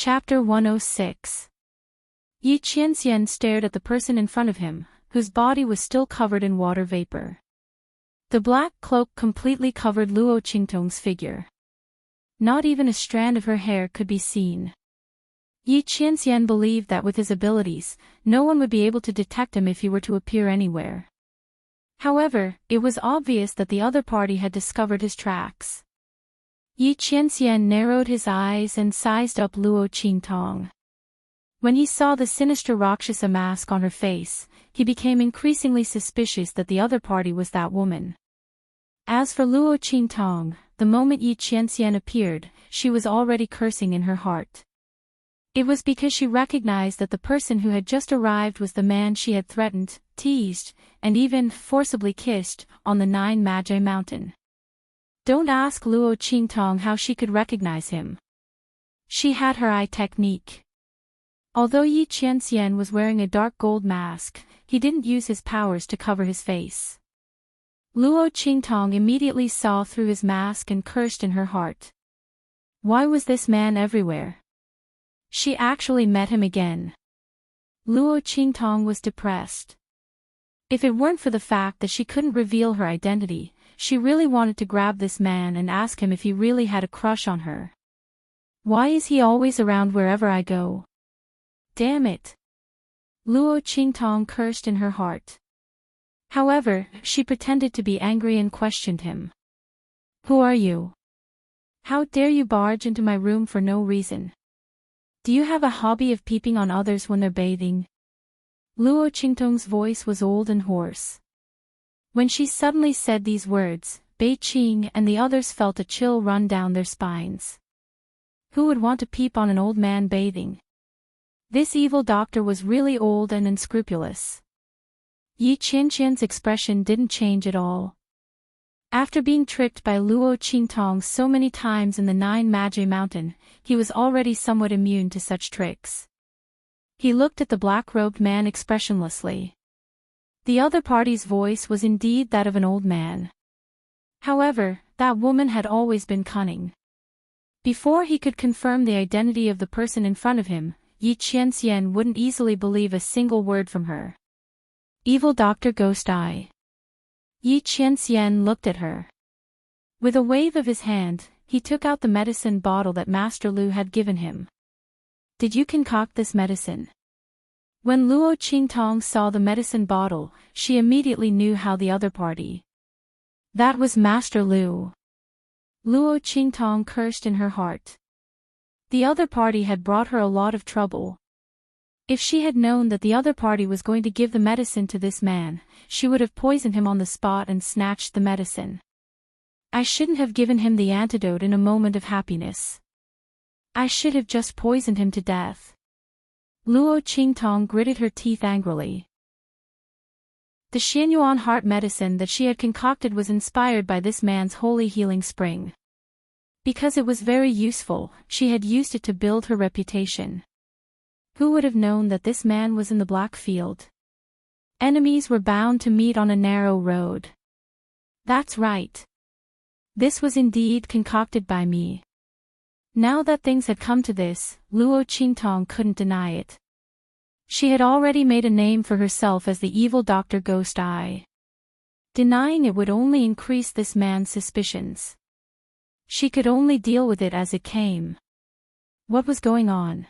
Chapter 106. Yi Qianxian stared at the person in front of him, whose body was still covered in water vapor. The black cloak completely covered Luo Qingtong's figure. Not even a strand of her hair could be seen. Yi Qianxian believed that with his abilities, no one would be able to detect him if he were to appear anywhere. However, it was obvious that the other party had discovered his tracks. Yi Qianxian narrowed his eyes and sized up Luo Qingtong. When he saw the sinister Rakshasa mask on her face, he became increasingly suspicious that the other party was that woman. As for Luo Qingtong, the moment Yi Qianxian appeared, she was already cursing in her heart. It was because she recognized that the person who had just arrived was the man she had threatened, teased, and even forcibly kissed on the 9 Magi Mountain. Don't ask Luo Qingtong how she could recognize him. She had her eye technique. Although Yi Qianxian was wearing a dark gold mask, he didn't use his powers to cover his face. Luo Qingtong immediately saw through his mask and cursed in her heart. Why was this man everywhere? She actually met him again. Luo Qingtong was depressed. If it weren't for the fact that she couldn't reveal her identity, she really wanted to grab this man and ask him if he really had a crush on her. Why is he always around wherever I go? Damn it! Luo Qingtong cursed in her heart. However, she pretended to be angry and questioned him. Who are you? How dare you barge into my room for no reason? Do you have a hobby of peeping on others when they're bathing? Luo Qingtong's voice was old and hoarse. When she suddenly said these words, Bei Qing and the others felt a chill run down their spines. Who would want to peep on an old man bathing? This evil doctor was really old and unscrupulous. Yi Qianxian's expression didn't change at all. After being tricked by Luo Qingtong so many times in the 9 Magi Mountain, he was already somewhat immune to such tricks. He looked at the black-robed man expressionlessly. The other party's voice was indeed that of an old man. However, that woman had always been cunning. Before he could confirm the identity of the person in front of him, Yi Qianxian wouldn't easily believe a single word from her. Evil Dr. Ghost Eye. Yi Qianxian looked at her. With a wave of his hand, he took out the medicine bottle that Master Lu had given him. Did you concoct this medicine? When Luo Qingtong saw the medicine bottle, she immediately knew how the other party. That was Master Lu. Luo Qingtong cursed in her heart. The other party had brought her a lot of trouble. If she had known that the other party was going to give the medicine to this man, she would have poisoned him on the spot and snatched the medicine. I shouldn't have given him the antidote in a moment of happiness. I should have just poisoned him to death. Luo Qingtong gritted her teeth angrily. The Xianyuan heart medicine that she had concocted was inspired by this man's holy healing spring. Because it was very useful, she had used it to build her reputation. Who would have known that this man was in the Black Field? Enemies were bound to meet on a narrow road. That's right. This was indeed concocted by me. Now that things had come to this, Luo Qingtong couldn't deny it. She had already made a name for herself as the evil Dr. Ghost Eye. Denying it would only increase this man's suspicions. She could only deal with it as it came. What was going on?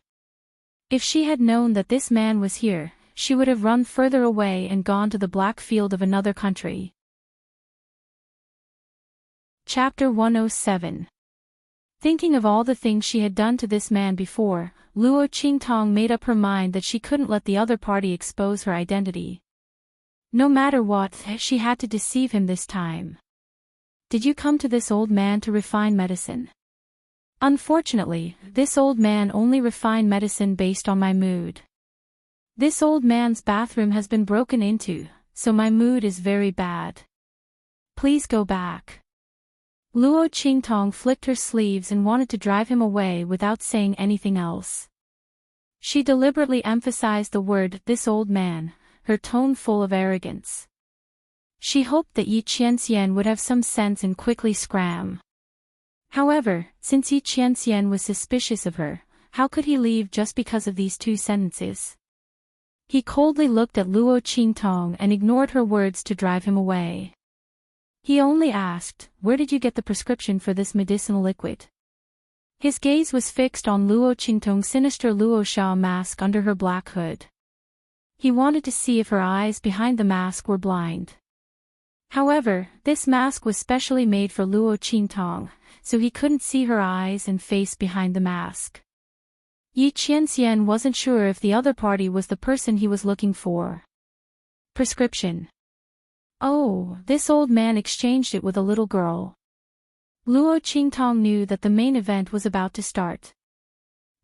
If she had known that this man was here, she would have run further away and gone to the Black Field of another country. Chapter 107. Thinking of all the things she had done to this man before, Luo Qingtong made up her mind that she couldn't let the other party expose her identity. No matter what, she had to deceive him this time. Did you come to this old man to refine medicine? Unfortunately, this old man only refined medicine based on my mood. This old man's bathroom has been broken into, so my mood is very bad. Please go back. Luo Qingtong flicked her sleeves and wanted to drive him away without saying anything else. She deliberately emphasized the word "this old man," her tone full of arrogance. She hoped that Yi Qianxian would have some sense and quickly scram. However, since Yi Qianxian was suspicious of her, how could he leave just because of these 2 sentences? He coldly looked at Luo Qingtong and ignored her words to drive him away. He only asked, "Where did you get the prescription for this medicinal liquid?" His gaze was fixed on Luo Qingtong's sinister Luo Xia mask under her black hood. He wanted to see if her eyes behind the mask were blind. However, this mask was specially made for Luo Qingtong, so he couldn't see her eyes and face behind the mask. Yi Qianxian wasn't sure if the other party was the person he was looking for. Prescription. Oh, this old man exchanged it with a little girl. Luo Qingtong knew that the main event was about to start.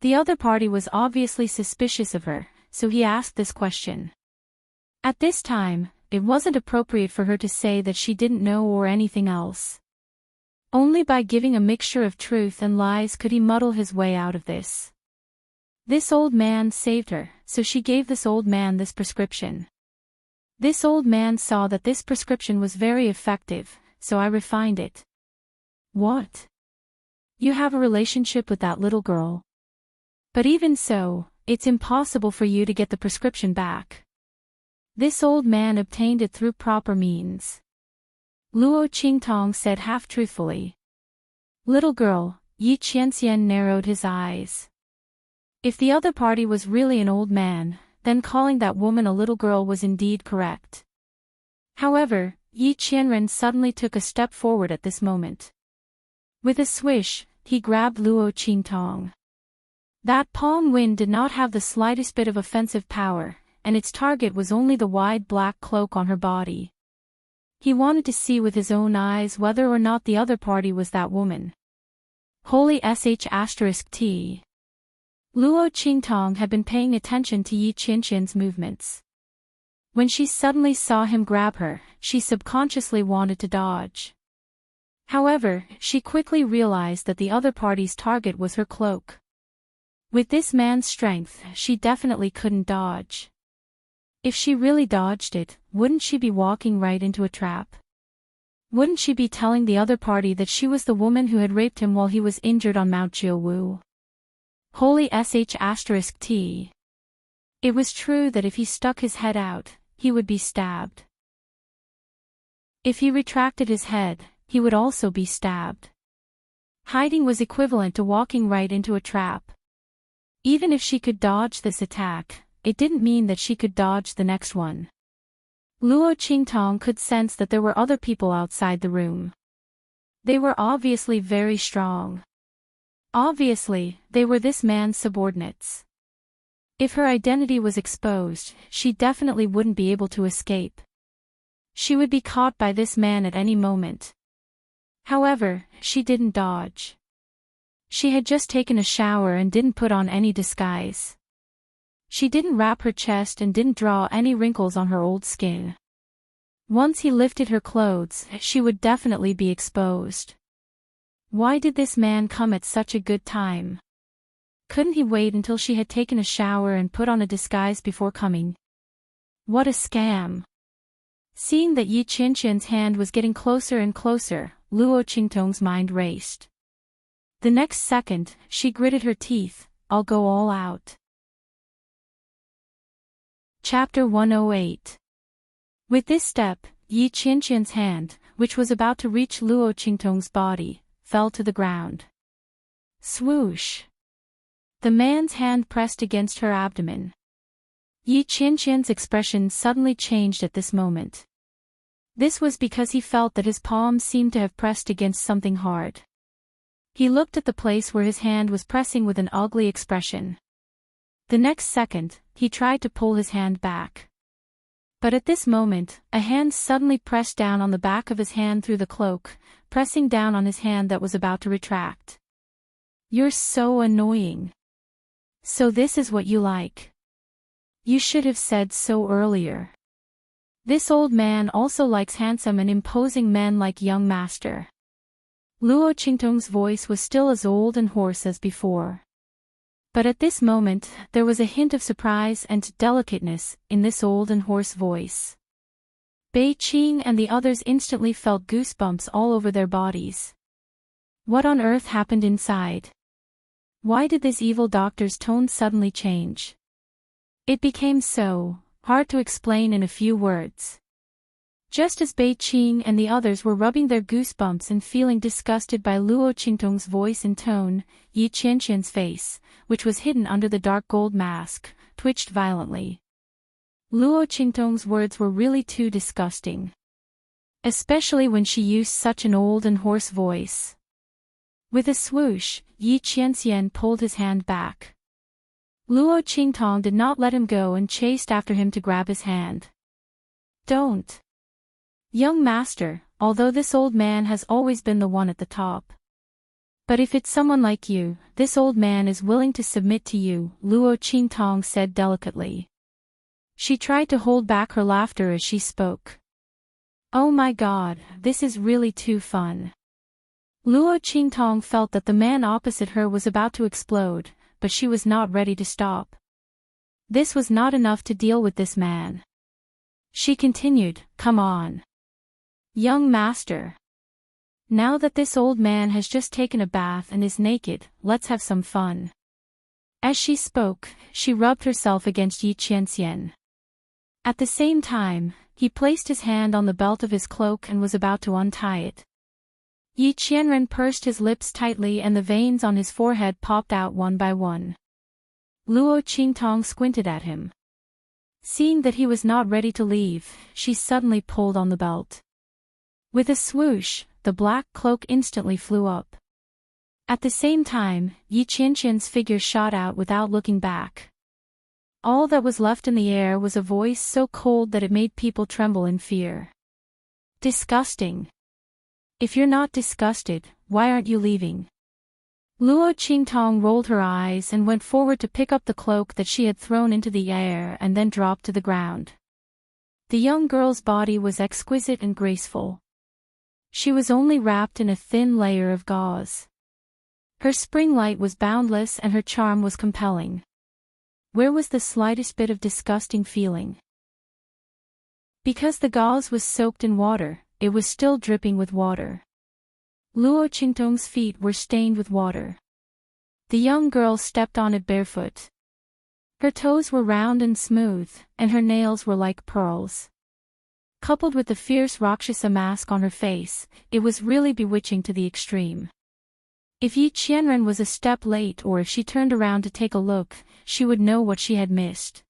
The other party was obviously suspicious of her, so he asked this question. At this time, it wasn't appropriate for her to say that she didn't know or anything else. Only by giving a mixture of truth and lies could he muddle his way out of this. This old man saved her, so she gave this old man this prescription. This old man saw that this prescription was very effective, so I refined it. What? You have a relationship with that little girl? But even so, it's impossible for you to get the prescription back. This old man obtained it through proper means. Luo Qingtong said half-truthfully. Little girl, Yi Qianxian narrowed his eyes. If the other party was really an old man, then calling that woman a little girl was indeed correct. However, Yi Qianren suddenly took a step forward at this moment. With a swish, he grabbed Luo Qingtong. That palm wind did not have the slightest bit of offensive power, and its target was only the wide black cloak on her body. He wanted to see with his own eyes whether or not the other party was that woman. Holy **T. Luo Qingtong had been paying attention to Yi Qianxian's movements. When she suddenly saw him grab her, she subconsciously wanted to dodge. However, she quickly realized that the other party's target was her cloak. With this man's strength, she definitely couldn't dodge. If she really dodged it, wouldn't she be walking right into a trap? Wouldn't she be telling the other party that she was the woman who had raped him while he was injured on Mount Jiuwu? Holy **T. It was true that if he stuck his head out, he would be stabbed. If he retracted his head, he would also be stabbed. Hiding was equivalent to walking right into a trap. Even if she could dodge this attack, it didn't mean that she could dodge the next one. Luo Qingtong could sense that there were other people outside the room. They were obviously very strong. Obviously, they were this man's subordinates. If her identity was exposed, she definitely wouldn't be able to escape. She would be caught by this man at any moment. However, she didn't dodge. She had just taken a shower and didn't put on any disguise. She didn't wrap her chest and didn't draw any wrinkles on her old skin. Once he lifted her clothes, she would definitely be exposed. Why did this man come at such a good time? Couldn't he wait until she had taken a shower and put on a disguise before coming? What a scam! Seeing that Yi Qianxian's hand was getting closer and closer, Luo Qingtong's mind raced. The next second, she gritted her teeth, "I'll go all out." Chapter 108. With this step, Yi Qianxian's hand, which was about to reach Luo Qingtong's body, fell to the ground. Swoosh! The man's hand pressed against her abdomen. Yi Qianxian's expression suddenly changed at this moment. This was because he felt that his palms seemed to have pressed against something hard. He looked at the place where his hand was pressing with an ugly expression. The next second, he tried to pull his hand back. But at this moment, a hand suddenly pressed down on the back of his hand through the cloak, pressing down on his hand that was about to retract. "You're so annoying. So this is what you like. You should have said so earlier. This old man also likes handsome and imposing men like young master." Luo Qingtong's voice was still as old and hoarse as before. But at this moment, there was a hint of surprise and delicateness in this old and hoarse voice. Bei Qing and the others instantly felt goosebumps all over their bodies. What on earth happened inside? Why did this evil doctor's tone suddenly change? It became so hard to explain in a few words. Just as Bei Qing and the others were rubbing their goosebumps and feeling disgusted by Luo Qingtong's voice and tone, Yi Qianqian's face, which was hidden under the dark gold mask, twitched violently. Luo Qingtong's words were really too disgusting. Especially when she used such an old and hoarse voice. With a swoosh, Yi Qianxian pulled his hand back. Luo Qingtong did not let him go and chased after him to grab his hand. Don't. Young master, although this old man has always been the one at the top. But if it's someone like you, this old man is willing to submit to you, Luo Qingtong said delicately. She tried to hold back her laughter as she spoke. Oh my god, this is really too fun. Luo Qingtong felt that the man opposite her was about to explode, but she was not ready to stop. This was not enough to deal with this man. She continued, come on. Young master. Now that this old man has just taken a bath and is naked, let's have some fun. As she spoke, she rubbed herself against Yi Qianxian. At the same time, he placed his hand on the belt of his cloak and was about to untie it. Yi Qianren pursed his lips tightly and the veins on his forehead popped out one by one. Luo Qingtong squinted at him. Seeing that he was not ready to leave, she suddenly pulled on the belt. With a swoosh, the black cloak instantly flew up. At the same time, Yi Qianqian's figure shot out without looking back. All that was left in the air was a voice so cold that it made people tremble in fear. Disgusting. If you're not disgusted, why aren't you leaving? Luo Qingtong rolled her eyes and went forward to pick up the cloak that she had thrown into the air and then dropped to the ground. The young girl's body was exquisite and graceful. She was only wrapped in a thin layer of gauze. Her spring light was boundless and her charm was compelling. Where was the slightest bit of disgusting feeling? Because the gauze was soaked in water, it was still dripping with water. Luo Qingtong's feet were stained with water. The young girl stepped on it barefoot. Her toes were round and smooth, and her nails were like pearls. Coupled with the fierce Rakshasa mask on her face, it was really bewitching to the extreme. If Yi Qianren was a step late or if she turned around to take a look, she would know what she had missed.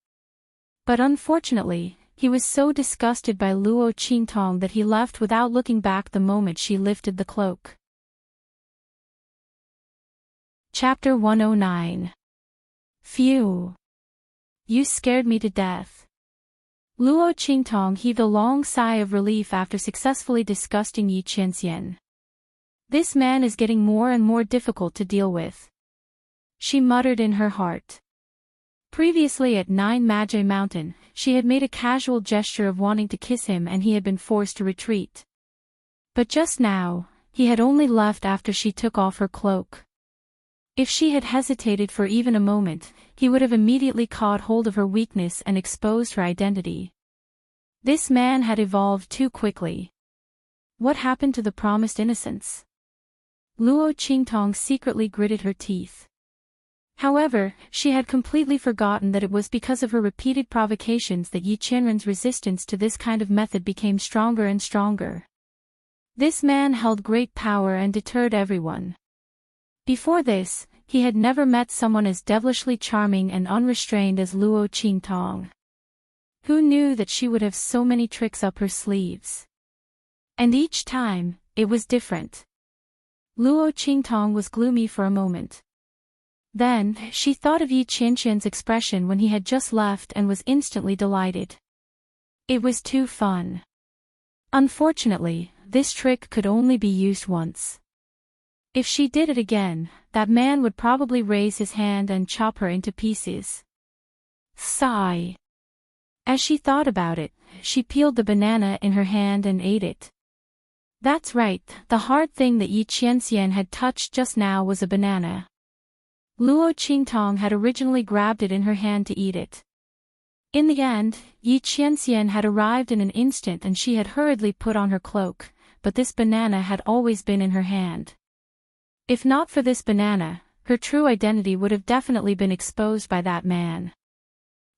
But unfortunately, he was so disgusted by Luo Qingtong that he left without looking back the moment she lifted the cloak. Chapter 109. Phew. You scared me to death. Luo Qingtong heaved a long sigh of relief after successfully disgusting Yi Qianxian. This man is getting more and more difficult to deal with. She muttered in her heart. Previously at Nine Magi Mountain, she had made a casual gesture of wanting to kiss him and he had been forced to retreat. But just now, he had only left after she took off her cloak. If she had hesitated for even a moment, he would have immediately caught hold of her weakness and exposed her identity. This man had evolved too quickly. What happened to the promised innocence? Luo Qingtong secretly gritted her teeth. However, she had completely forgotten that it was because of her repeated provocations that Yi Qianren's resistance to this kind of method became stronger and stronger. This man held great power and deterred everyone. Before this, he had never met someone as devilishly charming and unrestrained as Luo Qingtong. Who knew that she would have so many tricks up her sleeves? And each time, it was different. Luo Qingtong was gloomy for a moment. Then, she thought of Yi Qianqian's expression when he had just left and was instantly delighted. It was too fun. Unfortunately, this trick could only be used once. If she did it again, that man would probably raise his hand and chop her into pieces. Sigh. As she thought about it, she peeled the banana in her hand and ate it. That's right, the hard thing that Yi Qianxian had touched just now was a banana. Luo Qingtong had originally grabbed it in her hand to eat it. In the end, Yi Qianxian had arrived in an instant and she had hurriedly put on her cloak, but this banana had always been in her hand. If not for this banana, her true identity would have definitely been exposed by that man.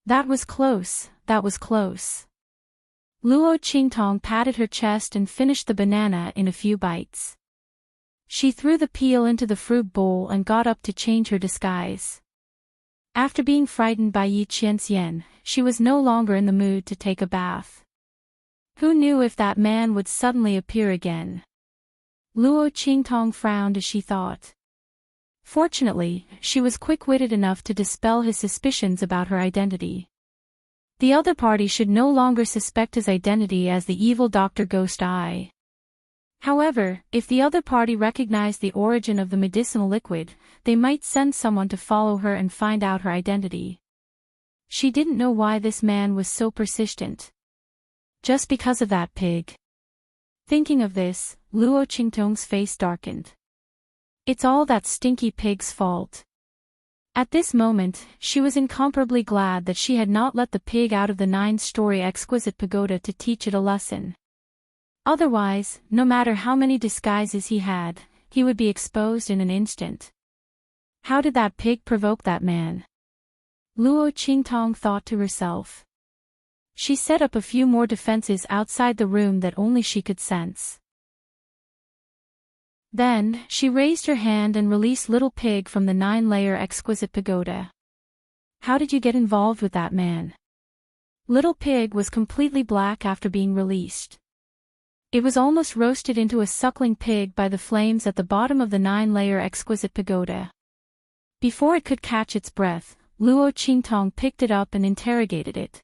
That was close, that was close. Luo Qingtong patted her chest and finished the banana in a few bites. She threw the peel into the fruit bowl and got up to change her disguise. After being frightened by Yi Qianxian, she was no longer in the mood to take a bath. Who knew if that man would suddenly appear again? Luo Qingtong frowned as she thought. Fortunately, she was quick-witted enough to dispel his suspicions about her identity. The other party should no longer suspect his identity as the evil Dr. Ghost Eye. However, if the other party recognized the origin of the medicinal liquid, they might send someone to follow her and find out her identity. She didn't know why this man was so persistent. Just because of that pig. Thinking of this, Luo Qingtong's face darkened. It's all that stinky pig's fault. At this moment, she was incomparably glad that she had not let the pig out of the 9-story exquisite pagoda to teach it a lesson. Otherwise, no matter how many disguises he had, he would be exposed in an instant. How did that pig provoke that man? Luo Qingtong thought to herself. She set up a few more defenses outside the room that only she could sense. Then, she raised her hand and released Little Pig from the 9-layer exquisite pagoda. How did you get involved with that man? Little Pig was completely black after being released. It was almost roasted into a suckling pig by the flames at the bottom of the 9-layer exquisite pagoda. Before it could catch its breath, Luo Qingtong picked it up and interrogated it.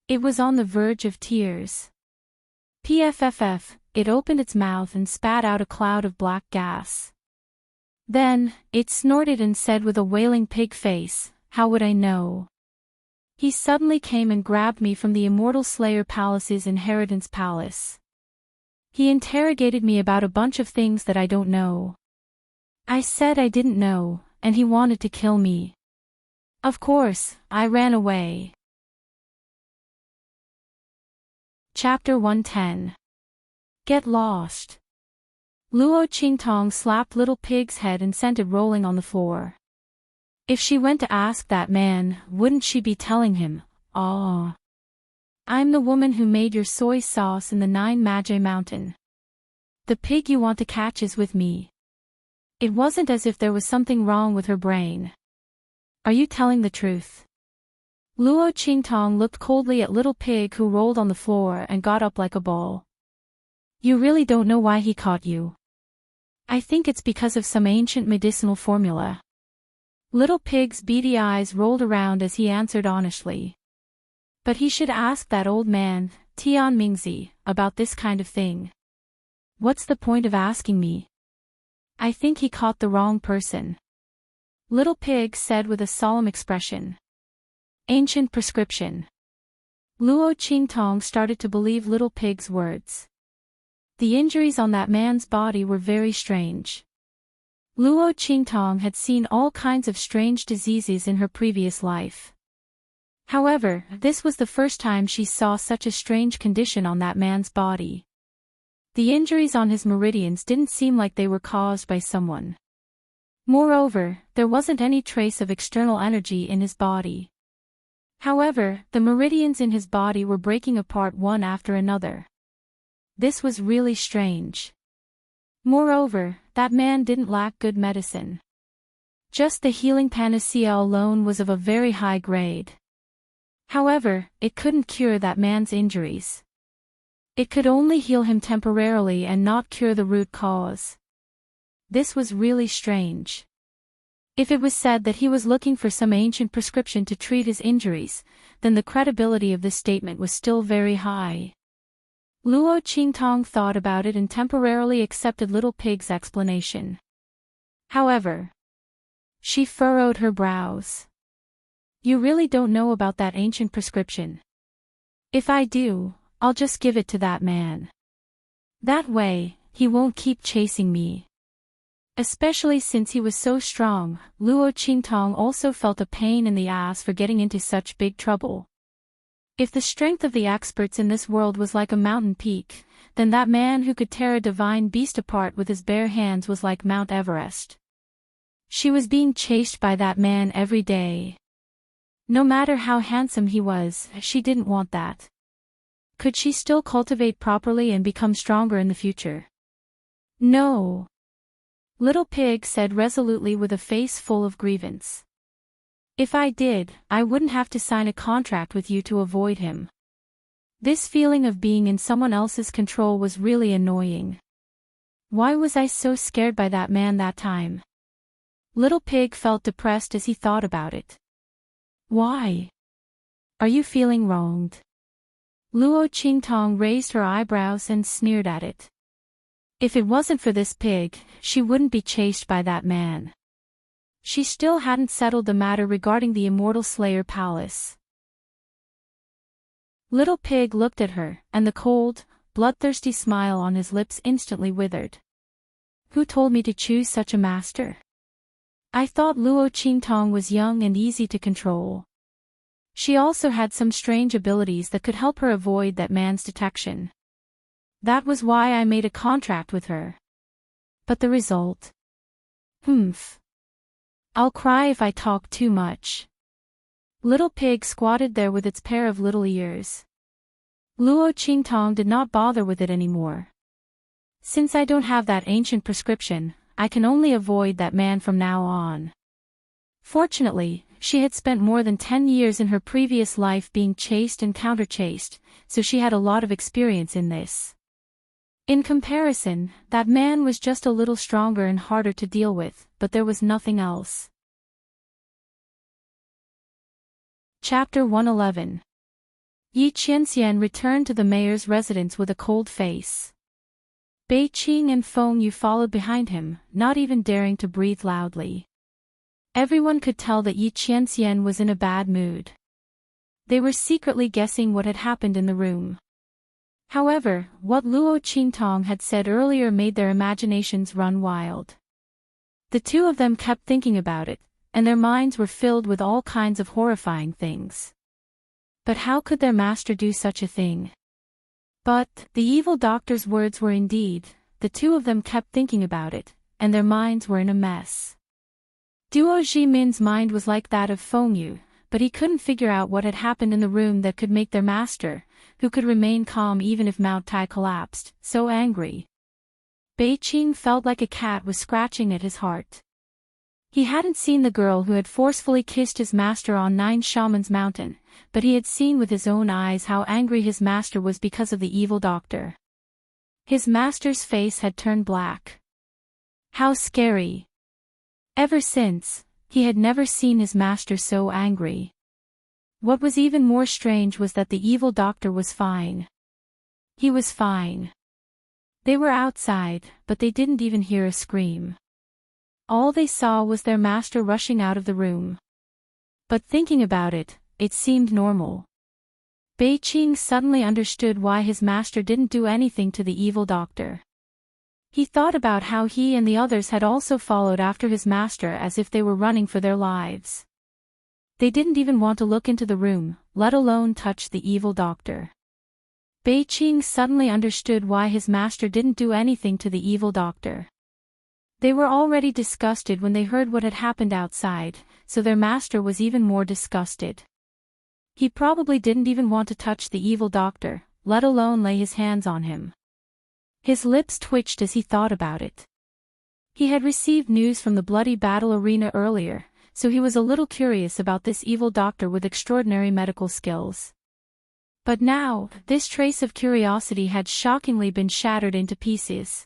It was on the verge of tears. Pfff, it opened its mouth and spat out a cloud of black gas. Then, it snorted and said with a wailing pig face, "How would I know?" He suddenly came and grabbed me from the Immortal Slayer Palace's inheritance palace. He interrogated me about a bunch of things that I don't know. I said I didn't know, and he wanted to kill me. Of course, I ran away. Chapter 110. Get lost. Luo Qingtong slapped Little Pig's head and sent it rolling on the floor. If she went to ask that man, wouldn't she be telling him, "Oh, I'm the woman who made your soy sauce in the 9 Magi Mountain. The pig you want to catch is with me." It wasn't as if there was something wrong with her brain. Are you telling the truth? Luo Qingtong looked coldly at Little Pig, who rolled on the floor and got up like a ball. You really don't know why he caught you? I think it's because of some ancient medicinal formula. Little Pig's beady eyes rolled around as he answered honestly. But he should ask that old man, Tian Mingzi, about this kind of thing. What's the point of asking me? I think he caught the wrong person. Little Pig said with a solemn expression. Ancient prescription. Luo Qingtong started to believe Little Pig's words. The injuries on that man's body were very strange. Luo Qingtong had seen all kinds of strange diseases in her previous life. However, this was the first time she saw such a strange condition on that man's body. The injuries on his meridians didn't seem like they were caused by someone. Moreover, there wasn't any trace of external energy in his body. However, the meridians in his body were breaking apart one after another. This was really strange. Moreover, that man didn't lack good medicine. Just the healing panacea alone was of a very high grade. However, it couldn't cure that man's injuries. It could only heal him temporarily and not cure the root cause. This was really strange. If it was said that he was looking for some ancient prescription to treat his injuries, then the credibility of this statement was still very high. Luo Qingtong thought about it and temporarily accepted Little Pig's explanation. However, she furrowed her brows. You really don't know about that ancient prescription? If I do, I'll just give it to that man. That way, he won't keep chasing me. Especially since he was so strong, Luo Qingtong also felt a pain in the ass for getting into such big trouble. If the strength of the experts in this world was like a mountain peak, then that man who could tear a divine beast apart with his bare hands was like Mount Everest. She was being chased by that man every day. No matter how handsome he was, she didn't want that. Could she still cultivate properly and become stronger in the future? No. Little Pig said resolutely with a face full of grievance. If I did, I wouldn't have to sign a contract with you to avoid him. This feeling of being in someone else's control was really annoying. Why was I so scared by that man that time? Little Pig felt depressed as he thought about it. Why? Are you feeling wronged? Luo Qingtong raised her eyebrows and sneered at it. If it wasn't for this pig, she wouldn't be chased by that man. She still hadn't settled the matter regarding the Immortal Slayer Palace. Little Pig looked at her, and the cold, bloodthirsty smile on his lips instantly withered. Who told me to choose such a master? I thought Luo Qingtong was young and easy to control. She also had some strange abilities that could help her avoid that man's detection. That was why I made a contract with her. But the result? Humph. I'll cry if I talk too much. Little Pig squatted there with its pair of little ears. Luo Qingtong did not bother with it anymore. Since I don't have that ancient prescription, I can only avoid that man from now on. Fortunately, she had spent more than 10 years in her previous life being chased and counter-chased, so she had a lot of experience in this. In comparison, that man was just a little stronger and harder to deal with, but there was nothing else. Chapter 111. Yi Qianxian returned to the mayor's residence with a cold face. Bei Qing and Feng Yu followed behind him, not even daring to breathe loudly. Everyone could tell that Yi Qianxian was in a bad mood. They were secretly guessing what had happened in the room. However, what Luo Qingtong had said earlier made their imaginations run wild. The two of them kept thinking about it, and their minds were filled with all kinds of horrifying things. But how could their master do such a thing? But, the evil doctor's words were indeed, the two of them kept thinking about it, and their minds were in a mess. Duo Jimin's mind was like that of Feng Yu, but he couldn't figure out what had happened in the room that could make their master, who could remain calm even if Mount Tai collapsed, so angry. Bei Qing felt like a cat was scratching at his heart. He hadn't seen the girl who had forcefully kissed his master on Nine Shaman's Mountain, but he had seen with his own eyes how angry his master was because of the evil doctor. His master's face had turned black. How scary! Ever since, he had never seen his master so angry. What was even more strange was that the evil doctor was fine. He was fine. They were outside, but they didn't even hear a scream. All they saw was their master rushing out of the room. But thinking about it, it seemed normal. Bei Qing suddenly understood why his master didn't do anything to the evil doctor. He thought about how he and the others had also followed after his master as if they were running for their lives. They didn't even want to look into the room, let alone touch the evil doctor. Bei Qing suddenly understood why his master didn't do anything to the evil doctor. They were already disgusted when they heard what had happened outside, so their master was even more disgusted. He probably didn't even want to touch the evil doctor, let alone lay his hands on him. His lips twitched as he thought about it. He had received news from the bloody battle arena earlier, so he was a little curious about this evil doctor with extraordinary medical skills. But now, this trace of curiosity had shockingly been shattered into pieces.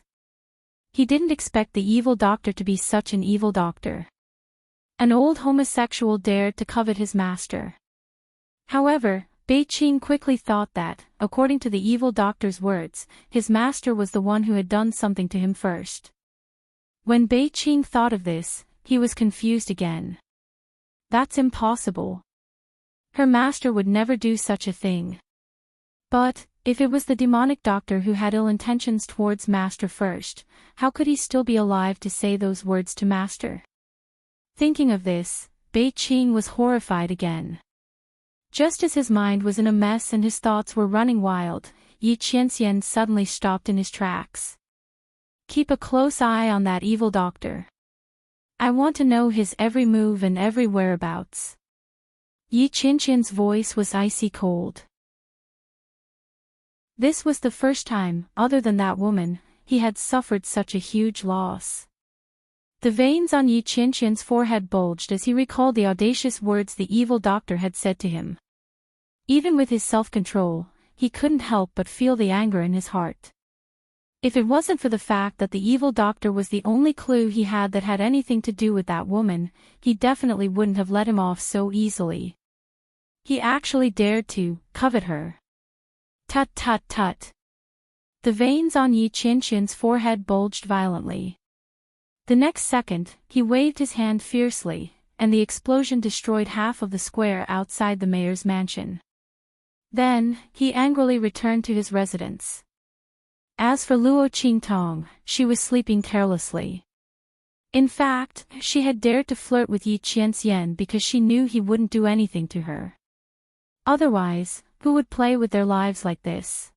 He didn't expect the evil doctor to be such an evil doctor. An old homosexual dared to covet his master. However, Bei Qing quickly thought that, according to the evil doctor's words, his master was the one who had done something to him first. When Bei Qing thought of this, he was confused again. That's impossible. Her master would never do such a thing. But, if it was the demonic doctor who had ill intentions towards master first, how could he still be alive to say those words to master? Thinking of this, Bei Qing was horrified again. Just as his mind was in a mess and his thoughts were running wild, Yi Qianxian suddenly stopped in his tracks. Keep a close eye on that evil doctor. I want to know his every move and every whereabouts. Yi Qianqian's voice was icy cold. This was the first time, other than that woman, he had suffered such a huge loss. The veins on Yi Qianqian's forehead bulged as he recalled the audacious words the evil doctor had said to him. Even with his self-control, he couldn't help but feel the anger in his heart. If it wasn't for the fact that the evil doctor was the only clue he had that had anything to do with that woman, he definitely wouldn't have let him off so easily. He actually dared to covet her. Tut tut tut. The veins on Yi Qianqian's forehead bulged violently. The next second, he waved his hand fiercely, and the explosion destroyed half of the square outside the mayor's mansion. Then, he angrily returned to his residence. As for Luo Qingtong, she was sleeping carelessly. In fact, she had dared to flirt with Yi Qianxian because she knew he wouldn't do anything to her. Otherwise, who would play with their lives like this?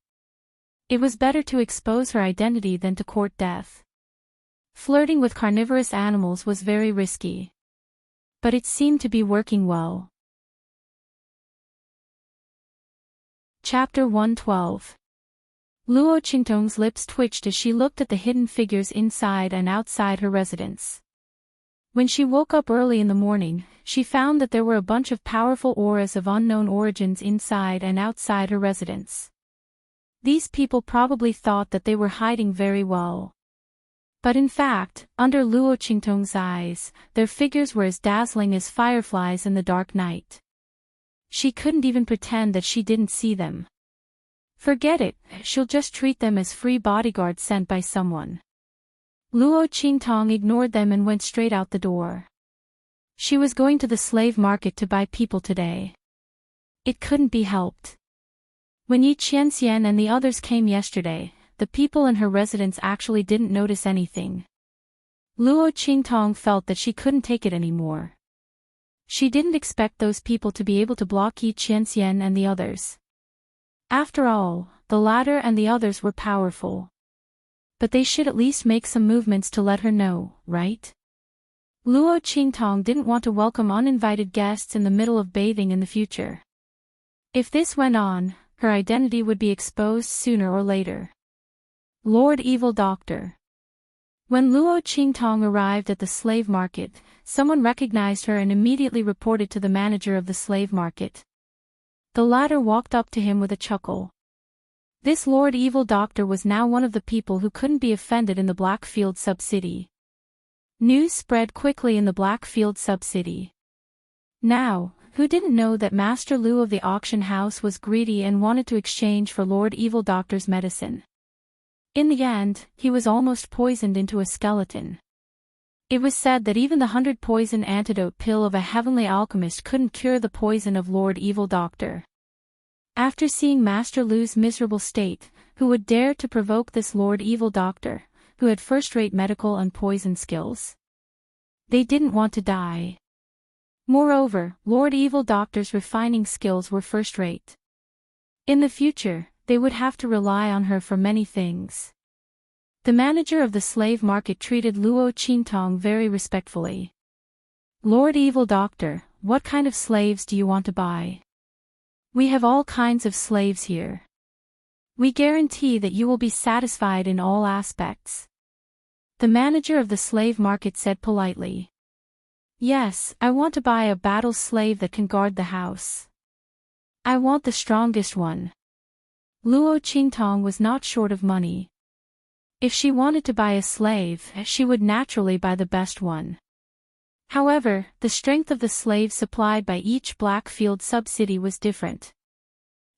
It was better to expose her identity than to court death. Flirting with carnivorous animals was very risky. But it seemed to be working well. Chapter 112. Luo Qingtong's lips twitched as she looked at the hidden figures inside and outside her residence. When she woke up early in the morning, she found that there were a bunch of powerful auras of unknown origins inside and outside her residence. These people probably thought that they were hiding very well. But in fact, under Luo Qingtong's eyes, their figures were as dazzling as fireflies in the dark night. She couldn't even pretend that she didn't see them. Forget it, she'll just treat them as free bodyguards sent by someone. Luo Qingtong ignored them and went straight out the door. She was going to the slave market to buy people today. It couldn't be helped. When Yi Qianxian and the others came yesterday, the people in her residence actually didn't notice anything. Luo Qingtong felt that she couldn't take it anymore. She didn't expect those people to be able to block Yi Qianxian and the others. After all, the latter and the others were powerful. But they should at least make some movements to let her know, right? Luo Qingtong didn't want to welcome uninvited guests in the middle of bathing in the future. If this went on, her identity would be exposed sooner or later. Lord Evil Doctor. When Luo Qingtong arrived at the slave market, someone recognized her and immediately reported to the manager of the slave market. The latter walked up to him with a chuckle. This Lord Evil Doctor was now one of the people who couldn't be offended in the Blackfield sub-city. News spread quickly in the Blackfield sub-city. Now, who didn't know that Master Lu of the auction house was greedy and wanted to exchange for Lord Evil Doctor's medicine? In the end, he was almost poisoned into a skeleton. It was said that even the 100 poison antidote pill of a heavenly alchemist couldn't cure the poison of Lord Evil Doctor. After seeing Master Lu's miserable state, who would dare to provoke this Lord Evil Doctor, who had first-rate medical and poison skills? They didn't want to die. Moreover, Lord Evil Doctor's refining skills were first-rate. In the future, they would have to rely on her for many things. The manager of the slave market treated Luo Qingtong very respectfully. Lord Evil Doctor, what kind of slaves do you want to buy? We have all kinds of slaves here. We guarantee that you will be satisfied in all aspects. The manager of the slave market said politely. Yes, I want to buy a battle slave that can guard the house. I want the strongest one. Luo Qingtong was not short of money. If she wanted to buy a slave, she would naturally buy the best one. However, the strength of the slaves supplied by each Blackfield sub-city was different.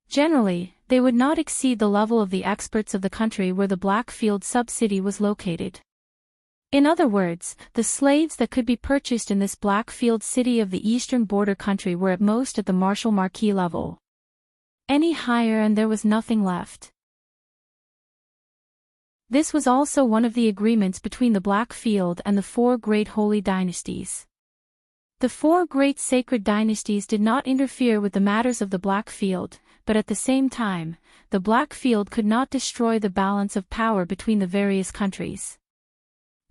Generally, they would not exceed the level of the experts of the country where the Blackfield sub-city was located. In other words, the slaves that could be purchased in this Blackfield city of the eastern border country were at most at the Marshal Marquis level. Any higher and there was nothing left. This was also one of the agreements between the Blackfield and the 4 great holy dynasties. The 4 great sacred dynasties did not interfere with the matters of the Blackfield, but at the same time, the Blackfield could not destroy the balance of power between the various countries.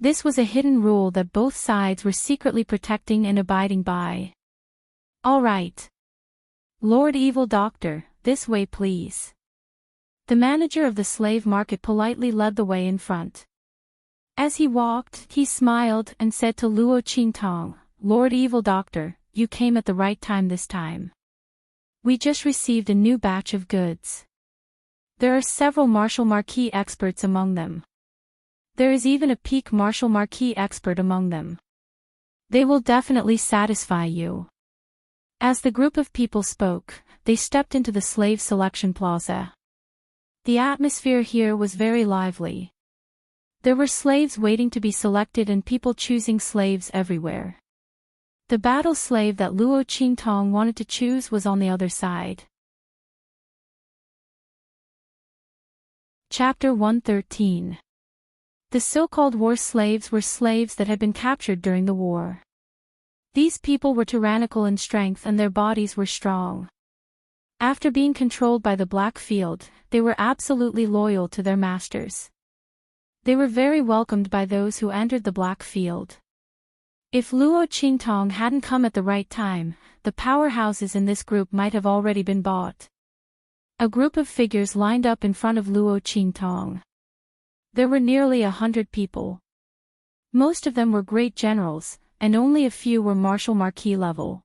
This was a hidden rule that both sides were secretly protecting and abiding by. "All right. Lord Evil Doctor, this way please." The manager of the slave market politely led the way in front. As he walked, he smiled and said to Luo Qingtong, "Lord Evil Doctor, you came at the right time this time. We just received a new batch of goods. There are several martial marquis experts among them. There is even a peak martial marquis expert among them. They will definitely satisfy you." As the group of people spoke, they stepped into the slave selection plaza. The atmosphere here was very lively. There were slaves waiting to be selected and people choosing slaves everywhere. The battle slave that Luo Qingtong wanted to choose was on the other side. Chapter 113. The so-called war slaves were slaves that had been captured during the war. These people were tyrannical in strength and their bodies were strong. After being controlled by the Black Field, they were absolutely loyal to their masters. They were very welcomed by those who entered the Black Field. If Luo Qingtong hadn't come at the right time, the powerhouses in this group might have already been bought. A group of figures lined up in front of Luo Qingtong. There were nearly 100 people. Most of them were great generals, and only a few were martial marquis level.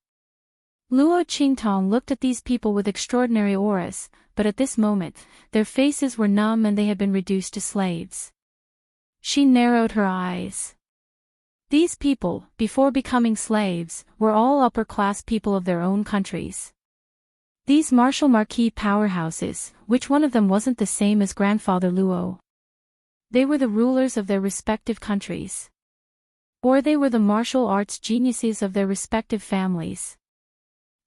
Luo Qingtong looked at these people with extraordinary auras, but at this moment, their faces were numb and they had been reduced to slaves. She narrowed her eyes. These people, before becoming slaves, were all upper-class people of their own countries. These martial marquis powerhouses, which one of them wasn't the same as Grandfather Luo? They were the rulers of their respective countries. Or they were the martial arts geniuses of their respective families.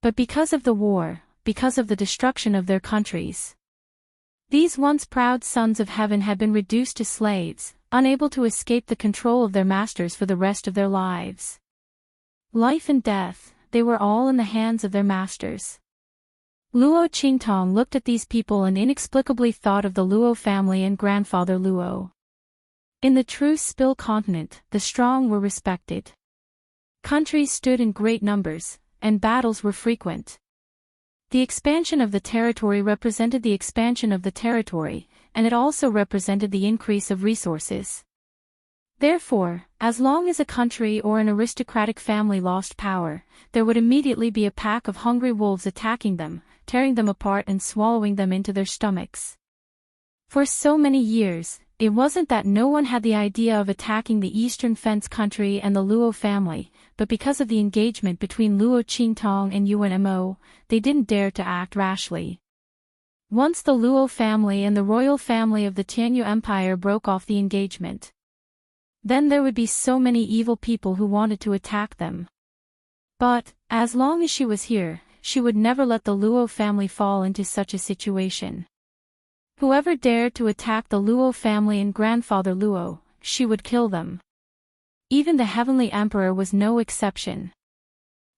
But because of the war, because of the destruction of their countries, these once proud sons of heaven had been reduced to slaves, unable to escape the control of their masters for the rest of their lives. Life and death, they were all in the hands of their masters. Luo Qingtong looked at these people and inexplicably thought of the Luo family and Grandfather Luo. In the true Spill continent, the strong were respected. Countries stood in great numbers, and battles were frequent. The expansion of the territory represented the expansion of the territory, and it also represented the increase of resources. Therefore, as long as a country or an aristocratic family lost power, there would immediately be a pack of hungry wolves attacking them, tearing them apart and swallowing them into their stomachs. For so many years, it wasn't that no one had the idea of attacking the Eastern Fence country and the Luo family, but because of the engagement between Luo Qingtong and Yuan Mo, they didn't dare to act rashly. Once the Luo family and the royal family of the Tianyu Empire broke off the engagement, then there would be so many evil people who wanted to attack them. But, as long as she was here, she would never let the Luo family fall into such a situation. Whoever dared to attack the Luo family and Grandfather Luo, she would kill them. Even the Heavenly Emperor was no exception.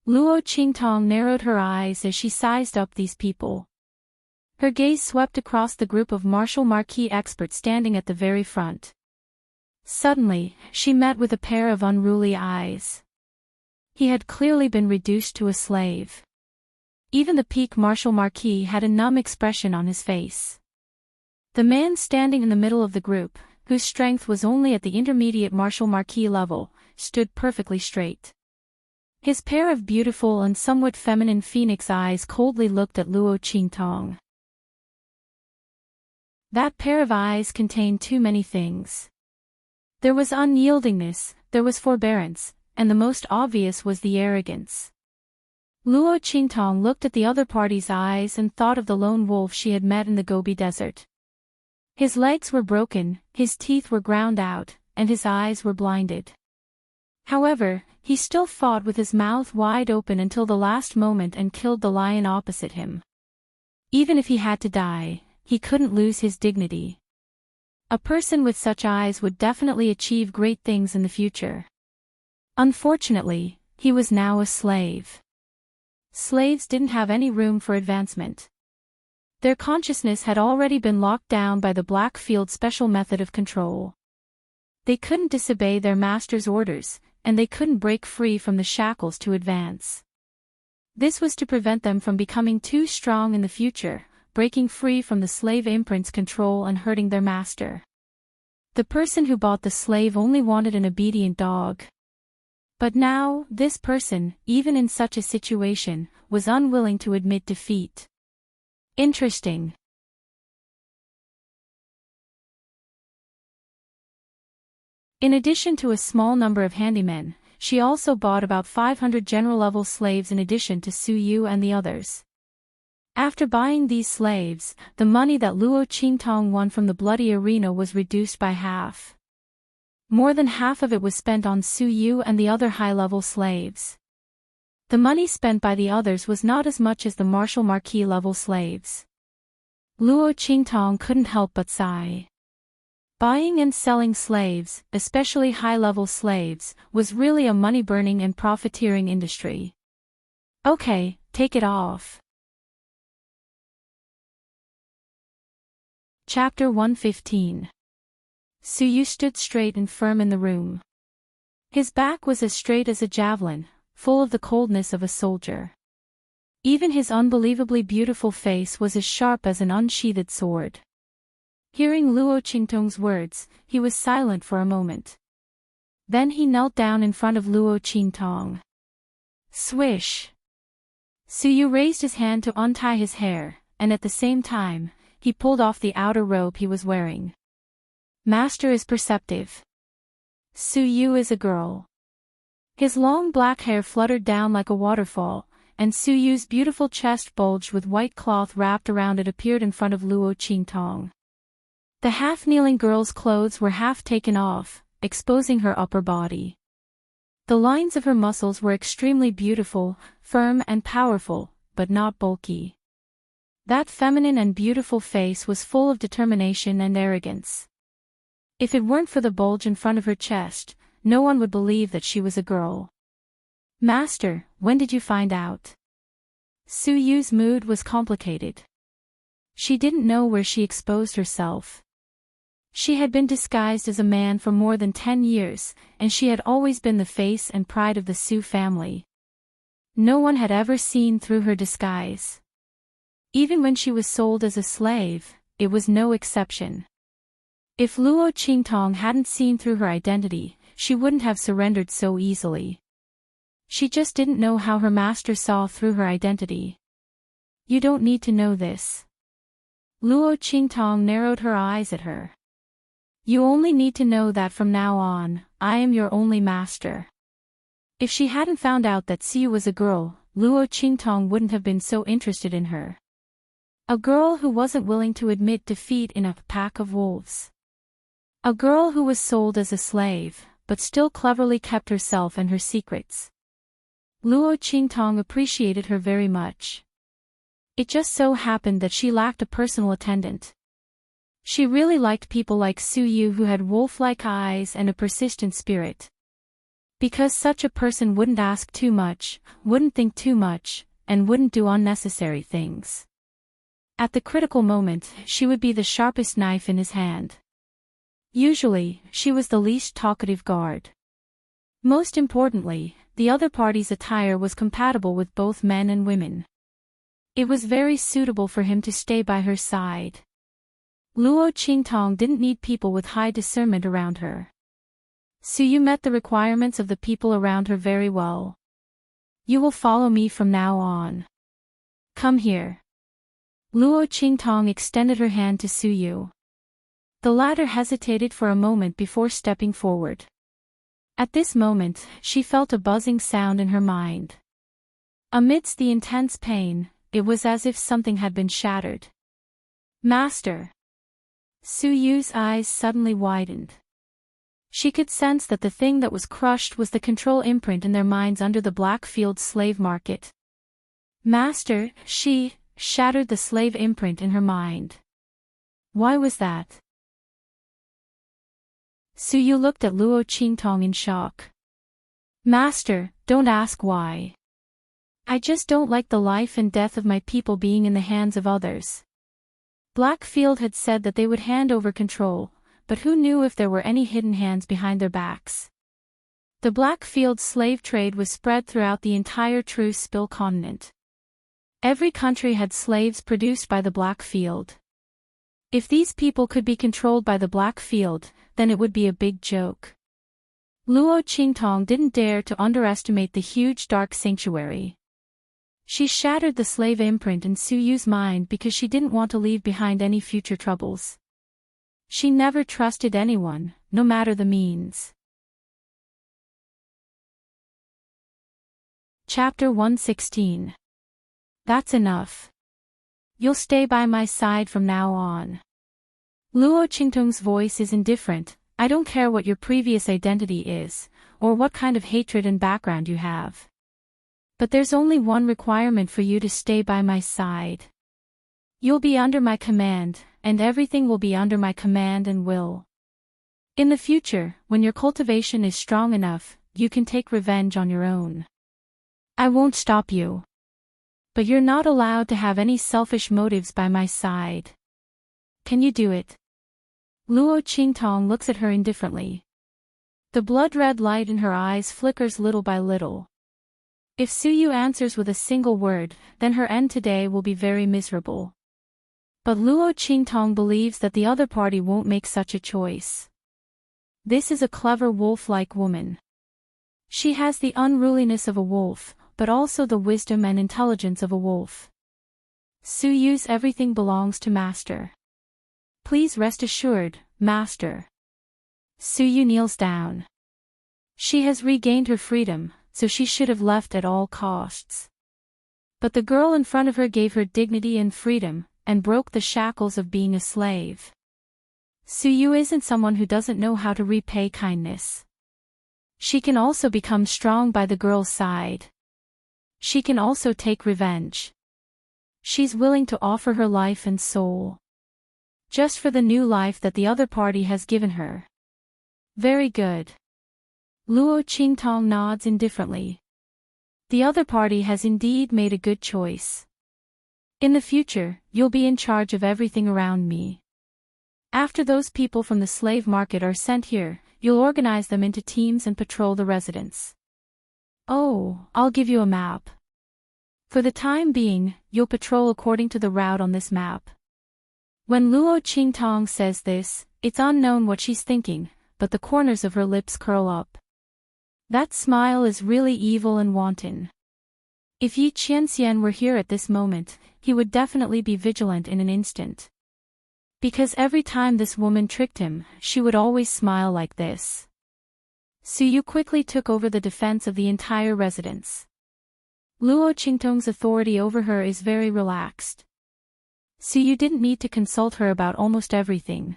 Luo Qingtong narrowed her eyes as she sized up these people. Her gaze swept across the group of martial marquis experts standing at the very front. Suddenly, she met with a pair of unruly eyes. He had clearly been reduced to a slave. Even the peak martial marquis had a numb expression on his face. The man standing in the middle of the group, whose strength was only at the intermediate martial marquis level, stood perfectly straight. His pair of beautiful and somewhat feminine phoenix eyes coldly looked at Luo Qingtong. That pair of eyes contained too many things. There was unyieldingness, there was forbearance, and the most obvious was the arrogance. Luo Qingtong looked at the other party's eyes and thought of the lone wolf she had met in the Gobi Desert. His legs were broken, his teeth were ground out, and his eyes were blinded. However, he still fought with his mouth wide open until the last moment and killed the lion opposite him. Even if he had to die, he couldn't lose his dignity. A person with such eyes would definitely achieve great things in the future. Unfortunately, he was now a slave. Slaves didn't have any room for advancement. Their consciousness had already been locked down by the Black Field special method of control. They couldn't disobey their master's orders, and they couldn't break free from the shackles to advance. This was to prevent them from becoming too strong in the future, breaking free from the slave imprint's control and hurting their master. The person who bought the slave only wanted an obedient dog. But now, this person, even in such a situation, was unwilling to admit defeat. Interesting. In addition to a small number of handymen, she also bought about 500 general-level slaves in addition to Su Yu and the others. After buying these slaves, the money that Luo Qingtong won from the bloody arena was reduced by half. More than half of it was spent on Su Yu and the other high-level slaves. The money spent by the others was not as much as the Marshal Marquis level slaves. Luo Qingtong couldn't help but sigh. Buying and selling slaves, especially high-level slaves, was really a money-burning and profiteering industry. Okay, take it off. Chapter 115. Su Yu stood straight and firm in the room. His back was as straight as a javelin, full of the coldness of a soldier. Even his unbelievably beautiful face was as sharp as an unsheathed sword. Hearing Luo Qingtong's words, he was silent for a moment. Then he knelt down in front of Luo Qingtong. Swish! Su Yu raised his hand to untie his hair, and at the same time, he pulled off the outer robe he was wearing. Master is perceptive. Su Yu is a girl. His long black hair fluttered down like a waterfall, and Su Yu's beautiful chest bulged with white cloth wrapped around it appeared in front of Luo Qingtong. The half-kneeling girl's clothes were half taken off, exposing her upper body. The lines of her muscles were extremely beautiful, firm and powerful, but not bulky. That feminine and beautiful face was full of determination and arrogance. If it weren't for the bulge in front of her chest, no one would believe that she was a girl. Master, when did you find out? Su Yu's mood was complicated. She didn't know where she exposed herself. She had been disguised as a man for more than 10 years, and she had always been the face and pride of the Su family. No one had ever seen through her disguise. Even when she was sold as a slave, it was no exception. If Luo Qingtong hadn't seen through her identity, she wouldn't have surrendered so easily. She just didn't know how her master saw through her identity. You don't need to know this. Luo Qingtong narrowed her eyes at her. You only need to know that from now on, I am your only master. If she hadn't found out that Su was a girl, Luo Qingtong wouldn't have been so interested in her. A girl who wasn't willing to admit defeat in a pack of wolves. A girl who was sold as a slave, but still cleverly kept herself and her secrets. Luo Qingtong appreciated her very much. It just so happened that she lacked a personal attendant. She really liked people like Su Yu who had wolf-like eyes and a persistent spirit. Because such a person wouldn't ask too much, wouldn't think too much, and wouldn't do unnecessary things. At the critical moment, she would be the sharpest knife in his hand. Usually, she was the least talkative guard. Most importantly, the other party's attire was compatible with both men and women. It was very suitable for him to stay by her side. Luo Qingtong didn't need people with high discernment around her. Su Yu met the requirements of the people around her very well. You will follow me from now on. Come here. Luo Qingtong extended her hand to Su Yu. The latter hesitated for a moment before stepping forward. At this moment, she felt a buzzing sound in her mind. Amidst the intense pain, it was as if something had been shattered. Master! Su Yu's eyes suddenly widened. She could sense that the thing that was crushed was the control imprint in their minds under the Blackfield slave market. Master, she shattered the slave imprint in her mind. Why was that? Su Yu looked at Luo Qingtong in shock. Master, don't ask why. I just don't like the life and death of my people being in the hands of others. Blackfield had said that they would hand over control, but who knew if there were any hidden hands behind their backs? The Blackfield slave trade was spread throughout the entire Truce Spill continent. Every country had slaves produced by the Blackfield. If these people could be controlled by the Blackfield, then it would be a big joke. Luo Qingtong didn't dare to underestimate the huge dark sanctuary. She shattered the slave imprint in Su Yu's mind because she didn't want to leave behind any future troubles. She never trusted anyone, no matter the means. Chapter 116. That's enough. You'll stay by my side from now on. Luo Qingtong's voice is indifferent. I don't care what your previous identity is, or what kind of hatred and background you have. But there's only one requirement for you to stay by my side. You'll be under my command, and everything will be under my command and will. In the future, when your cultivation is strong enough, you can take revenge on your own. I won't stop you. But you're not allowed to have any selfish motives by my side. Can you do it? Luo Qingtong looks at her indifferently. The blood-red light in her eyes flickers little by little. If Su Yu answers with a single word, then her end today will be very miserable. But Luo Qingtong believes that the other party won't make such a choice. This is a clever wolf-like woman. She has the unruliness of a wolf, but also the wisdom and intelligence of a wolf. Su Yu's everything belongs to Master. Please rest assured, Master. Su Yu kneels down. She has regained her freedom, so she should have left at all costs. But the girl in front of her gave her dignity and freedom, and broke the shackles of being a slave. Su Yu isn't someone who doesn't know how to repay kindness. She can also become strong by the girl's side. She can also take revenge. She's willing to offer her life and soul. Just for the new life that the other party has given her. Very good. Luo Qingtong nods indifferently. The other party has indeed made a good choice. In the future, you'll be in charge of everything around me. After those people from the slave market are sent here, you'll organize them into teams and patrol the residence. Oh, I'll give you a map. For the time being, you'll patrol according to the route on this map. When Luo Qingtong says this, it's unknown what she's thinking, but the corners of her lips curl up. That smile is really evil and wanton. If Yi Qianxian were here at this moment, he would definitely be vigilant in an instant. Because every time this woman tricked him, she would always smile like this. Su Yu quickly took over the defense of the entire residence. Luo Qingtong's authority over her is very relaxed. Su Yu didn't need to consult her about almost everything.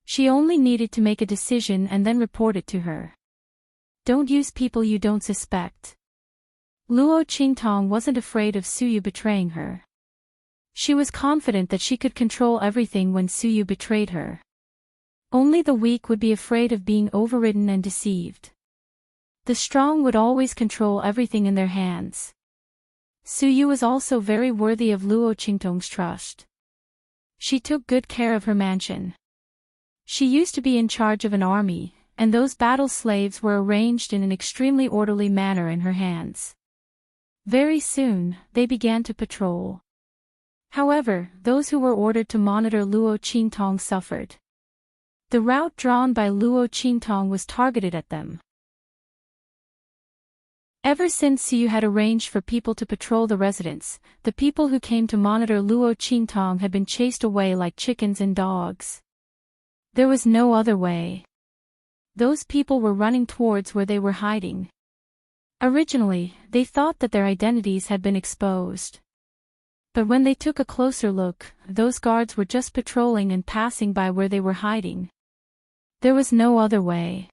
She only needed to make a decision and then report it to her. Don't use people you don't suspect. Luo Qingtong wasn't afraid of Su Yu betraying her. She was confident that she could control everything when Su Yu betrayed her. Only the weak would be afraid of being overridden and deceived. The strong would always control everything in their hands. Su Yu was also very worthy of Luo Qingtong's trust. She took good care of her mansion. She used to be in charge of an army, and those battle slaves were arranged in an extremely orderly manner in her hands. Very soon, they began to patrol. However, those who were ordered to monitor Luo Qingtong suffered. The route drawn by Luo Qingtong was targeted at them. Ever since Su Yu had arranged for people to patrol the residence, the people who came to monitor Luo Qingtong had been chased away like chickens and dogs. There was no other way. Those people were running towards where they were hiding. Originally, they thought that their identities had been exposed. But when they took a closer look, those guards were just patrolling and passing by where they were hiding. There was no other way.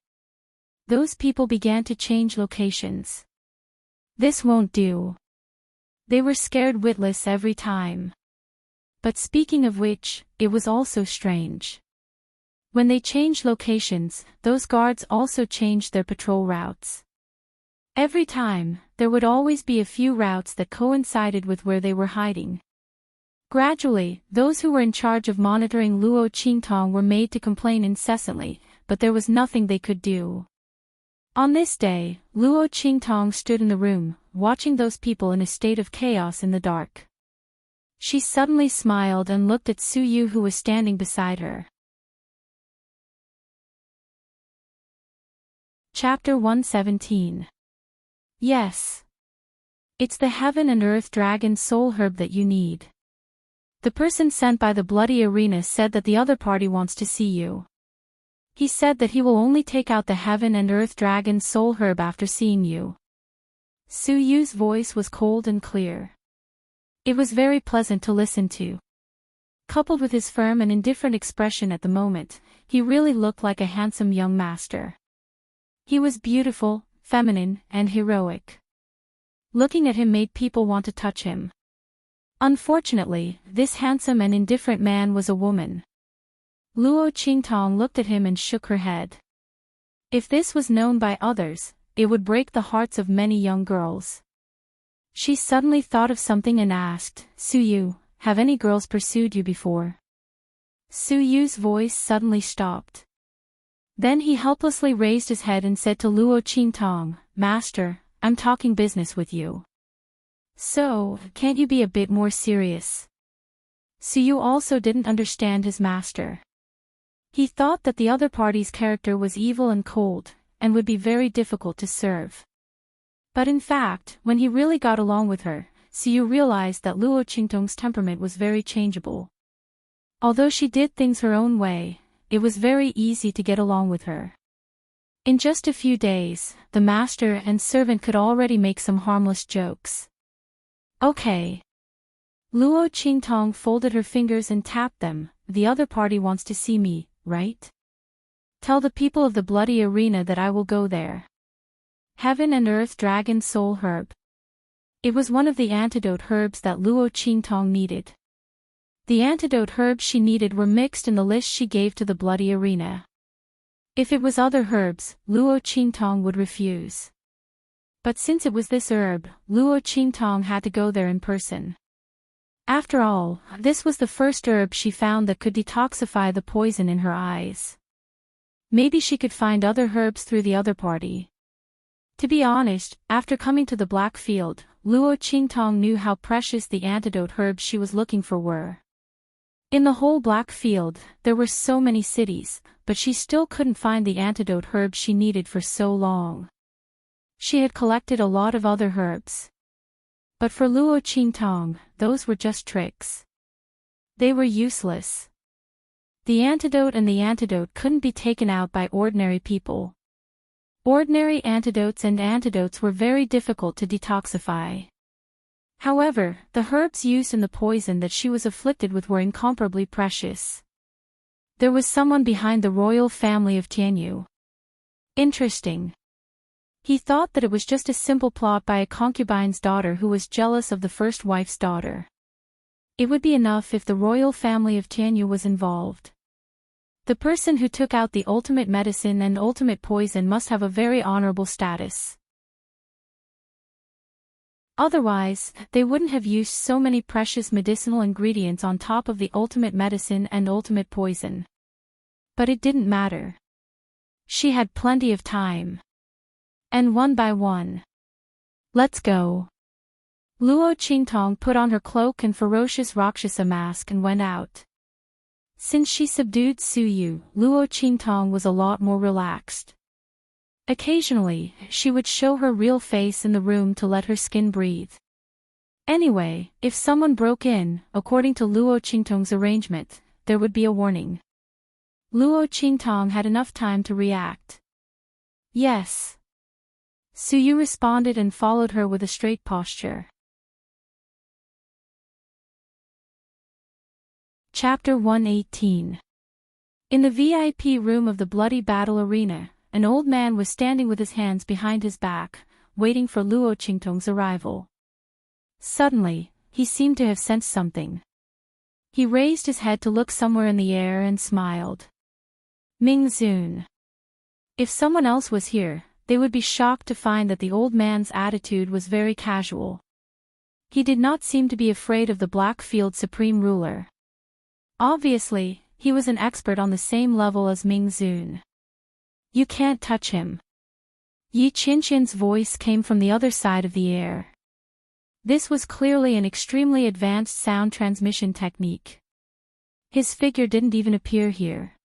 Those people began to change locations. This won't do. They were scared witless every time. But speaking of which, it was also strange. When they changed locations, those guards also changed their patrol routes. Every time, there would always be a few routes that coincided with where they were hiding. Gradually, those who were in charge of monitoring Luo Qingtong were made to complain incessantly, but there was nothing they could do. On this day, Luo Qingtong stood in the room, watching those people in a state of chaos in the dark. She suddenly smiled and looked at Su Yu, who was standing beside her. Chapter 117. Yes. It's the heaven and earth dragon soul herb that you need. The person sent by the bloody arena said that the other party wants to see you. He said that he will only take out the heaven and earth dragon soul herb after seeing you. Su Yu's voice was cold and clear. It was very pleasant to listen to. Coupled with his firm and indifferent expression at the moment, he really looked like a handsome young master. He was beautiful, feminine, and heroic. Looking at him made people want to touch him. Unfortunately, this handsome and indifferent man was a woman. Luo Qingtong looked at him and shook her head. If this was known by others, it would break the hearts of many young girls. She suddenly thought of something and asked, Su Yu, have any girls pursued you before? Su Yu's voice suddenly stopped. Then he helplessly raised his head and said to Luo Qingtong, Master, I'm talking business with you. So, can't you be a bit more serious? Su Yu also didn't understand his master. He thought that the other party's character was evil and cold, and would be very difficult to serve. But in fact, when he really got along with her, Su Yu realized that Luo Qingtong's temperament was very changeable. Although she did things her own way, it was very easy to get along with her. In just a few days, the master and servant could already make some harmless jokes. Okay. Luo Qingtong folded her fingers and tapped them. The other party wants to see me, right? Tell the people of the bloody arena that I will go there. Heaven and earth dragon soul herb. It was one of the antidote herbs that Luo Qingtong needed. The antidote herbs she needed were mixed in the list she gave to the bloody arena. If it was other herbs, Luo Qingtong would refuse. But since it was this herb, Luo Qingtong had to go there in person. After all, this was the first herb she found that could detoxify the poison in her eyes. Maybe she could find other herbs through the other party. To be honest, after coming to the Black Field, Luo Qingtong knew how precious the antidote herbs she was looking for were. In the whole Black Field, there were so many cities, but she still couldn't find the antidote herbs she needed for so long. She had collected a lot of other herbs. But for Luo Qingtong, those were just tricks. They were useless. The antidote couldn't be taken out by ordinary people. Ordinary antidotes and antidotes were very difficult to detoxify. However, the herbs used in the poison that she was afflicted with were incomparably precious. There was someone behind the royal family of Tianyu. Interesting. He thought that it was just a simple plot by a concubine's daughter who was jealous of the first wife's daughter. It would be enough if the royal family of Tianyu was involved. The person who took out the ultimate medicine and ultimate poison must have a very honorable status. Otherwise, they wouldn't have used so many precious medicinal ingredients on top of the ultimate medicine and ultimate poison. But it didn't matter. She had plenty of time. And one by one. Let's go. Luo Qingtong put on her cloak and ferocious Rakshasa mask and went out. Since she subdued Su Yu, Luo Qingtong was a lot more relaxed. Occasionally, she would show her real face in the room to let her skin breathe. Anyway, if someone broke in, according to Luo Qingtong's arrangement, there would be a warning. Luo Qingtong had enough time to react. Yes. Su Yu responded and followed her with a straight posture. Chapter 118. In the VIP room of the bloody battle arena, an old man was standing with his hands behind his back, waiting for Luo Qingtong's arrival. Suddenly, he seemed to have sensed something. He raised his head to look somewhere in the air and smiled. Ming Zun. If someone else was here, they would be shocked to find that the old man's attitude was very casual. He did not seem to be afraid of the Blackfield Supreme Ruler. Obviously, he was an expert on the same level as Ming Zun. You can't touch him. Yi Qianqian's voice came from the other side of the air. This was clearly an extremely advanced sound transmission technique. His figure didn't even appear here.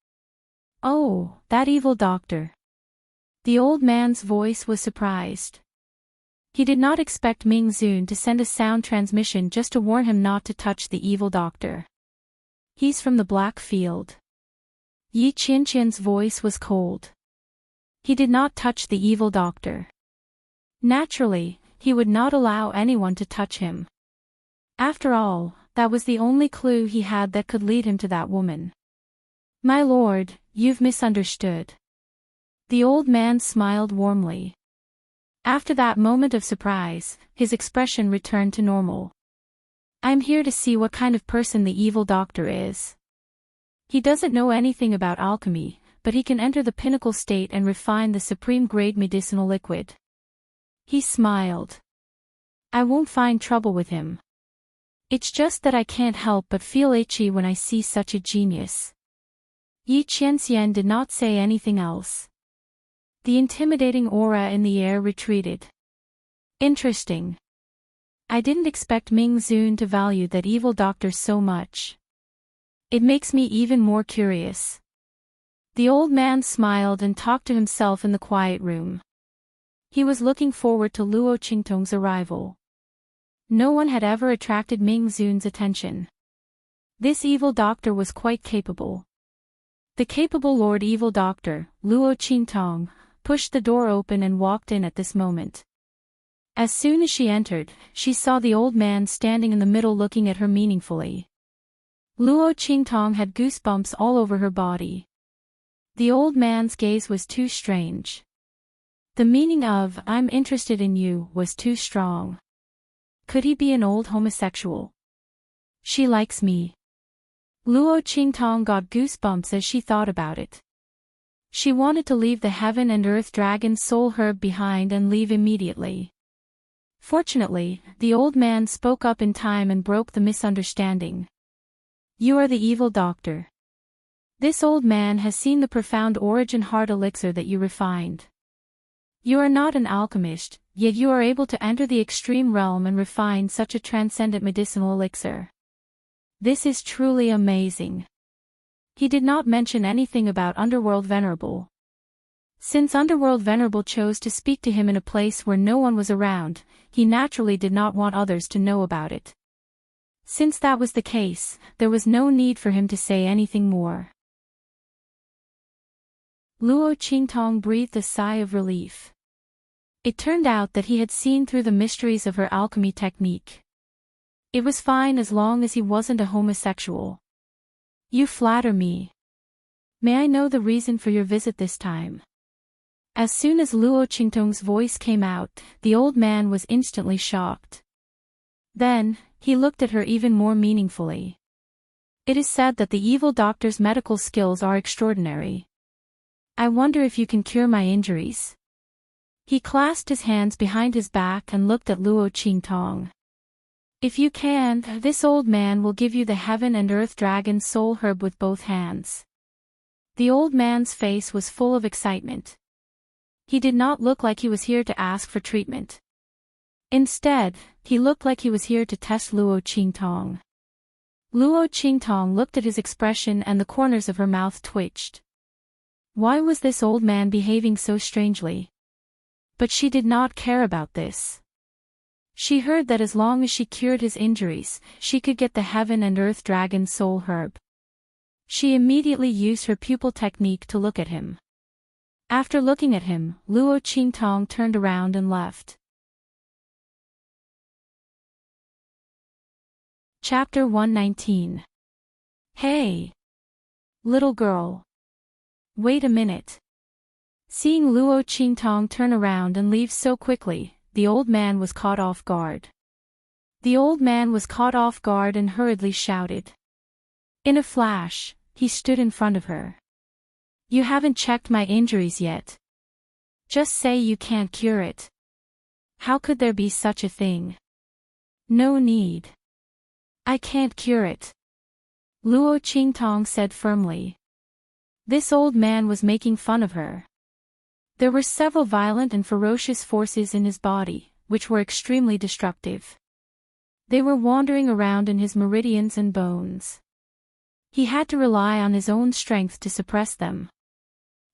Oh, that evil doctor. The old man's voice was surprised. He did not expect Ming Zun to send a sound transmission just to warn him not to touch the evil doctor. He's from the Blackfield. Yi Qianqian's voice was cold. He did not touch the evil doctor. Naturally, he would not allow anyone to touch him. After all, that was the only clue he had that could lead him to that woman. My lord, you've misunderstood. The old man smiled warmly. After that moment of surprise, his expression returned to normal. I'm here to see what kind of person the evil doctor is. He doesn't know anything about alchemy, but he can enter the pinnacle state and refine the supreme-grade medicinal liquid. He smiled. I won't find trouble with him. It's just that I can't help but feel itchy when I see such a genius. Yi Qianxian did not say anything else. The intimidating aura in the air retreated. Interesting. I didn't expect Ming Zun to value that evil doctor so much. It makes me even more curious. The old man smiled and talked to himself in the quiet room. He was looking forward to Luo Qingtong's arrival. No one had ever attracted Ming Zun's attention. This evil doctor was quite capable. The capable Lord Evil Doctor, Luo Qingtong, pushed the door open and walked in at this moment. As soon as she entered, she saw the old man standing in the middle looking at her meaningfully. Luo Qingtong had goosebumps all over her body. The old man's gaze was too strange. The meaning of, I'm interested in you, was too strong. Could he be an old homosexual? She likes me. Luo Qingtong got goosebumps as she thought about it. She wanted to leave the heaven and earth dragon soul herb behind and leave immediately. Fortunately, the old man spoke up in time and broke the misunderstanding. You are the evil doctor. This old man has seen the profound origin heart elixir that you refined. You are not an alchemist, yet you are able to enter the extreme realm and refine such a transcendent medicinal elixir. This is truly amazing. He did not mention anything about Underworld Venerable. Since Underworld Venerable chose to speak to him in a place where no one was around, he naturally did not want others to know about it. Since that was the case, there was no need for him to say anything more. Luo Qingtong breathed a sigh of relief. It turned out that he had seen through the mysteries of her alchemy technique. It was fine as long as he wasn't a homosexual. You flatter me. May I know the reason for your visit this time? As soon as Luo Qingtong's voice came out, the old man was instantly shocked. Then, he looked at her even more meaningfully. It is said that the evil doctor's medical skills are extraordinary. I wonder if you can cure my injuries. He clasped his hands behind his back and looked at Luo Qingtong. If you can, this old man will give you the heaven and earth dragon soul herb with both hands. The old man's face was full of excitement. He did not look like he was here to ask for treatment. Instead, he looked like he was here to test Luo Qingtong. Luo Qingtong looked at his expression and the corners of her mouth twitched. Why was this old man behaving so strangely? But she did not care about this. She heard that as long as she cured his injuries, she could get the heaven and earth dragon soul herb. She immediately used her pupil technique to look at him. After looking at him, Luo Qingtong turned around and left. Chapter 119. Hey! Little girl. Wait a minute. Seeing Luo Qingtong turn around and leave so quickly, the old man was caught off guard. The old man was caught off guard and hurriedly shouted. In a flash, he stood in front of her. You haven't checked my injuries yet. Just say you can't cure it. How could there be such a thing? No need. I can't cure it, Luo Qingtong said firmly. This old man was making fun of her. There were several violent and ferocious forces in his body, which were extremely destructive. They were wandering around in his meridians and bones. He had to rely on his own strength to suppress them.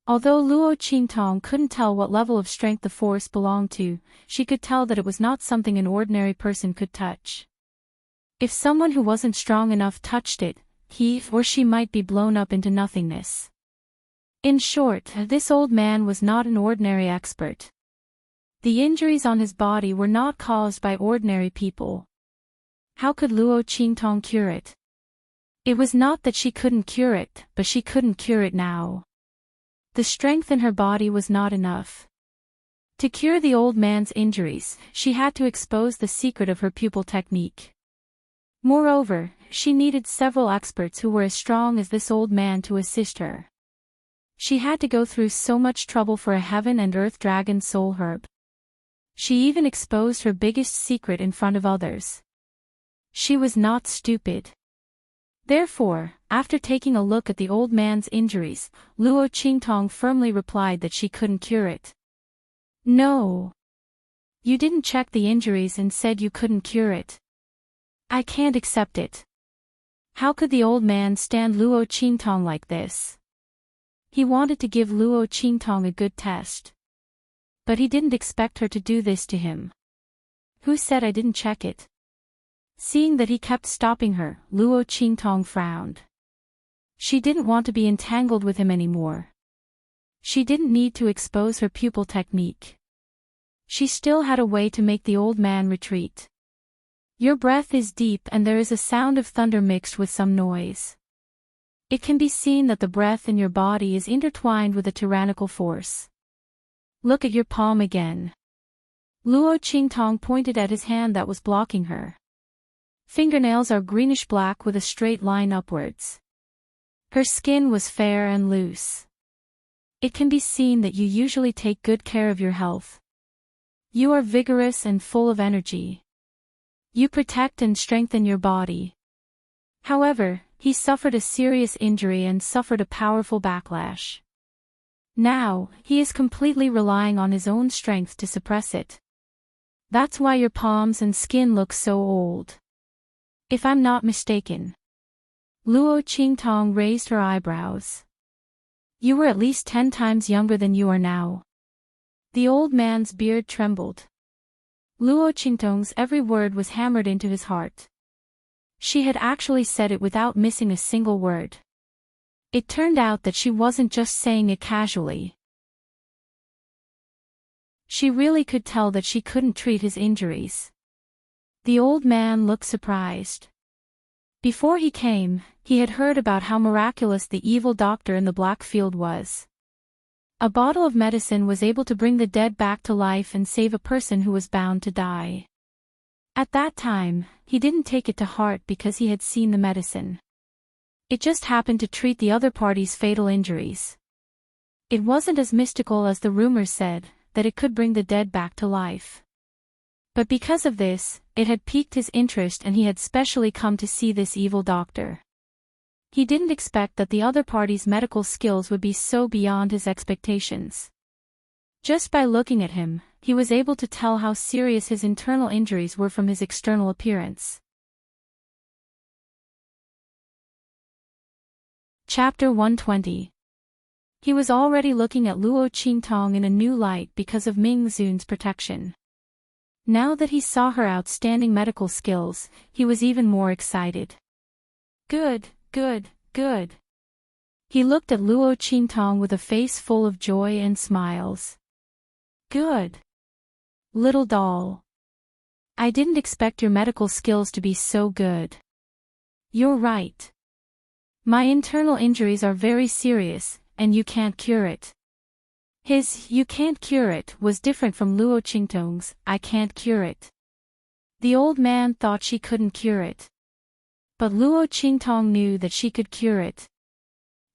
Although Luo Qingtong couldn't tell what level of strength the force belonged to, she could tell that it was not something an ordinary person could touch. If someone who wasn't strong enough touched it, he or she might be blown up into nothingness. In short, this old man was not an ordinary expert. The injuries on his body were not caused by ordinary people. How could Luo Qingtong cure it? It was not that she couldn't cure it, but she couldn't cure it now. The strength in her body was not enough. To cure the old man's injuries, she had to expose the secret of her pupil technique. Moreover, she needed several experts who were as strong as this old man to assist her. She had to go through so much trouble for a heaven and earth dragon soul herb. She even exposed her biggest secret in front of others. She was not stupid. Therefore, after taking a look at the old man's injuries, Luo Qingtong firmly replied that she couldn't cure it. No. You didn't check the injuries and said you couldn't cure it. I can't accept it. How could the old man stand Luo Qingtong like this? He wanted to give Luo Qingtong a good test. But he didn't expect her to do this to him. Who said I didn't check it? Seeing that he kept stopping her, Luo Qingtong frowned. She didn't want to be entangled with him anymore. She didn't need to expose her pupil technique. She still had a way to make the old man retreat. Your breath is deep and there is a sound of thunder mixed with some noise. It can be seen that the breath in your body is intertwined with a tyrannical force. Look at your palm again. Luo Qingtong pointed at his hand that was blocking her. Fingernails are greenish-black with a straight line upwards. Her skin was fair and loose. It can be seen that you usually take good care of your health. You are vigorous and full of energy. You protect and strengthen your body. However, he suffered a serious injury and suffered a powerful backlash. Now, he is completely relying on his own strength to suppress it. That's why your palms and skin look so old. If I'm not mistaken. Luo Qingtong raised her eyebrows. You were at least 10 times younger than you are now. The old man's beard trembled. Luo Qingtong's every word was hammered into his heart. She had actually said it without missing a single word. It turned out that she wasn't just saying it casually. She really could tell that she couldn't treat his injuries. The old man looked surprised. Before he came, he had heard about how miraculous the evil doctor in the black field was. A bottle of medicine was able to bring the dead back to life and save a person who was bound to die. At that time, he didn't take it to heart because he had seen the medicine. It just happened to treat the other party's fatal injuries. It wasn't as mystical as the rumors said, that it could bring the dead back to life. But because of this, it had piqued his interest and he had specially come to see this evil doctor. He didn't expect that the other party's medical skills would be so beyond his expectations. Just by looking at him, he was able to tell how serious his internal injuries were from his external appearance. Chapter 120. He was already looking at Luo Qingtong in a new light because of Ming Zun's protection. Now that he saw her outstanding medical skills, he was even more excited. Good, good, good. He looked at Luo Qingtong with a face full of joy and smiles. Good. Little doll. I didn't expect your medical skills to be so good. You're right. My internal injuries are very serious, and you can't cure it. His "you can't cure it" was different from Luo Qingtong's "I can't cure it." The old man thought she couldn't cure it. But Luo Qingtong knew that she could cure it.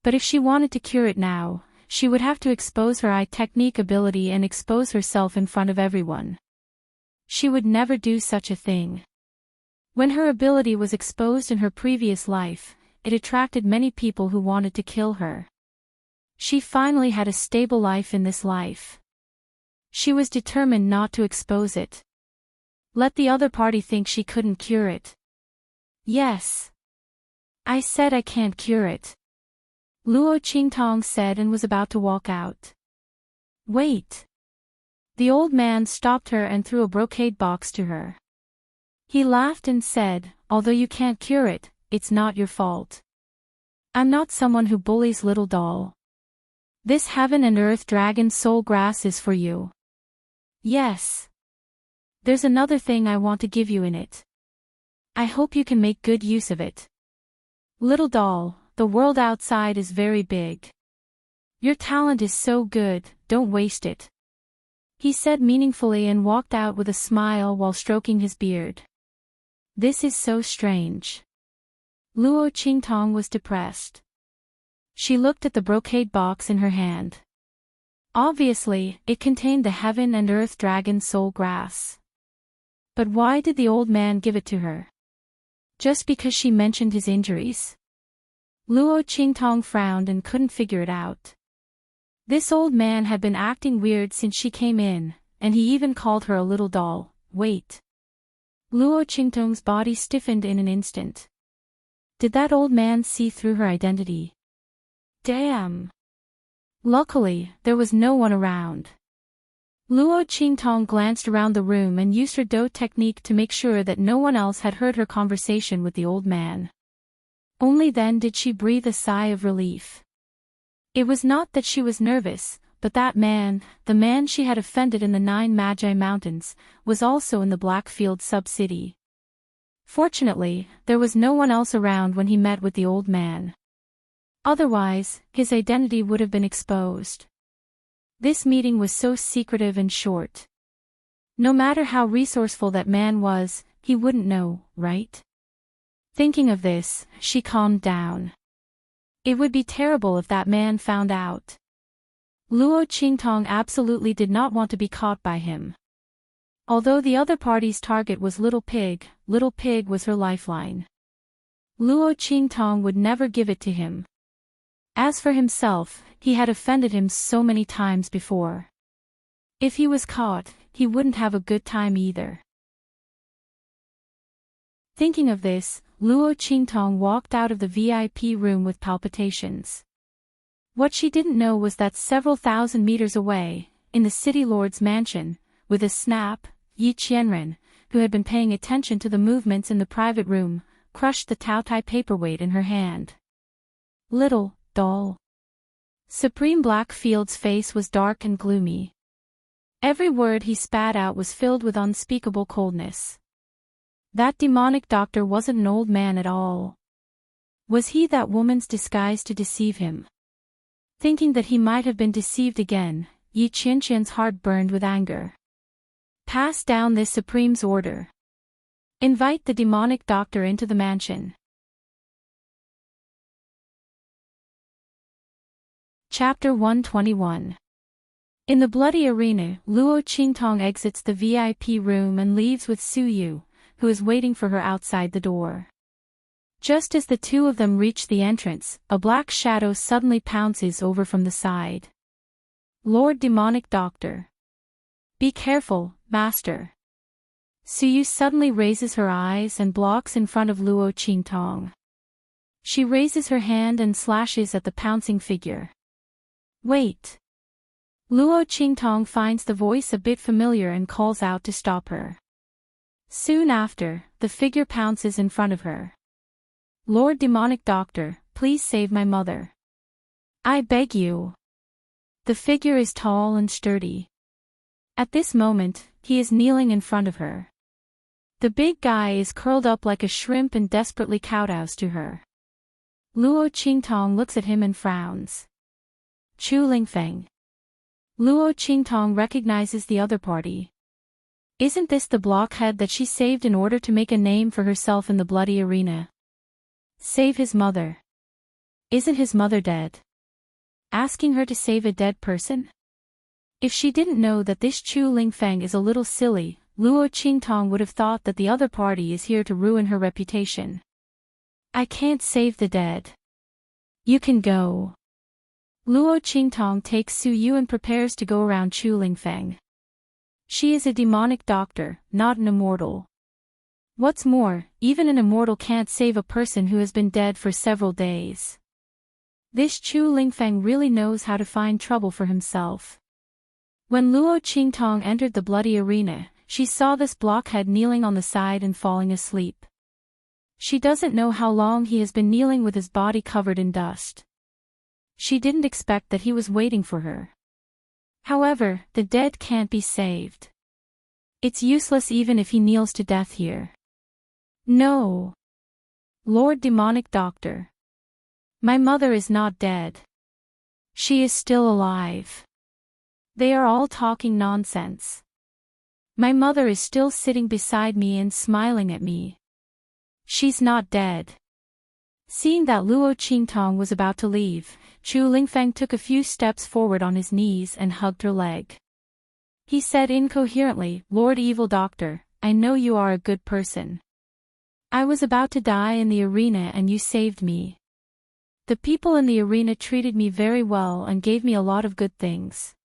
But if she wanted to cure it now, she would have to expose her eye technique ability and expose herself in front of everyone. She would never do such a thing. When her ability was exposed in her previous life, it attracted many people who wanted to kill her. She finally had a stable life in this life. She was determined not to expose it. Let the other party think she couldn't cure it. Yes. I said I can't cure it. Luo Qingtong said and was about to walk out. Wait. The old man stopped her and threw a brocade box to her. He laughed and said, although you can't cure it, it's not your fault. I'm not someone who bullies little doll. This heaven and earth dragon soul grass is for you. Yes. There's another thing I want to give you in it. I hope you can make good use of it. Little doll, the world outside is very big. Your talent is so good, don't waste it. He said meaningfully and walked out with a smile while stroking his beard. This is so strange. Luo Qingtong was depressed. She looked at the brocade box in her hand. Obviously, it contained the heaven and earth dragon soul grass. But why did the old man give it to her? Just because she mentioned his injuries? Luo Qingtong frowned and couldn't figure it out. This old man had been acting weird since she came in, and he even called her a little doll. Wait. Luo Qingtong's body stiffened in an instant. Did that old man see through her identity? Damn. Luckily, there was no one around. Luo Qingtong glanced around the room and used her Do technique to make sure that no one else had heard her conversation with the old man. Only then did she breathe a sigh of relief. It was not that she was nervous, but that man, the man she had offended in the 9 Magi Mountains, was also in the Blackfield sub-city. Fortunately, there was no one else around when he met with the old man. Otherwise, his identity would have been exposed. This meeting was so secretive and short. No matter how resourceful that man was, he wouldn't know, right? Thinking of this, she calmed down. It would be terrible if that man found out. Luo Qingtong absolutely did not want to be caught by him. Although the other party's target was Little Pig was her lifeline. Luo Qingtong would never give it to him. As for himself, he had offended him so many times before. If he was caught, he wouldn't have a good time either. Thinking of this, Luo Qingtong walked out of the VIP room with palpitations. What she didn't know was that several thousand meters away, in the city lord's mansion, with a snap, Yi Qianren, who had been paying attention to the movements in the private room, crushed the Taotai paperweight in her hand. Little doll. Supreme Blackfield's face was dark and gloomy. Every word he spat out was filled with unspeakable coldness. That demonic doctor wasn't an old man at all. Was he that woman's disguise to deceive him? Thinking that he might have been deceived again, Yi Qianqian's heart burned with anger. Pass down this Supreme's order. Invite the demonic doctor into the mansion. Chapter 121. In the bloody arena, Luo Qingtong exits the VIP room and leaves with Su Yu, who is waiting for her outside the door. Just as the two of them reach the entrance, a black shadow suddenly pounces over from the side. Lord Demonic Doctor. Be careful, Master. Su Yu suddenly raises her eyes and blocks in front of Luo Qingtong. She raises her hand and slashes at the pouncing figure. Wait. Luo Qingtong finds the voice a bit familiar and calls out to stop her. Soon after, the figure pounces in front of her. Lord Demonic Doctor, please save my mother. I beg you. The figure is tall and sturdy. At this moment, he is kneeling in front of her. The big guy is curled up like a shrimp and desperately kowtows to her. Luo Qingtong looks at him and frowns. Chu Lingfeng. Luo Qingtong recognizes the other party. Isn't this the blockhead that she saved in order to make a name for herself in the bloody arena? Save his mother. Isn't his mother dead? Asking her to save a dead person? If she didn't know that this Chu Lingfeng is a little silly, Luo Qingtong would have thought that the other party is here to ruin her reputation. I can't save the dead. You can go. Luo Qingtong takes Su Yu and prepares to go around Chu Lingfeng. She is a demonic doctor, not an immortal. What's more, even an immortal can't save a person who has been dead for several days. This Chu Lingfeng really knows how to find trouble for himself. When Luo Qingtong entered the bloody arena, she saw this blockhead kneeling on the side and falling asleep. She doesn't know how long he has been kneeling with his body covered in dust. She didn't expect that he was waiting for her. However, the dead can't be saved. It's useless even if he kneels to death here. No. Lord Demonic Doctor. My mother is not dead. She is still alive. They are all talking nonsense. My mother is still sitting beside me and smiling at me. She's not dead. Seeing that Luo Qingtong was about to leave, Chu Lingfeng took a few steps forward on his knees and hugged her leg. He said incoherently, Lord Evil Doctor, I know you are a good person. I was about to die in the arena and you saved me. The people in the arena treated me very well and gave me a lot of good things.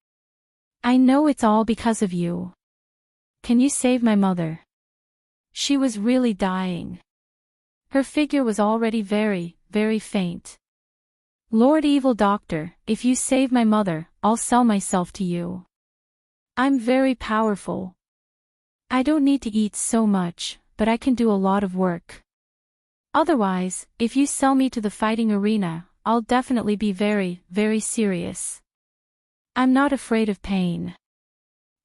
I know it's all because of you. Can you save my mother? She was really dying. Her figure was already very, very faint. Lord Evil Doctor, if you save my mother, I'll sell myself to you. I'm very powerful. I don't need to eat so much, but I can do a lot of work. Otherwise, if you sell me to the fighting arena, I'll definitely be very, very serious. I'm not afraid of pain.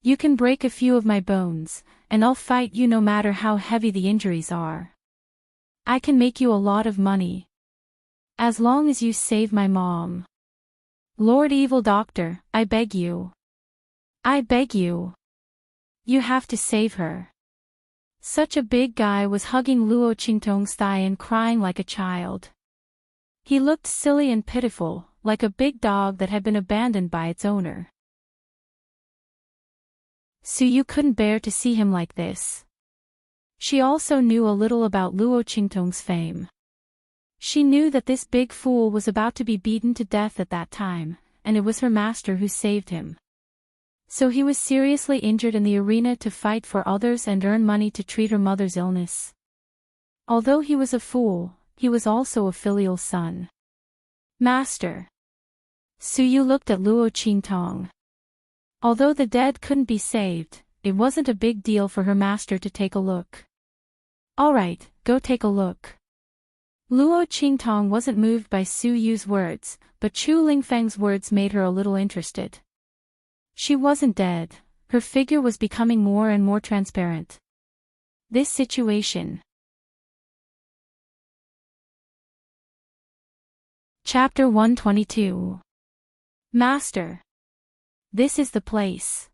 You can break a few of my bones, and I'll fight you no matter how heavy the injuries are. I can make you a lot of money. As long as you save my mom. Lord Evil Doctor, I beg you. I beg you. You have to save her. Such a big guy was hugging Luo Qingtong's thigh and crying like a child. He looked silly and pitiful, like a big dog that had been abandoned by its owner. Su Yu couldn't bear to see him like this. She also knew a little about Luo Qingtong's fame. She knew that this big fool was about to be beaten to death at that time, and it was her master who saved him. So he was seriously injured in the arena to fight for others and earn money to treat her mother's illness. Although he was a fool, he was also a filial son. Master. Su Yu looked at Luo Qingtong. Although the dead couldn't be saved, it wasn't a big deal for her master to take a look. Alright, go take a look. Luo Qingtong wasn't moved by Su Yu's words, but Chu Lingfeng's words made her a little interested. She wasn't dead, her figure was becoming more and more transparent. This situation. Chapter 122. Master. This is the place.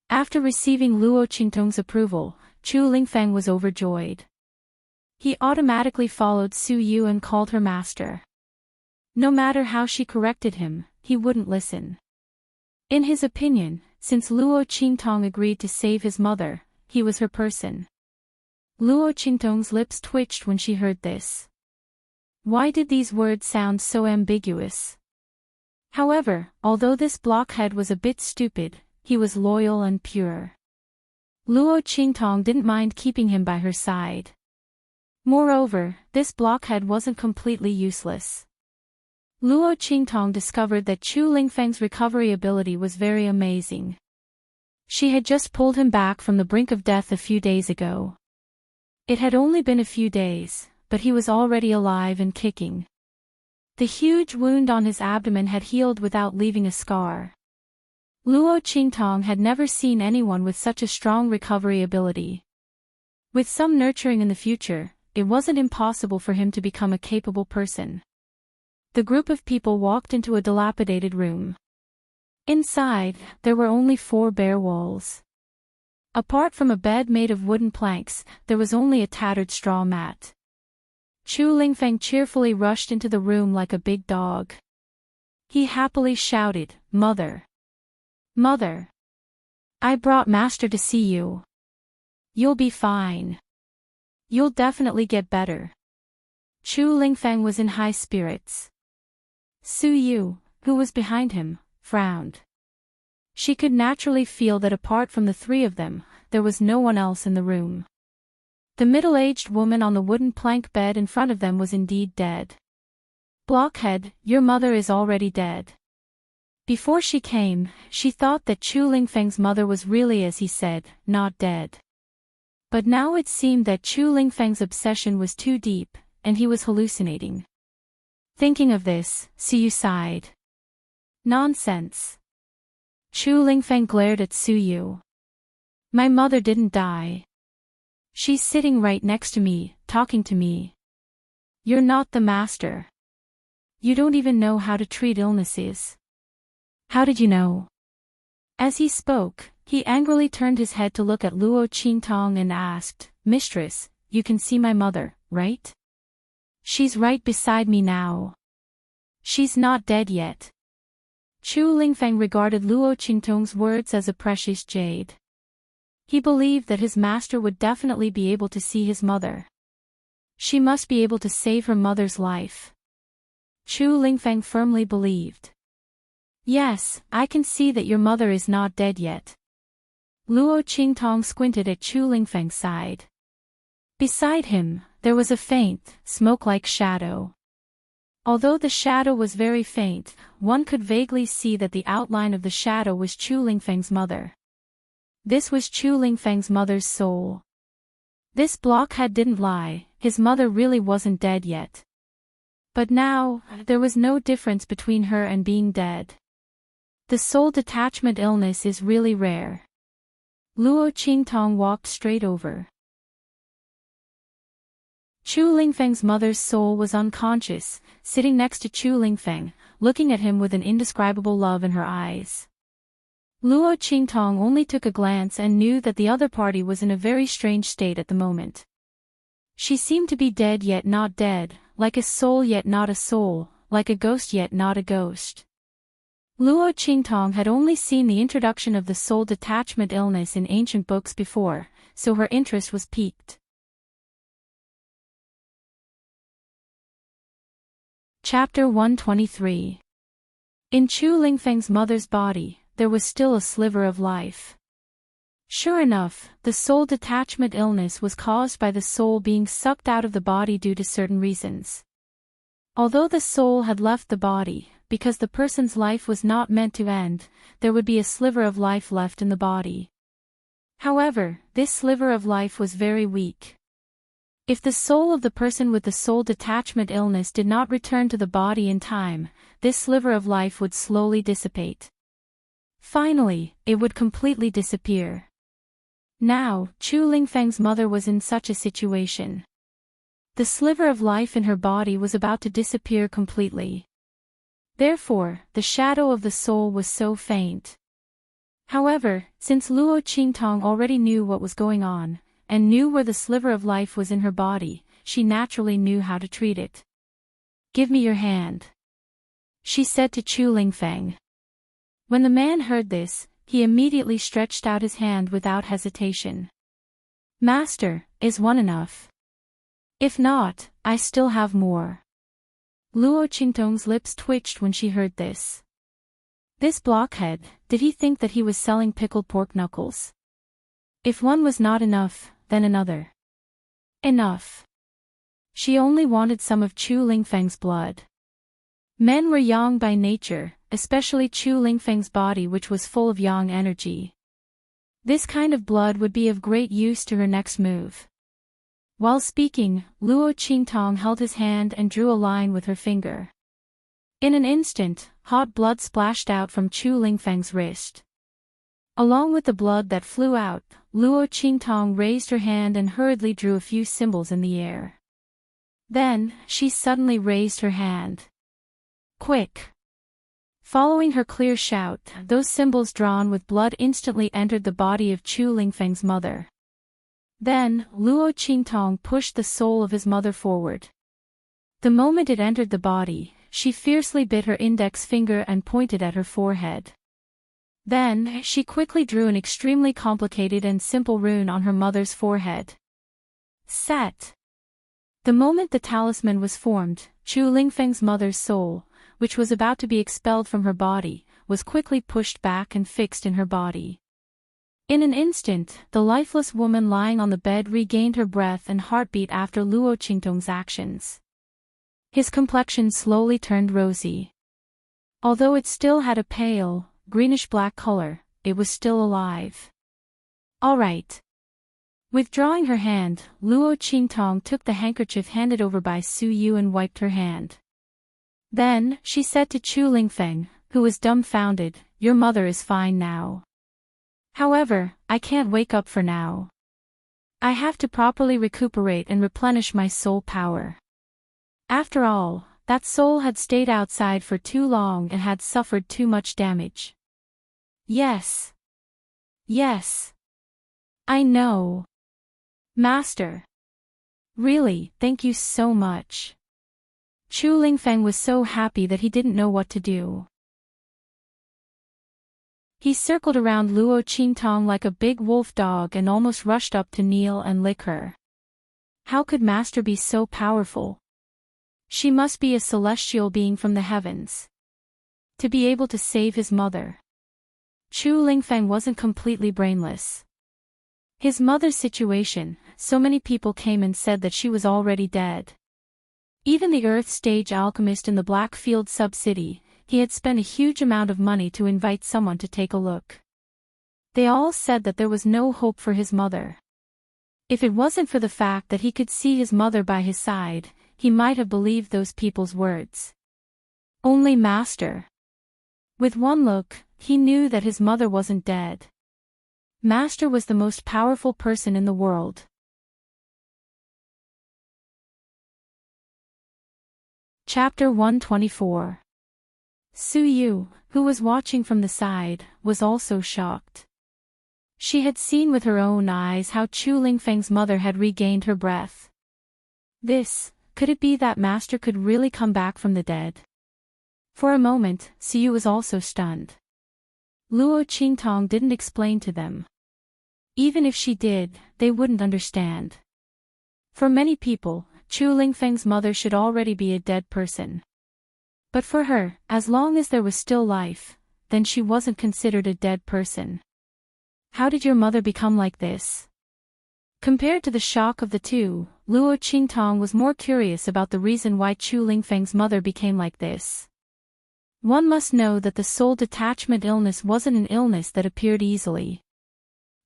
After receiving Luo Qingtong's approval, Chu Lingfeng was overjoyed. He automatically followed Su Yu and called her master. No matter how she corrected him, he wouldn't listen. In his opinion, since Luo Qingtong agreed to save his mother, he was her person. Luo Qingtong's lips twitched when she heard this. Why did these words sound so ambiguous? However, although this blockhead was a bit stupid, he was loyal and pure. Luo Qingtong didn't mind keeping him by her side. Moreover, this blockhead wasn't completely useless. Luo Qingtong discovered that Chu Lingfeng's recovery ability was very amazing. She had just pulled him back from the brink of death a few days ago. It had only been a few days, but he was already alive and kicking. The huge wound on his abdomen had healed without leaving a scar. Luo Qingtong had never seen anyone with such a strong recovery ability. With some nurturing in the future, it wasn't impossible for him to become a capable person. The group of people walked into a dilapidated room. Inside, there were only 4 bare walls. Apart from a bed made of wooden planks, there was only a tattered straw mat. Chu Lingfeng cheerfully rushed into the room like a big dog. He happily shouted, "Mother! Mother! I brought Master to see you." You'll be fine. You'll definitely get better. Chu Lingfeng was in high spirits. Su Yu, who was behind him, frowned. She could naturally feel that apart from the three of them, there was no one else in the room. The middle-aged woman on the wooden plank bed in front of them was indeed dead. Blockhead, your mother is already dead. Before she came, she thought that Chu Lingfeng's mother was really, as he said, not dead. But now it seemed that Chu Lingfeng's obsession was too deep, and he was hallucinating. Thinking of this, Su Yu sighed. Nonsense. Chu Lingfeng glared at Su Yu. My mother didn't die. She's sitting right next to me, talking to me. You're not the master. You don't even know how to treat illnesses. How did you know? As he spoke, he angrily turned his head to look at Luo Qingtong and asked, Mistress, you can see my mother, right? She's right beside me now. She's not dead yet. Chu Lingfeng regarded Luo Qingtong's words as a precious jade. He believed that his master would definitely be able to see his mother. She must be able to save her mother's life. Chu Lingfeng firmly believed. Yes, I can see that your mother is not dead yet. Luo Qingtong squinted at Chu Lingfeng's side. Beside him, there was a faint, smoke-like shadow. Although the shadow was very faint, one could vaguely see that the outline of the shadow was Chu Lingfeng's mother. This was Chu Lingfeng's mother's soul. This blockhead didn't lie, his mother really wasn't dead yet. But now, there was no difference between her and being dead. The soul detachment illness is really rare. Luo Qingtong walked straight over. Chu Lingfeng's mother's soul was unconscious, sitting next to Chu Lingfeng, looking at him with an indescribable love in her eyes. Luo Qingtong only took a glance and knew that the other party was in a very strange state at the moment. She seemed to be dead yet not dead, like a soul yet not a soul, like a ghost yet not a ghost. Luo Qingtong had only seen the introduction of the soul detachment illness in ancient books before, so her interest was piqued. Chapter 123. In Chu Lingfeng's mother's body, there was still a sliver of life. Sure enough, the soul detachment illness was caused by the soul being sucked out of the body due to certain reasons. Although the soul had left the body, because the person's life was not meant to end, there would be a sliver of life left in the body. However, this sliver of life was very weak. If the soul of the person with the soul detachment illness did not return to the body in time, this sliver of life would slowly dissipate. Finally, it would completely disappear. Now, Chu Lingfeng's mother was in such a situation. The sliver of life in her body was about to disappear completely. Therefore, the shadow of the soul was so faint. However, since Luo Qingtong already knew what was going on, and knew where the sliver of life was in her body, she naturally knew how to treat it. Give me your hand, she said to Chu Lingfeng. When the man heard this, he immediately stretched out his hand without hesitation. Master, is one enough? If not, I still have more. Luo Qingtong's lips twitched when she heard this. This blockhead, did he think that he was selling pickled pork knuckles? If one was not enough, then another. Enough. She only wanted some of Chu Lingfeng's blood. Men were yang by nature, especially Chu Lingfeng's body, which was full of yang energy. This kind of blood would be of great use to her next move. While speaking, Luo Qingtong held his hand and drew a line with her finger. In an instant, hot blood splashed out from Chu Lingfeng's wrist. Along with the blood that flew out, Luo Qingtong raised her hand and hurriedly drew a few symbols in the air. Then, she suddenly raised her hand. Quick! Following her clear shout, those symbols drawn with blood instantly entered the body of Chu Lingfeng's mother. Then, Luo Qingtong pushed the soul of his mother forward. The moment it entered the body, she fiercely bit her index finger and pointed at her forehead. Then, she quickly drew an extremely complicated and simple rune on her mother's forehead. Set. The moment the talisman was formed, Chu Lingfeng's mother's soul, which was about to be expelled from her body, was quickly pushed back and fixed in her body. In an instant, the lifeless woman lying on the bed regained her breath and heartbeat after Luo Qingtong's actions. His complexion slowly turned rosy. Although it still had a pale, greenish-black color, it was still alive. All right. Withdrawing her hand, Luo Qingtong took the handkerchief handed over by Su Yu and wiped her hand. Then, she said to Chu Lingfeng, who was dumbfounded, "Your mother is fine now. However, I can't wake up for now. I have to properly recuperate and replenish my soul power." After all, that soul had stayed outside for too long and had suffered too much damage. Yes. Yes. I know. Master. Really, thank you so much. Chu Lingfeng was so happy that he didn't know what to do. He circled around Luo Qingtong like a big wolf dog and almost rushed up to kneel and lick her. How could Master be so powerful? She must be a celestial being from the heavens. To be able to save his mother. Chu Lingfeng wasn't completely brainless. His mother's situation, so many people came and said that she was already dead. Even the Earth Stage alchemist in the Blackfield sub-city, he had spent a huge amount of money to invite someone to take a look. They all said that there was no hope for his mother. If it wasn't for the fact that he could see his mother by his side, he might have believed those people's words. Only Master. With one look, he knew that his mother wasn't dead. Master was the most powerful person in the world. Chapter 124. Su Yu, who was watching from the side, was also shocked. She had seen with her own eyes how Chu Lingfeng's mother had regained her breath. Could it be that Master could really come back from the dead? For a moment, Su Yu was also stunned. Luo Qingtong didn't explain to them. Even if she did, they wouldn't understand. For many people, Chu Lingfeng's mother should already be a dead person. But for her, as long as there was still life, then she wasn't considered a dead person. How did your mother become like this? Compared to the shock of the two, Luo Qingtong was more curious about the reason why Chu Lingfeng's mother became like this. One must know that the soul detachment illness wasn't an illness that appeared easily.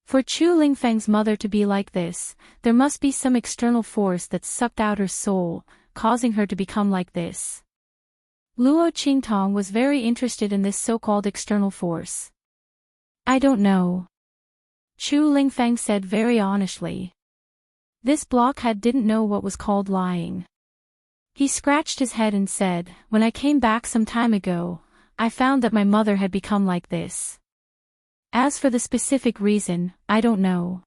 For Chu Lingfeng's mother to be like this, there must be some external force that sucked out her soul, causing her to become like this. Luo Qingtong was very interested in this so-called external force. I don't know. Chu Lingfeng said very honestly. This blockhead didn't know what was called lying. He scratched his head and said, "When I came back some time ago, I found that my mother had become like this. As for the specific reason, I don't know."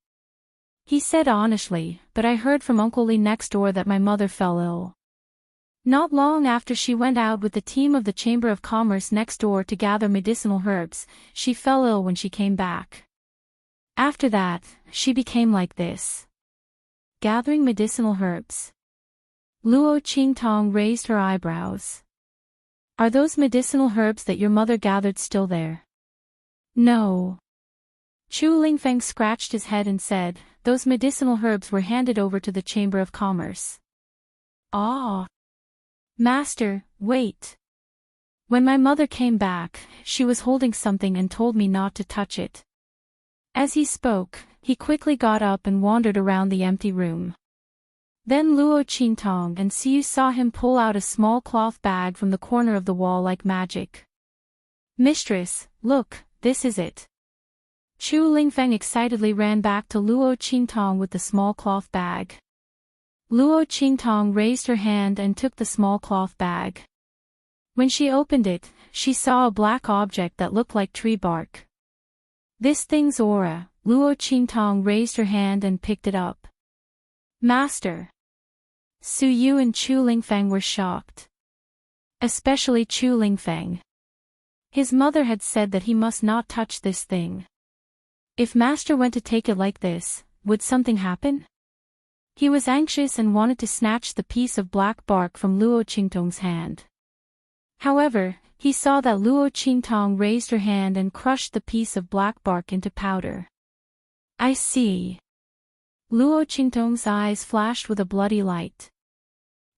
He said honestly, "But I heard from Uncle Li next door that my mother fell ill. Not long after she went out with the team of the Chamber of Commerce next door to gather medicinal herbs, she fell ill when she came back. After that, she became like this." Gathering medicinal herbs. Luo Qingtong raised her eyebrows. Are those medicinal herbs that your mother gathered still there? No. Chu Lingfeng scratched his head and said, "Those medicinal herbs were handed over to the Chamber of Commerce." Ah. Master, wait. When my mother came back, she was holding something and told me not to touch it. As he spoke, he quickly got up and wandered around the empty room. Then Luo Qingtong and Siu saw him pull out a small cloth bag from the corner of the wall like magic. "Mistress, look, this is it." Chu Lingfeng excitedly ran back to Luo Qingtong with the small cloth bag. Luo Qingtong raised her hand and took the small cloth bag. When she opened it, she saw a black object that looked like tree bark. "This thing's aura." Luo Qingtong raised her hand and picked it up. "Master." Su Yu and Chu Lingfeng were shocked. Especially Chu Lingfeng. His mother had said that he must not touch this thing. If master went to take it like this, would something happen? He was anxious and wanted to snatch the piece of black bark from Luo Qingtong's hand. However, he saw that Luo Qingtong raised her hand and crushed the piece of black bark into powder. I see. Luo Qingtong's eyes flashed with a bloody light.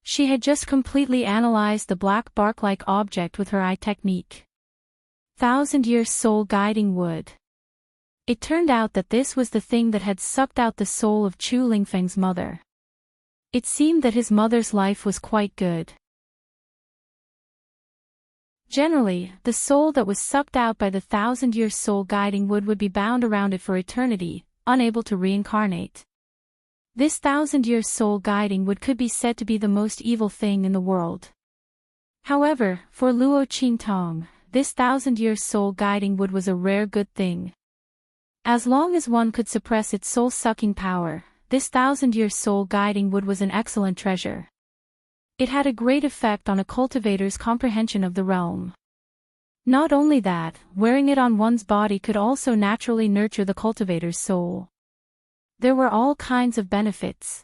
She had just completely analyzed the black bark-like object with her eye technique. 1,000-year soul guiding wood. It turned out that this was the thing that had sucked out the soul of Chu Lingfeng's mother. It seemed that his mother's life was quite good. Generally, the soul that was sucked out by the 1,000-year soul guiding wood would be bound around it for eternity, unable to reincarnate. This 1,000-year soul guiding wood could be said to be the most evil thing in the world. However, for Luo Qingtong, this 1,000-year soul guiding wood was a rare good thing. As long as one could suppress its soul-sucking power, this 1,000-year soul guiding wood was an excellent treasure. It had a great effect on a cultivator's comprehension of the realm. Not only that, wearing it on one's body could also naturally nurture the cultivator's soul. There were all kinds of benefits.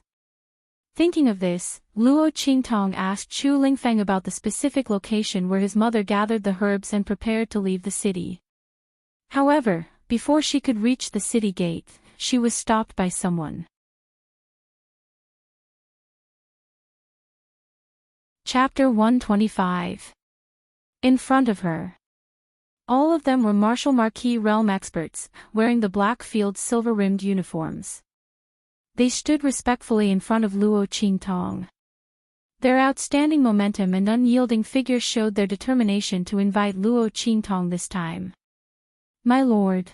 Thinking of this, Luo Qingtong asked Chu Lingfeng about the specific location where his mother gathered the herbs and prepared to leave the city. However, before she could reach the city gate, she was stopped by someone. Chapter 125. In front of her. All of them were Martial Marquis realm experts, wearing the Blackfield's silver-rimmed uniforms. They stood respectfully in front of Luo Qingtong. Their outstanding momentum and unyielding figures showed their determination to invite Luo Qingtong this time. My lord.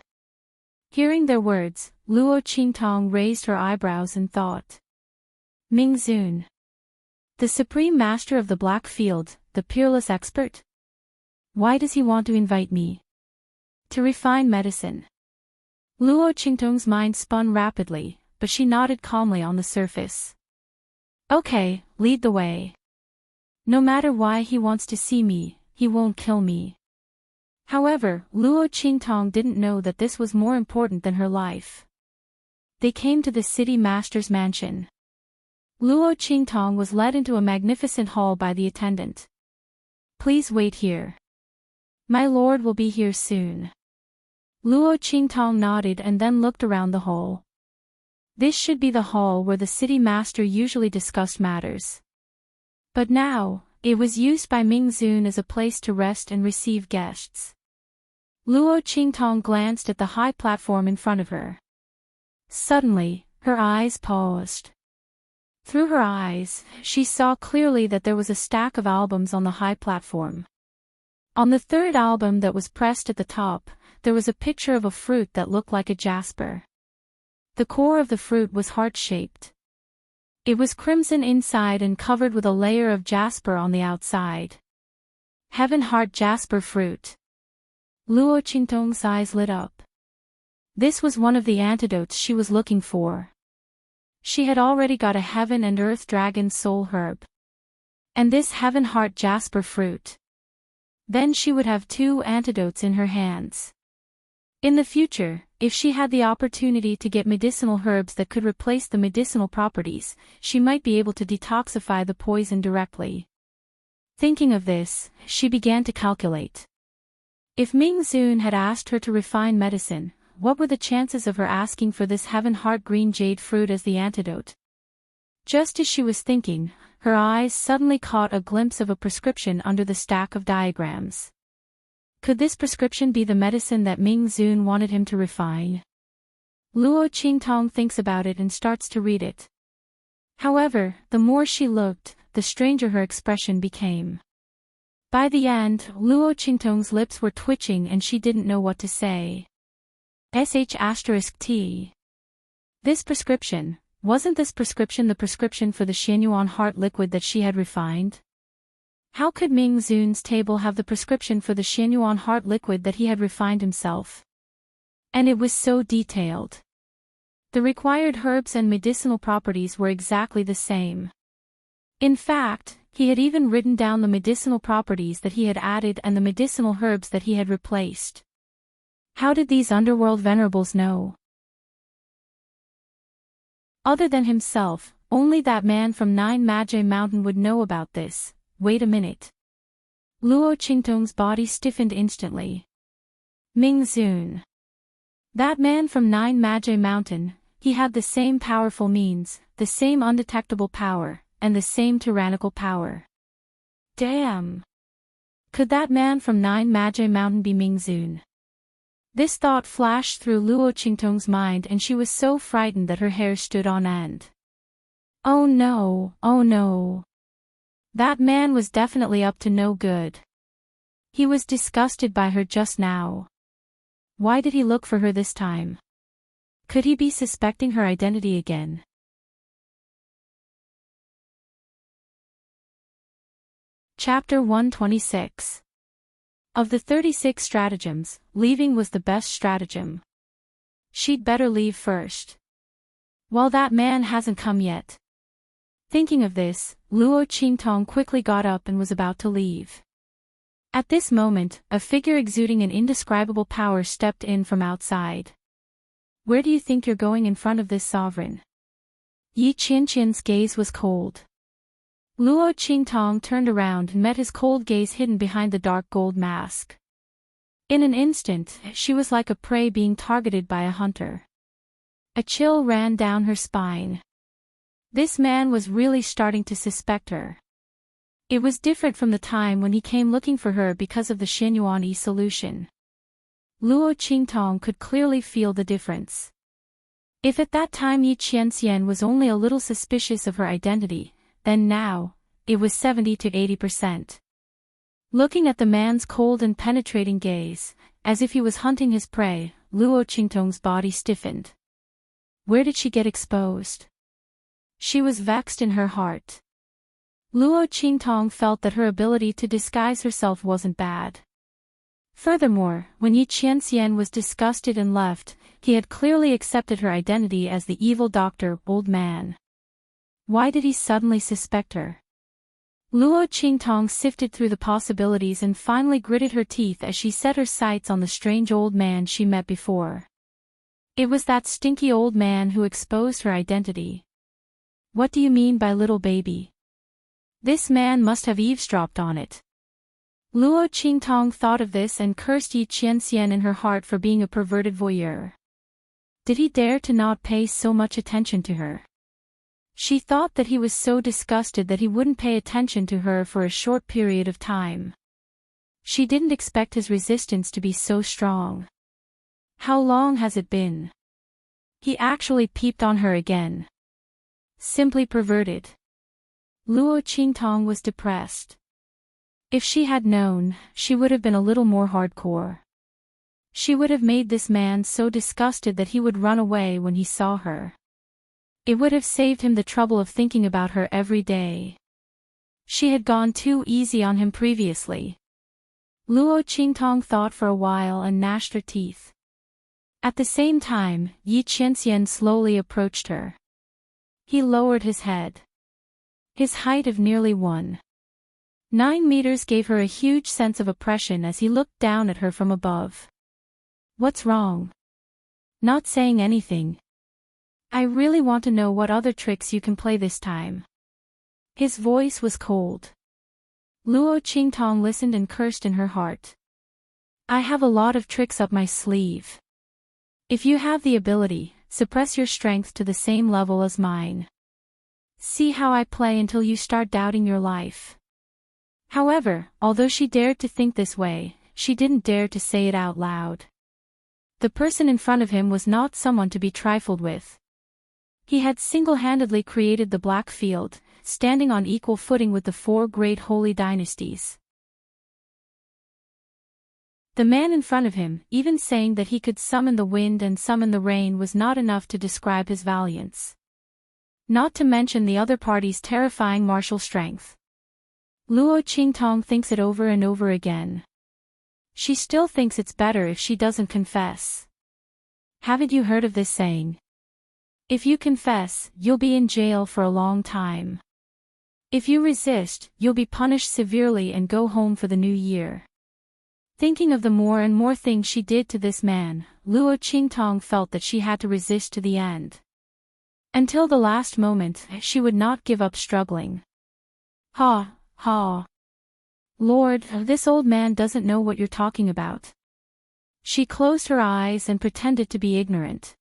Hearing their words, Luo Qingtong raised her eyebrows and thought. Ming Zun. The supreme master of the Blackfield, the peerless expert? Why does he want to invite me? To refine medicine. Luo Qingtong's mind spun rapidly, but she nodded calmly on the surface. Okay, lead the way. No matter why he wants to see me, he won't kill me. However, Luo Qingtong didn't know that this was more important than her life. They came to the city master's mansion. Luo Qingtong was led into a magnificent hall by the attendant. Please wait here. My lord will be here soon. Luo Qingtong nodded and then looked around the hall. This should be the hall where the city master usually discussed matters. But now, it was used by Ming Zun as a place to rest and receive guests. Luo Qingtong glanced at the high platform in front of her. Suddenly, her eyes paused. Through her eyes, she saw clearly that there was a stack of albums on the high platform. On the third album that was pressed at the top, there was a picture of a fruit that looked like a jasper. The core of the fruit was heart-shaped. It was crimson inside and covered with a layer of jasper on the outside. Heaven Heart Jasper Fruit. Luo Qingtong's eyes lit up. This was one of the antidotes she was looking for. She had already got a Heaven and Earth Dragon Soul Herb. And this Heaven Heart Jasper Fruit. Then she would have 2 antidotes in her hands. In the future, if she had the opportunity to get medicinal herbs that could replace the medicinal properties, she might be able to detoxify the poison directly. Thinking of this, she began to calculate. If Ming Zun had asked her to refine medicine, what were the chances of her asking for this Heaven Heart Green Jade fruit as the antidote? Just as she was thinking, her eyes suddenly caught a glimpse of a prescription under the stack of diagrams. Could this prescription be the medicine that Ming Zun wanted him to refine? Luo Qingtong thinks about it and starts to read it. However, the more she looked, the stranger her expression became. By the end, Luo Qingtong's lips were twitching and she didn't know what to say. **T. This prescription, wasn't this prescription the prescription for the Xianyuan heart liquid that she had refined? How could Ming Zun's table have the prescription for the Xianyuan heart liquid that he had refined himself? And it was so detailed. The required herbs and medicinal properties were exactly the same. In fact, He had even written down the medicinal properties that he had added and the medicinal herbs that he had replaced. How did these underworld venerables know? Other than himself, only that man from Nine Magi Mountain would know about this. Wait a minute. Luo Qingtong's body stiffened instantly. Ming Zun. That man from Nine Magi Mountain, he had the same powerful means, the same undetectable power, and the same tyrannical power. Damn! Could that man from Nine Magi Mountain be Ming Zun? This thought flashed through Luo Qingtong's mind and she was so frightened that her hair stood on end. Oh no, oh no. That man was definitely up to no good. He was disgusted by her just now. Why did he look for her this time? Could he be suspecting her identity again? Chapter 126. Of the 36 stratagems, leaving was the best stratagem. She'd better leave first. While that man hasn't come yet. Thinking of this, Luo Qingtong quickly got up and was about to leave. At this moment, a figure exuding an indescribable power stepped in from outside. Where do you think you're going in front of this sovereign? Yi Qianqian's gaze was cold. Luo Qingtong turned around and met his cold gaze hidden behind the dark gold mask. In an instant, she was like a prey being targeted by a hunter. A chill ran down her spine. This man was really starting to suspect her. It was different from the time when he came looking for her because of the Xinyuan Yi solution. Luo Qingtong could clearly feel the difference. If at that time Yi Qianxian was only a little suspicious of her identity, then now, it was 70 to 80%. Looking at the man's cold and penetrating gaze, as if he was hunting his prey, Luo Qingtong's body stiffened. Where did she get exposed? She was vexed in her heart. Luo Qingtong felt that her ability to disguise herself wasn't bad. Furthermore, when Yi Qianxian was disgusted and left, he had clearly accepted her identity as the evil doctor, old man. Why did he suddenly suspect her? Luo Qingtong sifted through the possibilities and finally gritted her teeth as she set her sights on the strange old man she met before. It was that stinky old man who exposed her identity. What do you mean by little baby? This man must have eavesdropped on it. Luo Qingtong thought of this and cursed Yi Qianxian in her heart for being a perverted voyeur. Did he dare to not pay so much attention to her? She thought that he was so disgusted that he wouldn't pay attention to her for a short period of time. She didn't expect his resistance to be so strong. How long has it been? He actually peeped on her again. Simply perverted. Luo Qingtong was depressed. If she had known, she would have been a little more hardcore. She would have made this man so disgusted that he would run away when he saw her. It would have saved him the trouble of thinking about her every day. She had gone too easy on him previously. Luo Qingtong thought for a while and gnashed her teeth. At the same time, Yi Qianxian slowly approached her. He lowered his head. His height of nearly 1.9 meters gave her a huge sense of oppression as he looked down at her from above. What's wrong? Not saying anything. I really want to know what other tricks you can play this time. His voice was cold. Luo Qingtong listened and cursed in her heart. I have a lot of tricks up my sleeve. If you have the ability, suppress your strength to the same level as mine. See how I play until you start doubting your life. However, although she dared to think this way, she didn't dare to say it out loud. The person in front of him was not someone to be trifled with. He had single-handedly created the Black Field, standing on equal footing with the 4 great holy dynasties. The man in front of him, even saying that he could summon the wind and summon the rain, was not enough to describe his valiance. Not to mention the other party's terrifying martial strength. Luo Qingtong thinks it over and over again. She still thinks it's better if she doesn't confess. Haven't you heard of this saying? If you confess, you'll be in jail for a long time. If you resist, you'll be punished severely and go home for the new year. Thinking of the more and more things she did to this man, Luo Qingtong felt that she had to resist to the end. Until the last moment, she would not give up struggling. Ha, ha. Lord, this old man doesn't know what you're talking about. She closed her eyes and pretended to be ignorant.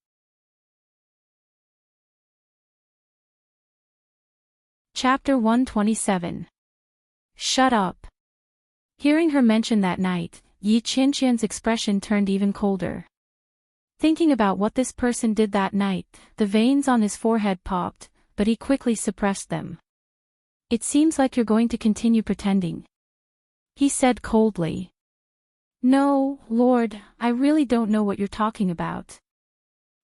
Chapter 127. Shut up. Hearing her mention that night, Yi Qianqian's expression turned even colder. Thinking about what this person did that night, the veins on his forehead popped, but he quickly suppressed them. It seems like you're going to continue pretending, he said coldly. No, Lord, I really don't know what you're talking about.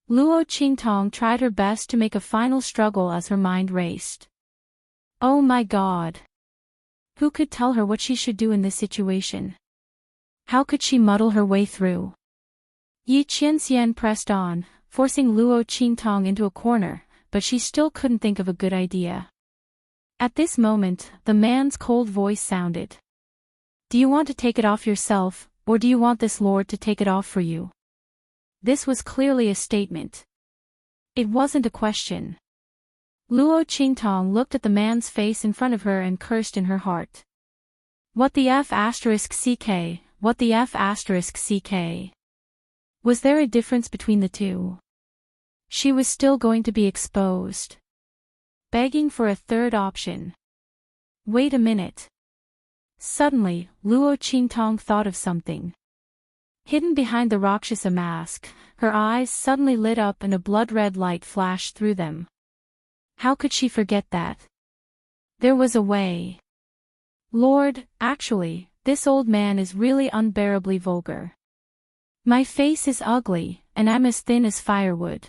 Luo Qingtong tried her best to make a final struggle as her mind raced. Oh my God. Who could tell her what she should do in this situation? How could she muddle her way through? Yi Qianxian pressed on, forcing Luo Qingtong into a corner, but she still couldn't think of a good idea. At this moment, the man's cold voice sounded. Do you want to take it off yourself, or do you want this lord to take it off for you? This was clearly a statement. It wasn't a question. Luo Qingtong looked at the man's face in front of her and cursed in her heart. What the F***ck? What the F***ck? Was there a difference between the two? She was still going to be exposed. Begging for a third option. Wait a minute. Suddenly, Luo Qingtong thought of something. Hidden behind the Rakshasa mask, her eyes suddenly lit up and a blood-red light flashed through them. How could she forget that? There was a way. Lord, actually, this old man is really unbearably vulgar. My face is ugly, and I'm as thin as firewood.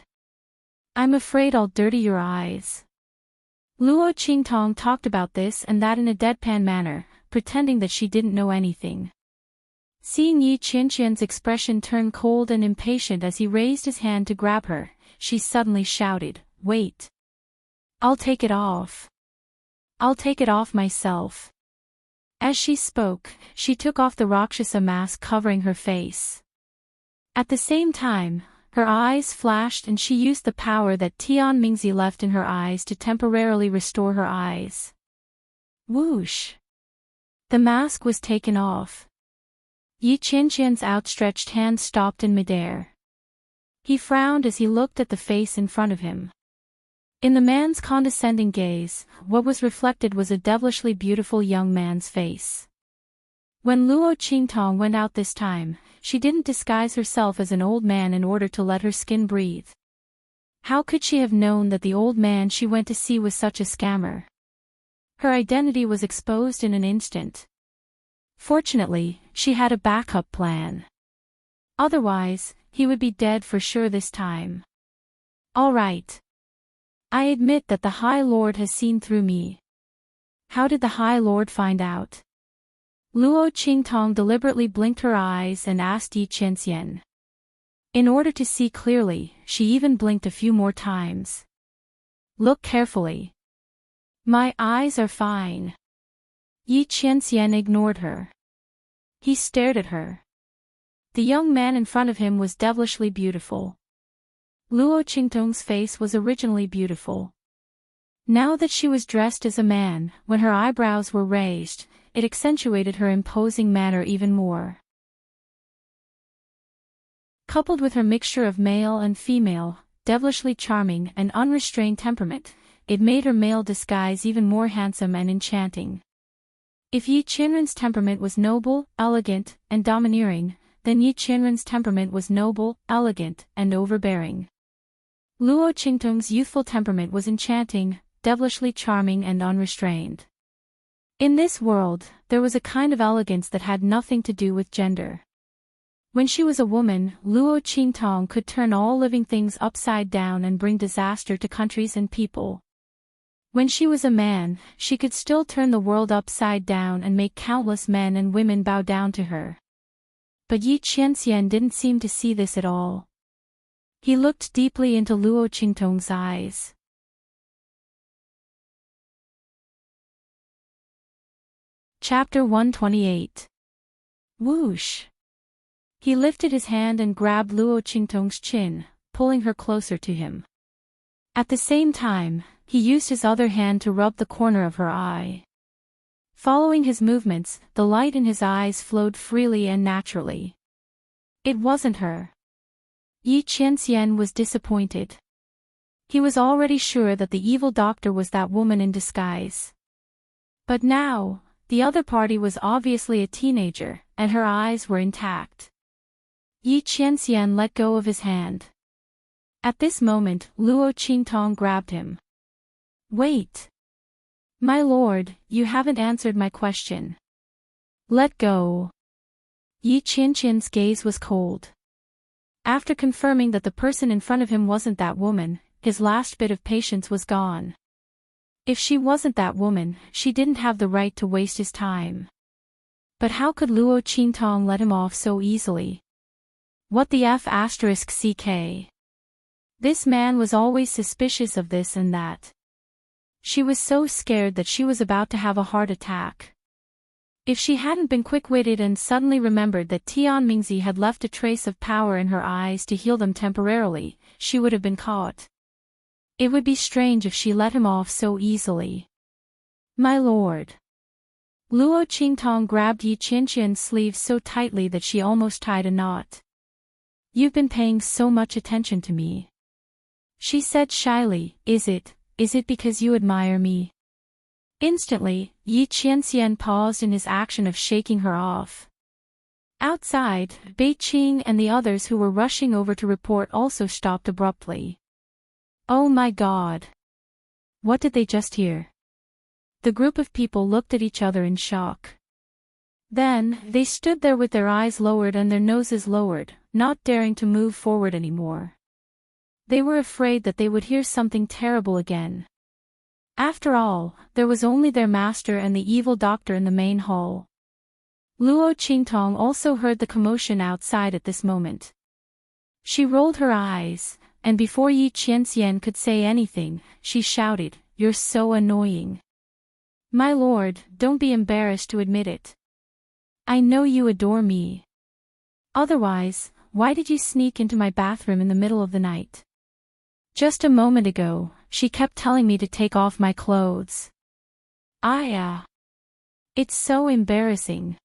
I'm afraid I'll dirty your eyes. Luo Qingtong talked about this and that in a deadpan manner, pretending that she didn't know anything. Seeing Yi Qianqian's expression turn cold and impatient as he raised his hand to grab her, she suddenly shouted, Wait. I'll take it off. I'll take it off myself. As she spoke, she took off the Rakshasa mask covering her face. At the same time, her eyes flashed and she used the power that Tian Mingzi left in her eyes to temporarily restore her eyes. Whoosh! The mask was taken off. Yi Qianqian's outstretched hand stopped in midair. He frowned as he looked at the face in front of him. In the man's condescending gaze, what was reflected was a devilishly beautiful young man's face. When Luo Qingtong went out this time, she didn't disguise herself as an old man in order to let her skin breathe. How could she have known that the old man she went to see was such a scammer? Her identity was exposed in an instant. Fortunately, she had a backup plan. Otherwise, he would be dead for sure this time. All right. I admit that the High Lord has seen through me. How did the High Lord find out? Luo Qingtong deliberately blinked her eyes and asked Yi Qianxian. In order to see clearly, she even blinked a few more times. Look carefully. My eyes are fine. Yi Qianxian ignored her. He stared at her. The young man in front of him was devilishly beautiful. Luo Qingtong's face was originally beautiful. Now that she was dressed as a man, when her eyebrows were raised, it accentuated her imposing manner even more. Coupled with her mixture of male and female, devilishly charming and unrestrained temperament, it made her male disguise even more handsome and enchanting. If Yi Qianren's temperament was noble, elegant, and domineering, then Yi Qianren's temperament was noble, elegant, and overbearing. Luo Qingtong's youthful temperament was enchanting, devilishly charming and unrestrained. In this world, there was a kind of elegance that had nothing to do with gender. When she was a woman, Luo Qingtong could turn all living things upside down and bring disaster to countries and people. When she was a man, she could still turn the world upside down and make countless men and women bow down to her. But Yi Qianxian didn't seem to see this at all. He looked deeply into Luo Qingtong's eyes. Chapter 128. Whoosh! He lifted his hand and grabbed Luo Qingtong's chin, pulling her closer to him. At the same time, he used his other hand to rub the corner of her eye. Following his movements, the light in his eyes flowed freely and naturally. It wasn't her. Yi Qianxian was disappointed. He was already sure that the evil doctor was that woman in disguise. But now, the other party was obviously a teenager, and her eyes were intact. Yi Qianxian let go of his hand. At this moment, Luo Qingtong grabbed him. Wait! My lord, you haven't answered my question. Let go. Yi Qianxian's gaze was cold. After confirming that the person in front of him wasn't that woman, his last bit of patience was gone. If she wasn't that woman, she didn't have the right to waste his time. But how could Luo Qingtong let him off so easily? What the f***ck? This man was always suspicious of this and that. She was so scared that she was about to have a heart attack. If she hadn't been quick-witted and suddenly remembered that Tian Mingzi had left a trace of power in her eyes to heal them temporarily, she would have been caught. It would be strange if she let him off so easily. My lord. Luo Qingtong grabbed Yi Qianxian's sleeve so tightly that she almost tied a knot. You've been paying so much attention to me. She said shyly, Is it because you admire me? Instantly, Yi Qianxian paused in his action of shaking her off. Outside, Beiqing and the others who were rushing over to report also stopped abruptly. Oh my God! What did they just hear? The group of people looked at each other in shock. Then, they stood there with their eyes lowered and their noses lowered, not daring to move forward anymore. They were afraid that they would hear something terrible again. After all, there was only their master and the evil doctor in the main hall. Luo Qingtong also heard the commotion outside at this moment. She rolled her eyes, and before Yi Qianxian could say anything, she shouted, You're so annoying. My lord, don't be embarrassed to admit it. I know you adore me. Otherwise, why did you sneak into my bathroom in the middle of the night? Just a moment ago, she kept telling me to take off my clothes. It's so embarrassing.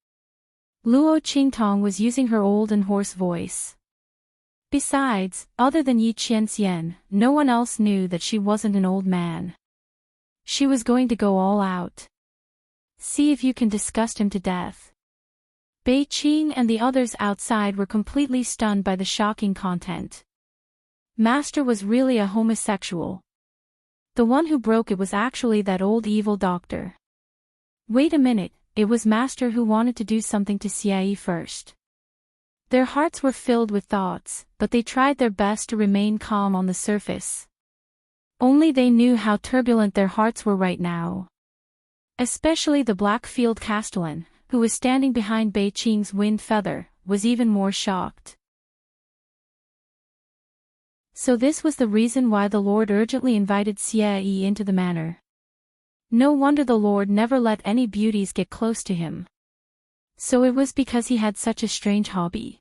Luo Qingtong was using her old and hoarse voice. Besides, other than Yi Qianxian, no one else knew that she wasn't an old man. She was going to go all out. See if you can disgust him to death. Beiqing and the others outside were completely stunned by the shocking content. Master was really a homosexual. The one who broke it was actually that old evil doctor. Wait a minute, it was Master who wanted to do something to Xie first. Their hearts were filled with thoughts, but they tried their best to remain calm on the surface. Only they knew how turbulent their hearts were right now. Especially the Blackfield Castellan, who was standing behind Beiqing's wind feather, was even more shocked. So this was the reason why the Lord urgently invited Xie into the manor. No wonder the Lord never let any beauties get close to him. So it was because he had such a strange hobby.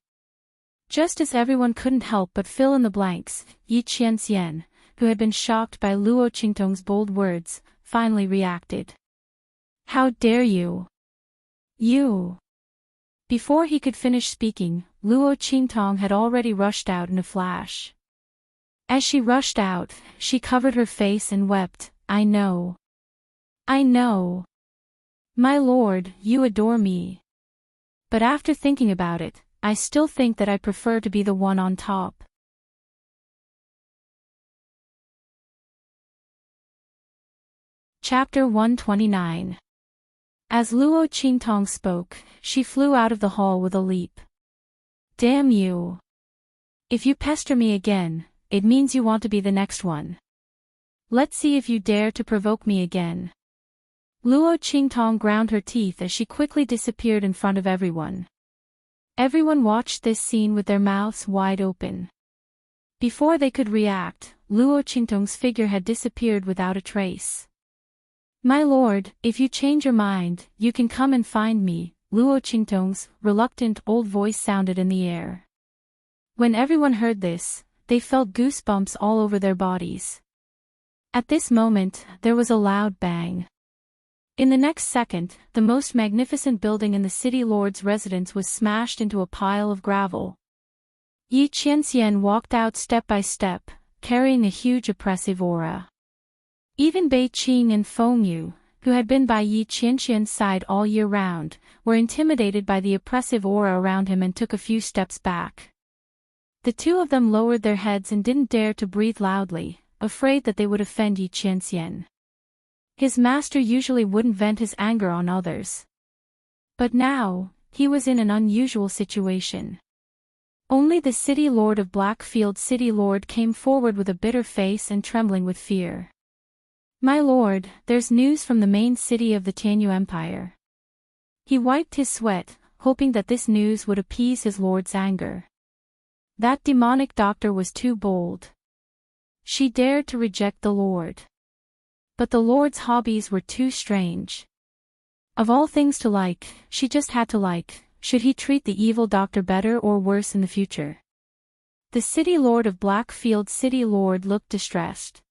Just as everyone couldn't help but fill in the blanks, Yi Qianxian, who had been shocked by Luo Qingtong's bold words, finally reacted. How dare you! You! Before he could finish speaking, Luo Qingtong had already rushed out in a flash. As she rushed out, she covered her face and wept, I know. I know. My lord, you adore me. But after thinking about it, I still think that I prefer to be the one on top. Chapter 129. As Luo Qingtong spoke, she flew out of the hall with a leap. Damn you! If you pester me again, it means you want to be the next one. Let's see if you dare to provoke me again. Luo Qingtong ground her teeth as she quickly disappeared in front of everyone. Everyone watched this scene with their mouths wide open. Before they could react, Luo Qingtong's figure had disappeared without a trace. My lord, if you change your mind, you can come and find me, Luo Qingtong's reluctant old voice sounded in the air. When everyone heard this, they felt goosebumps all over their bodies. At this moment, there was a loud bang. In the next second, the most magnificent building in the city lord's residence was smashed into a pile of gravel. Yi Qianxian walked out step by step, carrying a huge oppressive aura. Even Bei Qing and Feng Yu, who had been by Yi Qianxian's side all year round, were intimidated by the oppressive aura around him and took a few steps back. The two of them lowered their heads and didn't dare to breathe loudly, afraid that they would offend Yi Qianxian. His master usually wouldn't vent his anger on others. But now, he was in an unusual situation. Only the city lord of Blackfield City Lord came forward with a bitter face and trembling with fear. My lord, there's news from the main city of the Tianyu Empire. He wiped his sweat, hoping that this news would appease his lord's anger. That demonic doctor was too bold. She dared to reject the lord. But the lord's hobbies were too strange. Of all things to like, she just had to like, should he treat the evil doctor better or worse in the future? The city lord of Blackfield City Lord looked distressed.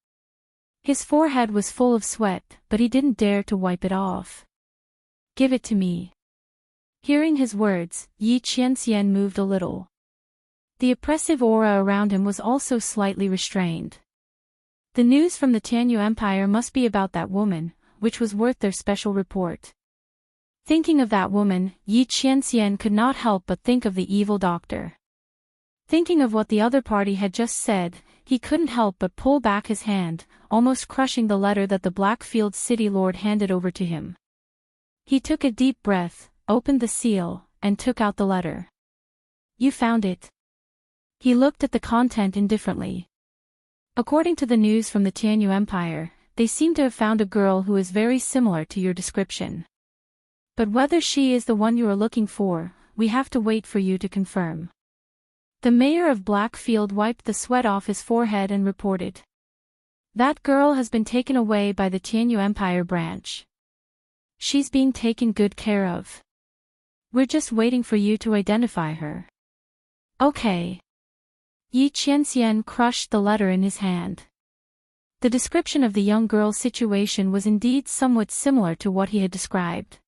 His forehead was full of sweat, but he didn't dare to wipe it off. Give it to me. Hearing his words, Yi Qianxian moved a little. The oppressive aura around him was also slightly restrained. The news from the Tianyu Empire must be about that woman, which was worth their special report. Thinking of that woman, Yi Qianxian could not help but think of the evil doctor. Thinking of what the other party had just said, he couldn't help but pull back his hand, almost crushing the letter that the Blackfield City Lord handed over to him. He took a deep breath, opened the seal, and took out the letter. You found it. He looked at the content indifferently. According to the news from the Tianyu Empire, they seem to have found a girl who is very similar to your description. But whether she is the one you are looking for, we have to wait for you to confirm. The mayor of Blackfield wiped the sweat off his forehead and reported. That girl has been taken away by the Tianyu Empire branch. She's being taken good care of. We're just waiting for you to identify her. Okay. Yi Qianxian crushed the letter in his hand. The description of the young girl's situation was indeed somewhat similar to what he had described.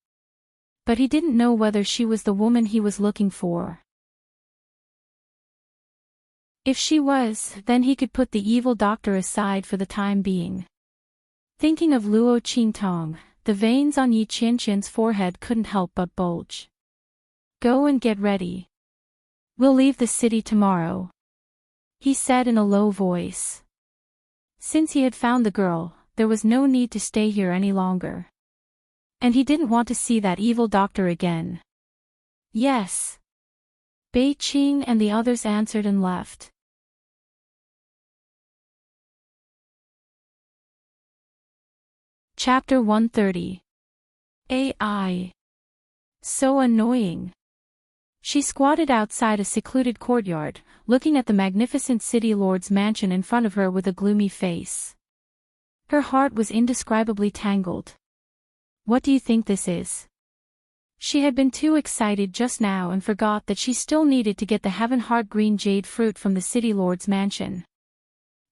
But he didn't know whether she was the woman he was looking for. If she was, then he could put the evil doctor aside for the time being. Thinking of Luo Qingtong, the veins on Yi Qianxian's forehead couldn't help but bulge. Go and get ready. We'll leave the city tomorrow, he said in a low voice. Since he had found the girl, there was no need to stay here any longer. And he didn't want to see that evil doctor again. Yes. Bei Qing and the others answered and left. Chapter 130. AI. So annoying. She squatted outside a secluded courtyard, looking at the magnificent city lord's mansion in front of her with a gloomy face. Her heart was indescribably tangled. What do you think this is? She had been too excited just now and forgot that she still needed to get the heaven-heart green jade fruit from the city lord's mansion.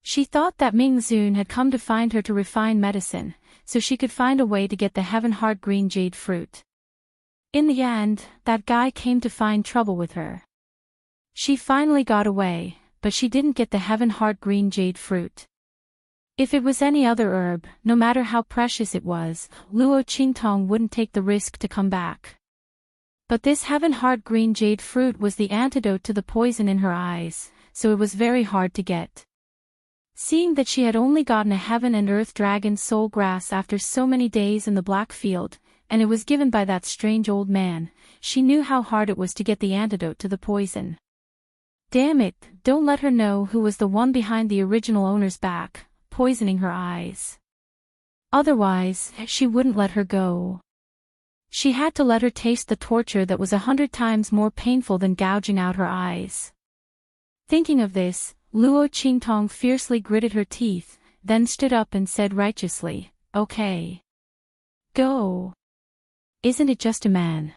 She thought that Ming Zun had come to find her to refine medicine, so she could find a way to get the heaven-heart green jade fruit. In the end, that guy came to find trouble with her. She finally got away, but she didn't get the heaven-heart green jade fruit. If it was any other herb, no matter how precious it was, Luo Qingtong wouldn't take the risk to come back. But this heaven-heart green jade fruit was the antidote to the poison in her eyes, so it was very hard to get. Seeing that she had only gotten a heaven and earth dragon soul grass after so many days in the Black Field, and it was given by that strange old man, she knew how hard it was to get the antidote to the poison. Damn it, don't let her know who was the one behind the original owner's back, poisoning her eyes. Otherwise, she wouldn't let her go. She had to let her taste the torture that was 100 times more painful than gouging out her eyes. Thinking of this, Luo Qingtong fiercely gritted her teeth, then stood up and said righteously, "Okay. Go. Isn't it just a man?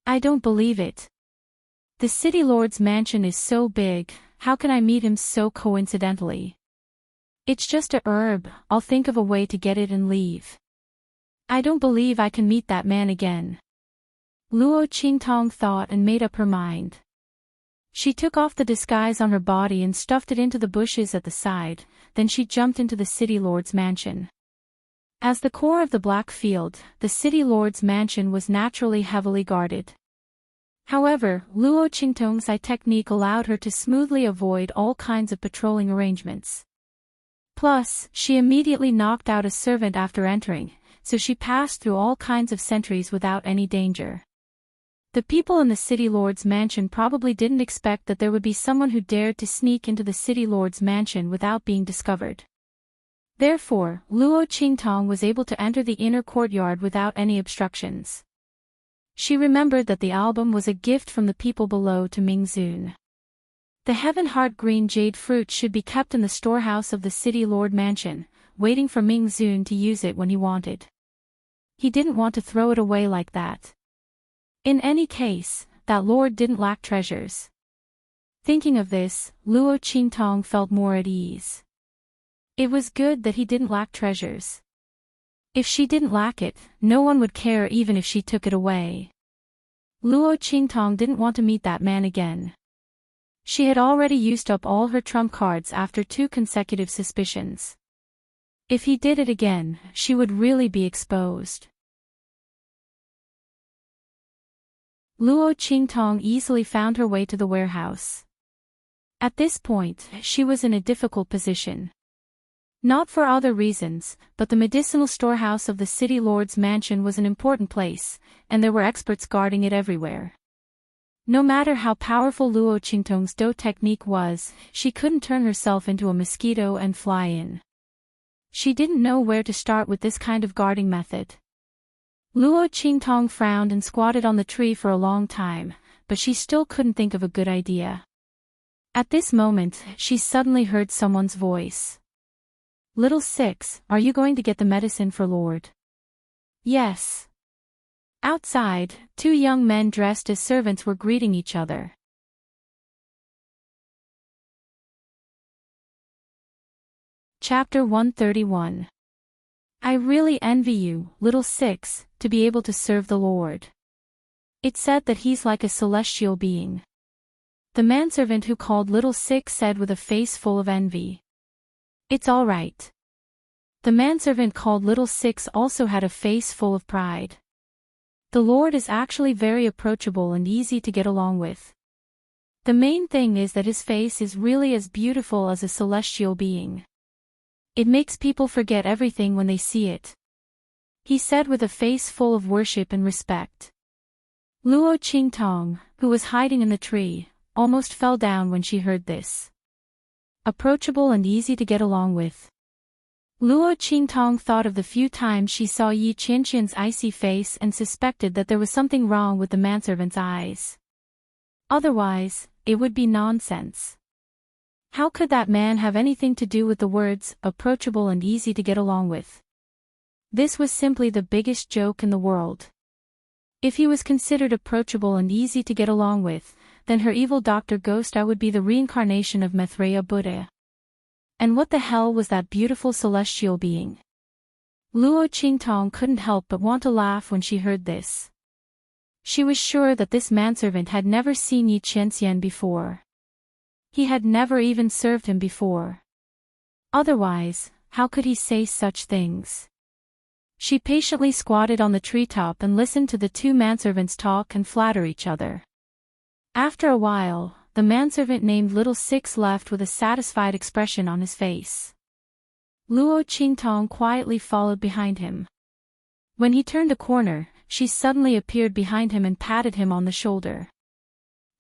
I don't believe it. The city lord's mansion is so big, how can I meet him so coincidentally? It's just a herb, I'll think of a way to get it and leave. I don't believe I can meet that man again. Luo Qingtong thought and made up her mind. She took off the disguise on her body and stuffed it into the bushes at the side, then she jumped into the city lord's mansion. As the core of the black field, the city lord's mansion was naturally heavily guarded. However, Luo Qingtong's eye technique allowed her to smoothly avoid all kinds of patrolling arrangements. Plus, she immediately knocked out a servant after entering, so she passed through all kinds of sentries without any danger. The people in the city lord's mansion probably didn't expect that there would be someone who dared to sneak into the city lord's mansion without being discovered. Therefore, Luo Qingtong was able to enter the inner courtyard without any obstructions. She remembered that the album was a gift from the people below to Ming Zun. The heaven-heart green jade fruit should be kept in the storehouse of the city lord mansion, waiting for Ming Zun to use it when he wanted. He didn't want to throw it away like that. In any case, that lord didn't lack treasures. Thinking of this, Luo Qingtong felt more at ease. It was good that he didn't lack treasures. If she didn't lack it, no one would care even if she took it away. Luo Qingtong didn't want to meet that man again. She had already used up all her trump cards after 2 consecutive suspicions. If he did it again, she would really be exposed. Luo Qingtong easily found her way to the warehouse. At this point, she was in a difficult position. Not for other reasons, but the medicinal storehouse of the city lord's mansion was an important place, and there were experts guarding it everywhere. No matter how powerful Luo Qingtong's Do technique was, she couldn't turn herself into a mosquito and fly in. She didn't know where to start with this kind of guarding method. Luo Qingtong frowned and squatted on the tree for a long time, but she still couldn't think of a good idea. At this moment, she suddenly heard someone's voice. "Little Six, are you going to get the medicine for Lord?" "Yes." Outside, 2 young men dressed as servants were greeting each other. Chapter 131. I really envy you, Little Six, to be able to serve the Lord. It's said that he's like a celestial being. The manservant who called Little Six said with a face full of envy. It's all right. The manservant called Little Six also had a face full of pride. The Lord is actually very approachable and easy to get along with. The main thing is that his face is really as beautiful as a celestial being. It makes people forget everything when they see it. He said with a face full of worship and respect. Luo Qingtong, who was hiding in the tree, almost fell down when she heard this. Approachable and easy to get along with. Luo Qingtong thought of the few times she saw Yi Qianqian's icy face and suspected that there was something wrong with the manservant's eyes. Otherwise, it would be nonsense. How could that man have anything to do with the words, approachable and easy to get along with? This was simply the biggest joke in the world. If he was considered approachable and easy to get along with, then her evil Dr. Ghost Eye would be the reincarnation of Maitreya Buddha. And what the hell was that beautiful celestial being? Luo Qingtong couldn't help but want to laugh when she heard this. She was sure that this manservant had never seen Yi Qianxian before. He had never even served him before. Otherwise, how could he say such things? She patiently squatted on the treetop and listened to the 2 manservants talk and flatter each other. After a while, the manservant named Little Six left with a satisfied expression on his face. Luo Qingtong quietly followed behind him. When he turned a corner, she suddenly appeared behind him and patted him on the shoulder.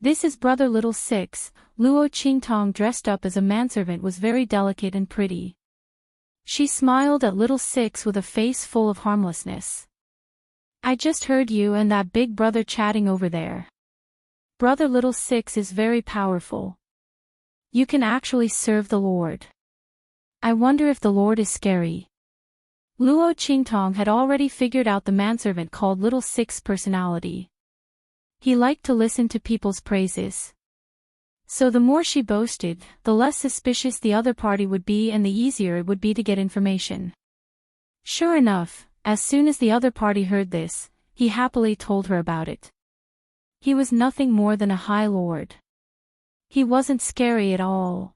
This is Brother Little Six. Luo Qingtong, dressed up as a manservant, was very delicate and pretty. She smiled at Little Six with a face full of harmlessness. I just heard you and that big brother chatting over there. Brother Little Six is very powerful. You can actually serve the Lord. I wonder if the Lord is scary. Luo Qingtong had already figured out the manservant called Little Six's personality. He liked to listen to people's praises. So the more she boasted, the less suspicious the other party would be and the easier it would be to get information. Sure enough, as soon as the other party heard this, he happily told her about it. He was nothing more than a High Lord. He wasn't scary at all.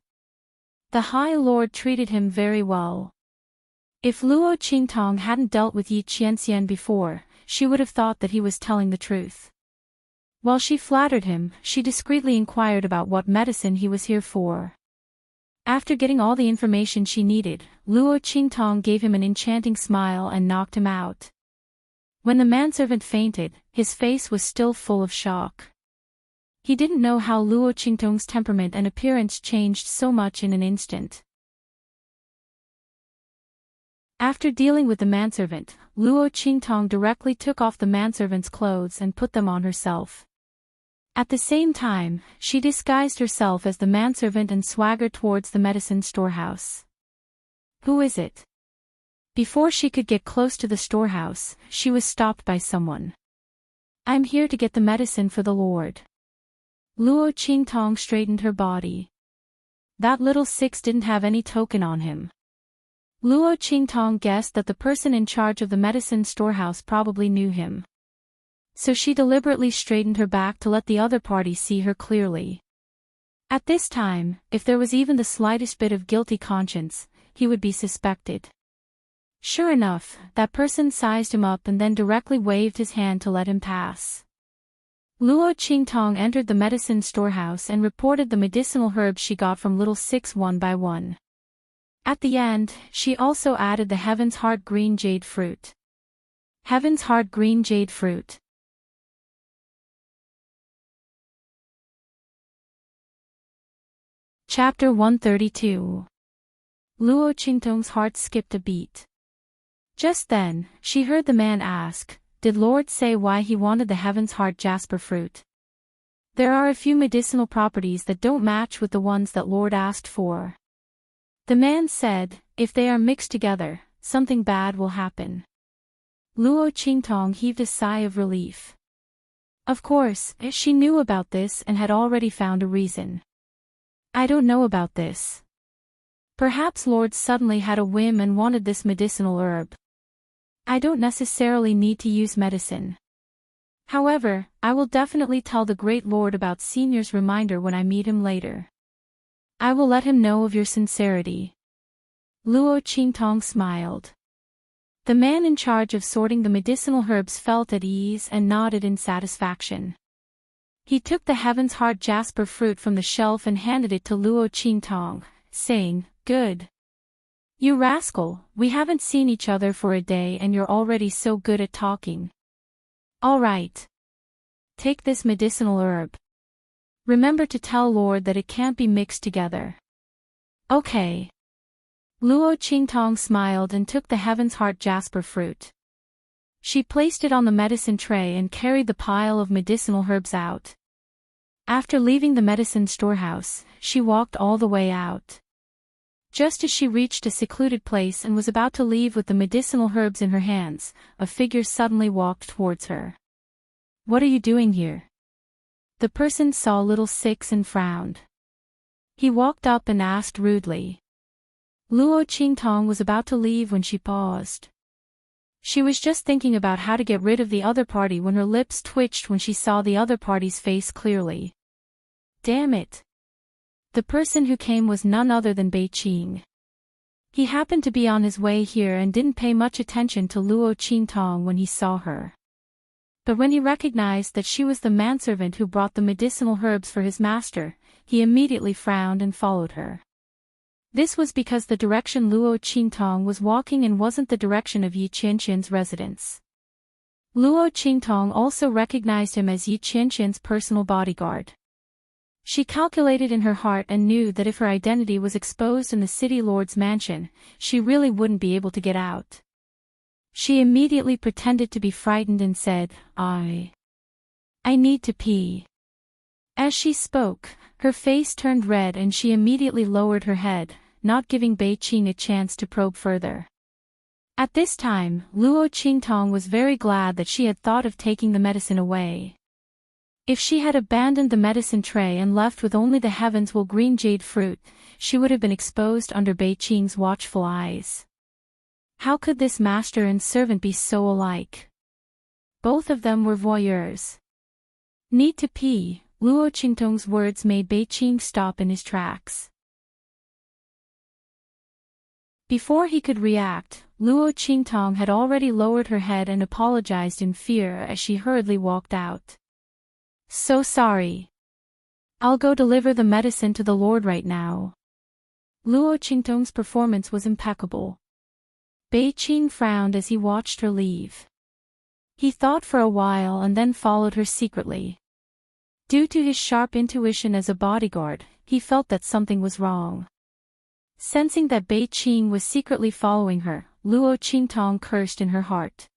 The High Lord treated him very well. If Luo Qingtong hadn't dealt with Yi Qianxian before, she would have thought that he was telling the truth. While she flattered him, she discreetly inquired about what medicine he was here for. After getting all the information she needed, Luo Qingtong gave him an enchanting smile and knocked him out. When the manservant fainted, his face was still full of shock. He didn't know how Luo Qingtong's temperament and appearance changed so much in an instant. After dealing with the manservant, Luo Qingtong directly took off the manservant's clothes and put them on herself. At the same time, she disguised herself as the manservant and swaggered towards the medicine storehouse. Who is it? Before she could get close to the storehouse, she was stopped by someone. I'm here to get the medicine for the Lord. Luo Qingtong straightened her body. That little six didn't have any token on him. Luo Qingtong guessed that the person in charge of the medicine storehouse probably knew him. So she deliberately straightened her back to let the other party see her clearly. At this time, if there was even the slightest bit of guilty conscience, he would be suspected. Sure enough, that person sized him up and then directly waved his hand to let him pass. Luo Qingtong entered the medicine storehouse and reported the medicinal herbs she got from Little Six one by one. At the end, she also added the Heaven's Heart Green Jade Fruit. Heaven's Heart Green Jade Fruit. Chapter 132. Luo Qingtong's heart skipped a beat. Just then, she heard the man ask, "Did Lord say why he wanted the Heaven's Heart jasper fruit?" There are a few medicinal properties that don't match with the ones that Lord asked for. The man said, "If they are mixed together, something bad will happen." Luo Qingtong heaved a sigh of relief. Of course, she knew about this and had already found a reason. I don't know about this. Perhaps Lord suddenly had a whim and wanted this medicinal herb. I don't necessarily need to use medicine. However, I will definitely tell the Great Lord about Senior's reminder when I meet him later. I will let him know of your sincerity. Luo Qingtong smiled. The man in charge of sorting the medicinal herbs felt at ease and nodded in satisfaction. He took the Heaven's Heart jasper fruit from the shelf and handed it to Luo Qingtong, saying, "Good. You rascal, we haven't seen each other for a day and you're already so good at talking. All right. Take this medicinal herb. Remember to tell Lord that it can't be mixed together." Okay. Luo Qingtong smiled and took the Heaven's Heart jasper fruit. She placed it on the medicine tray and carried the pile of medicinal herbs out. After leaving the medicine storehouse, she walked all the way out. Just as she reached a secluded place and was about to leave with the medicinal herbs in her hands, a figure suddenly walked towards her. "What are you doing here?" The person saw Little Six and frowned. He walked up and asked rudely. Luo Qingtong was about to leave when she paused. She was just thinking about how to get rid of the other party when her lips twitched when she saw the other party's face clearly. Damn it! The person who came was none other than Bei Qing. He happened to be on his way here and didn't pay much attention to Luo Qingtong when he saw her. But when he recognized that she was the manservant who brought the medicinal herbs for his master, he immediately frowned and followed her. This was because the direction Luo Qingtong was walking in wasn't the direction of Yi Qianxian's residence. Luo Qingtong also recognized him as Yi Qianxian's personal bodyguard. She calculated in her heart and knew that if her identity was exposed in the city lord's mansion, she really wouldn't be able to get out. She immediately pretended to be frightened and said, I need to pee." As she spoke, her face turned red and she immediately lowered her head, not giving Bei Qing a chance to probe further. At this time, Luo Qingtong was very glad that she had thought of taking the medicine away. If she had abandoned the medicine tray and left with only the heavens will green jade fruit, she would have been exposed under Bei Qing's watchful eyes. How could this master and servant be so alike? Both of them were voyeurs. Need to pee, Luo Qingtong's words made Bei Qing stop in his tracks. Before he could react, Luo Qingtong had already lowered her head and apologized in fear as she hurriedly walked out. So sorry. I'll go deliver the medicine to the Lord right now. Luo Qingtong's performance was impeccable. Bei Qing frowned as he watched her leave. He thought for a while and then followed her secretly. Due to his sharp intuition as a bodyguard, he felt that something was wrong. Sensing that Bei Qing was secretly following her, Luo Qingtong cursed in her heart.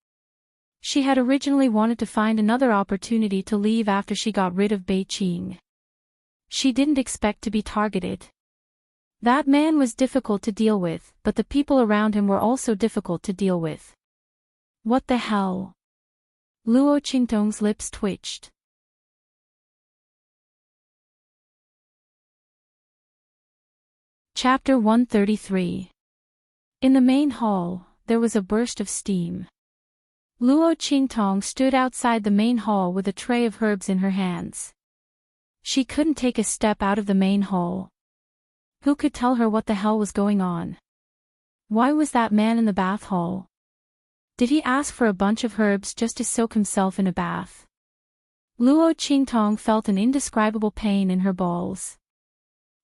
She had originally wanted to find another opportunity to leave after she got rid of Bei Qing. She didn't expect to be targeted. That man was difficult to deal with, but the people around him were also difficult to deal with. What the hell? Luo Qingtong's lips twitched. Chapter 133. In the main hall, there was a burst of steam. Luo Qingtong stood outside the main hall with a tray of herbs in her hands. She couldn't take a step out of the main hall. Who could tell her what the hell was going on? Why was that man in the bath hall? Did he ask for a bunch of herbs just to soak himself in a bath? Luo Qingtong felt an indescribable pain in her balls.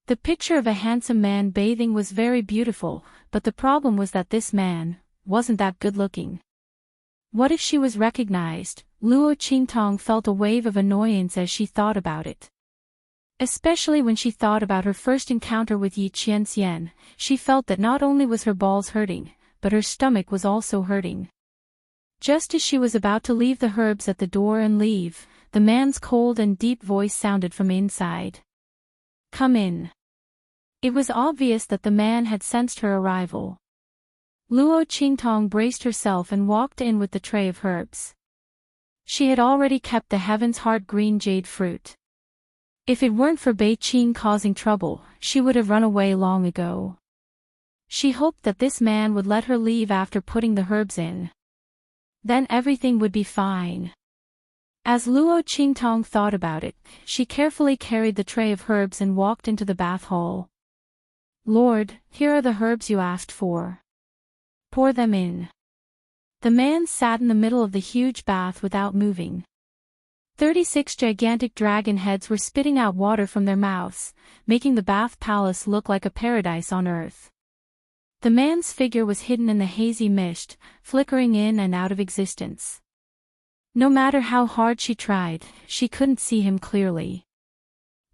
The picture of a handsome man bathing was very beautiful, but the problem was that this man wasn't that good-looking. What if she was recognized? Luo Qingtong felt a wave of annoyance as she thought about it. Especially when she thought about her first encounter with Yi Qianxian, she felt that not only was her balls hurting, but her stomach was also hurting. Just as she was about to leave the herbs at the door and leave, the man's cold and deep voice sounded from inside. Come in. It was obvious that the man had sensed her arrival. Luo Qingtong braced herself and walked in with the tray of herbs. She had already kept the heaven's heart green jade fruit. If it weren't for Bei Qing causing trouble, she would have run away long ago. She hoped that this man would let her leave after putting the herbs in. Then everything would be fine. As Luo Qingtong thought about it, she carefully carried the tray of herbs and walked into the bath hall. Lord, here are the herbs you asked for. Pour them in. The man sat in the middle of the huge bath without moving. 36 gigantic dragon heads were spitting out water from their mouths, making the bath palace look like a paradise on earth. The man's figure was hidden in the hazy mist, flickering in and out of existence. No matter how hard she tried, she couldn't see him clearly.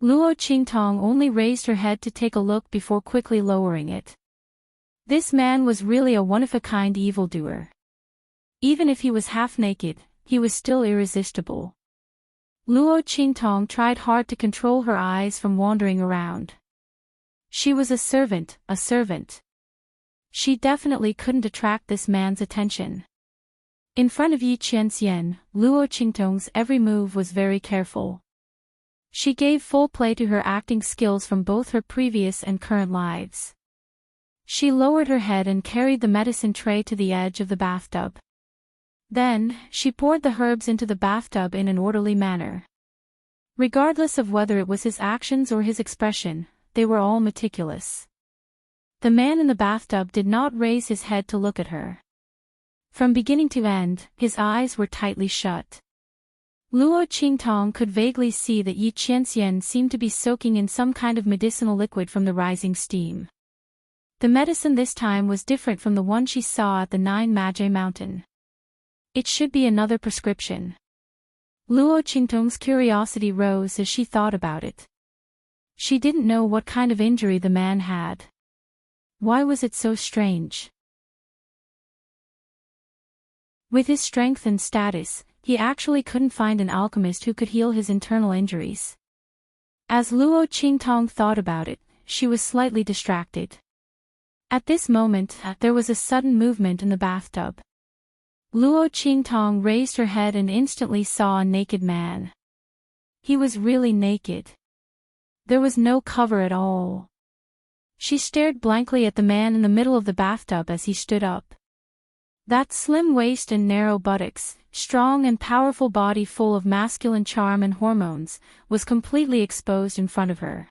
Luo Qingtong only raised her head to take a look before quickly lowering it. This man was really a one-of-a-kind evildoer. Even if he was half-naked, he was still irresistible. Luo Qingtong tried hard to control her eyes from wandering around. She was a servant, a servant. She definitely couldn't attract this man's attention. In front of Yi Qianxian, Luo Qingtong's every move was very careful. She gave full play to her acting skills from both her previous and current lives. She lowered her head and carried the medicine tray to the edge of the bathtub. Then, she poured the herbs into the bathtub in an orderly manner. Regardless of whether it was his actions or his expression, they were all meticulous. The man in the bathtub did not raise his head to look at her. From beginning to end, his eyes were tightly shut. Luo Qingtong could vaguely see that Yi Qianxian seemed to be soaking in some kind of medicinal liquid from the rising steam. The medicine this time was different from the one she saw at the Nine Magi Mountain. It should be another prescription. Luo Qingtong's curiosity rose as she thought about it. She didn't know what kind of injury the man had. Why was it so strange? With his strength and status, he actually couldn't find an alchemist who could heal his internal injuries. As Luo Qingtong thought about it, she was slightly distracted. At this moment, there was a sudden movement in the bathtub. Luo Qingtong raised her head and instantly saw a naked man. He was really naked. There was no cover at all. She stared blankly at the man in the middle of the bathtub as he stood up. That slim waist and narrow buttocks, strong and powerful body full of masculine charm and hormones, was completely exposed in front of her.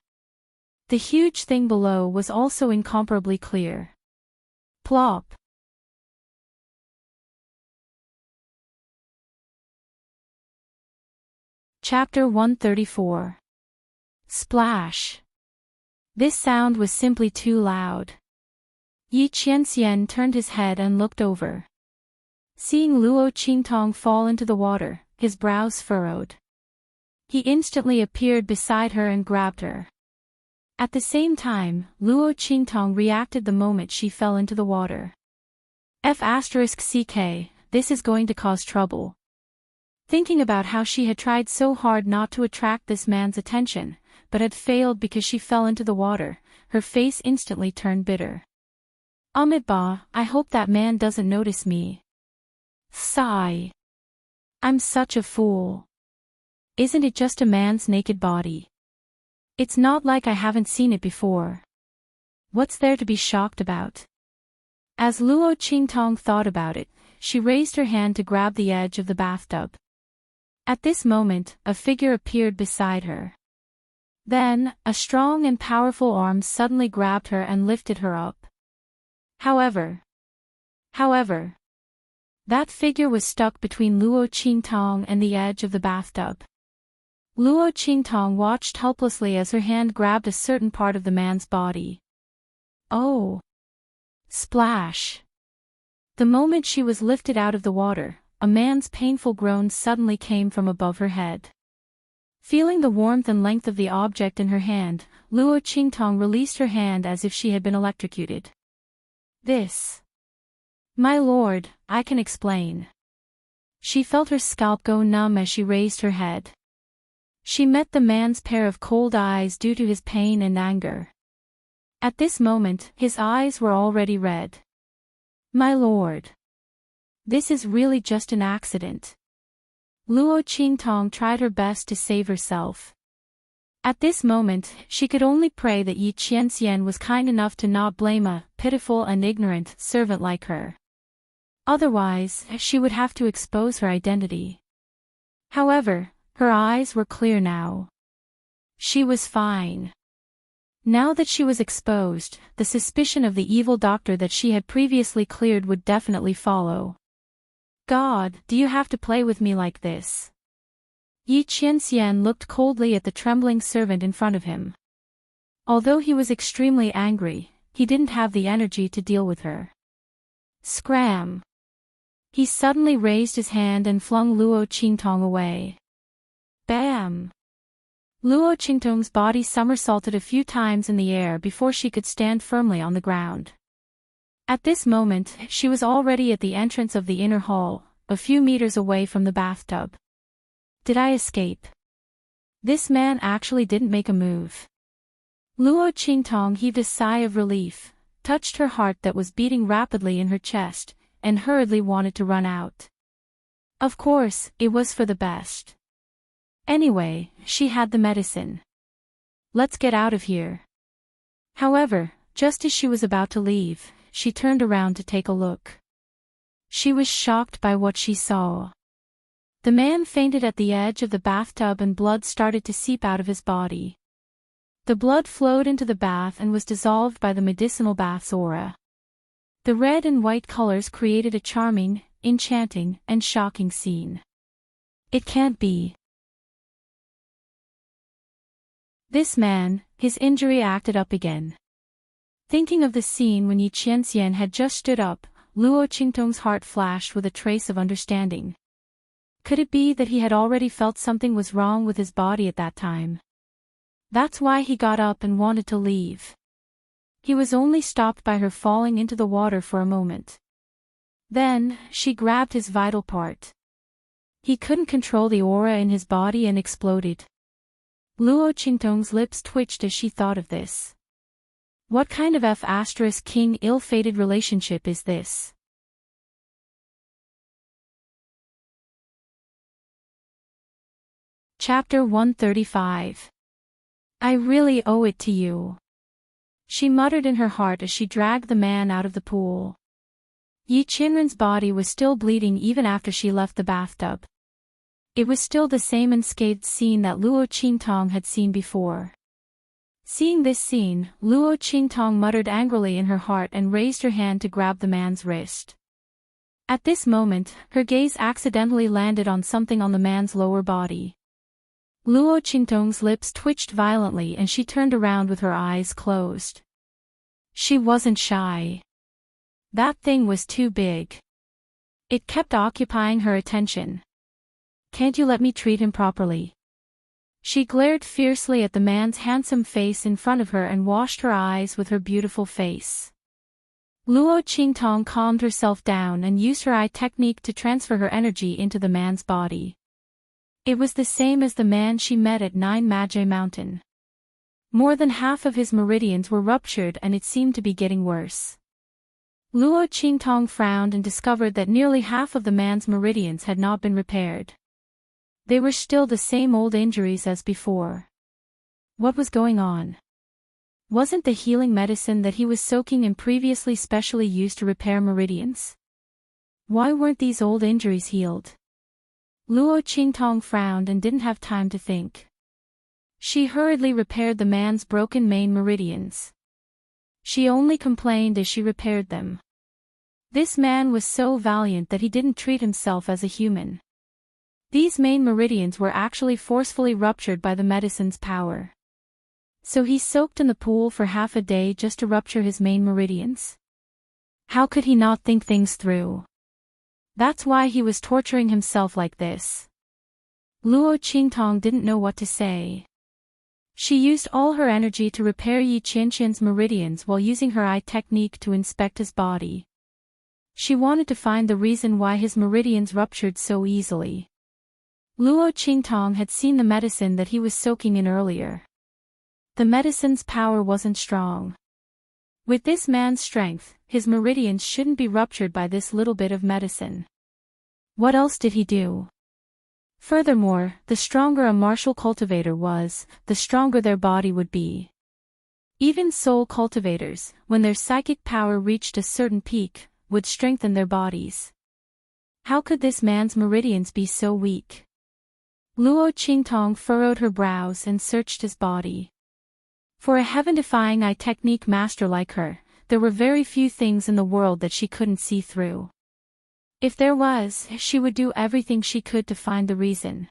The huge thing below was also incomparably clear. Plop. Chapter 134. Splash. This sound was simply too loud. Yi Qianxian turned his head and looked over. Seeing Luo Qingtong fall into the water, his brows furrowed. He instantly appeared beside her and grabbed her. At the same time, Luo Qingtong reacted the moment she fell into the water. F***ck, this is going to cause trouble. Thinking about how she had tried so hard not to attract this man's attention, but had failed because she fell into the water, her face instantly turned bitter. Ba, I hope that man doesn't notice me. Sigh. I'm such a fool. Isn't it just a man's naked body? It's not like I haven't seen it before. What's there to be shocked about? As Luo Qingtong thought about it, she raised her hand to grab the edge of the bathtub. At this moment, a figure appeared beside her. Then, a strong and powerful arm suddenly grabbed her and lifted her up. However, that figure was stuck between Luo Qingtong and the edge of the bathtub. Luo Qingtong watched helplessly as her hand grabbed a certain part of the man's body. Oh! Splash! The moment she was lifted out of the water, a man's painful groan suddenly came from above her head. Feeling the warmth and length of the object in her hand, Luo Qingtong released her hand as if she had been electrocuted. This. My lord, I can explain. She felt her scalp go numb as she raised her head. She met the man's pair of cold eyes due to his pain and anger. At this moment, his eyes were already red. My lord. This is really just an accident. Luo Qingtong tried her best to save herself. At this moment, she could only pray that Yi Qianxian was kind enough to not blame a pitiful and ignorant servant like her. Otherwise, she would have to expose her identity. However, her eyes were clear now. She was fine. Now that she was exposed, the suspicion of the evil doctor that she had previously cleared would definitely follow. God, do you have to play with me like this? Yi Qianxian looked coldly at the trembling servant in front of him. Although he was extremely angry, he didn't have the energy to deal with her. Scram! He suddenly raised his hand and flung Luo Qingtong away. Bam! Luo Qingtong's body somersaulted a few times in the air before she could stand firmly on the ground. At this moment, she was already at the entrance of the inner hall, a few meters away from the bathtub. Did I escape? This man actually didn't make a move. Luo Qingtong heaved a sigh of relief, touched her heart that was beating rapidly in her chest, and hurriedly wanted to run out. Of course, it was for the best. Anyway, she had the medicine. Let's get out of here. However, just as she was about to leave, she turned around to take a look. She was shocked by what she saw. The man fainted at the edge of the bathtub and blood started to seep out of his body. The blood flowed into the bath and was dissolved by the medicinal bath's aura. The red and white colors created a charming, enchanting, and shocking scene. It can't be. This man, his injury acted up again. Thinking of the scene when Yi Qianxian had just stood up, Luo Qingtong's heart flashed with a trace of understanding. Could it be that he had already felt something was wrong with his body at that time? That's why he got up and wanted to leave. He was only stopped by her falling into the water for a moment. Then, she grabbed his vital part. He couldn't control the aura in his body and exploded. Luo Qingtong's lips twitched as she thought of this. What kind of F***king ill-fated relationship is this? Chapter 135. I really owe it to you, she muttered in her heart as she dragged the man out of the pool. Yi Qianren's body was still bleeding even after she left the bathtub. It was still the same unscathed scene that Luo Qingtong had seen before. Seeing this scene, Luo Qingtong muttered angrily in her heart and raised her hand to grab the man's wrist. At this moment, her gaze accidentally landed on something on the man's lower body. Luo Qingtong's lips twitched violently and she turned around with her eyes closed. She wasn't shy. That thing was too big. It kept occupying her attention. Can't you let me treat him properly? She glared fiercely at the man's handsome face in front of her and washed her eyes with her beautiful face. Luo Qingtong calmed herself down and used her eye technique to transfer her energy into the man's body. It was the same as the man she met at Nine Magi Mountain. More than half of his meridians were ruptured and it seemed to be getting worse. Luo Qingtong frowned and discovered that nearly half of the man's meridians had not been repaired. They were still the same old injuries as before. What was going on? Wasn't the healing medicine that he was soaking in previously specially used to repair meridians? Why weren't these old injuries healed? Luo Qingtong frowned and didn't have time to think. She hurriedly repaired the man's broken main meridians. She only complained as she repaired them. This man was so valiant that he didn't treat himself as a human. These main meridians were actually forcefully ruptured by the medicine's power. So he soaked in the pool for half a day just to rupture his main meridians? How could he not think things through? That's why he was torturing himself like this. Luo Qingtong didn't know what to say. She used all her energy to repair Yi Qianqian's meridians while using her eye technique to inspect his body. She wanted to find the reason why his meridians ruptured so easily. Luo Qingtong had seen the medicine that he was soaking in earlier. The medicine's power wasn't strong. With this man's strength, his meridians shouldn't be ruptured by this little bit of medicine. What else did he do? Furthermore, the stronger a martial cultivator was, the stronger their body would be. Even soul cultivators, when their psychic power reached a certain peak, would strengthen their bodies. How could this man's meridians be so weak? Luo Qingtong furrowed her brows and searched his body. For a heaven-defying eye technique master like her, there were very few things in the world that she couldn't see through. If there was, she would do everything she could to find the reason.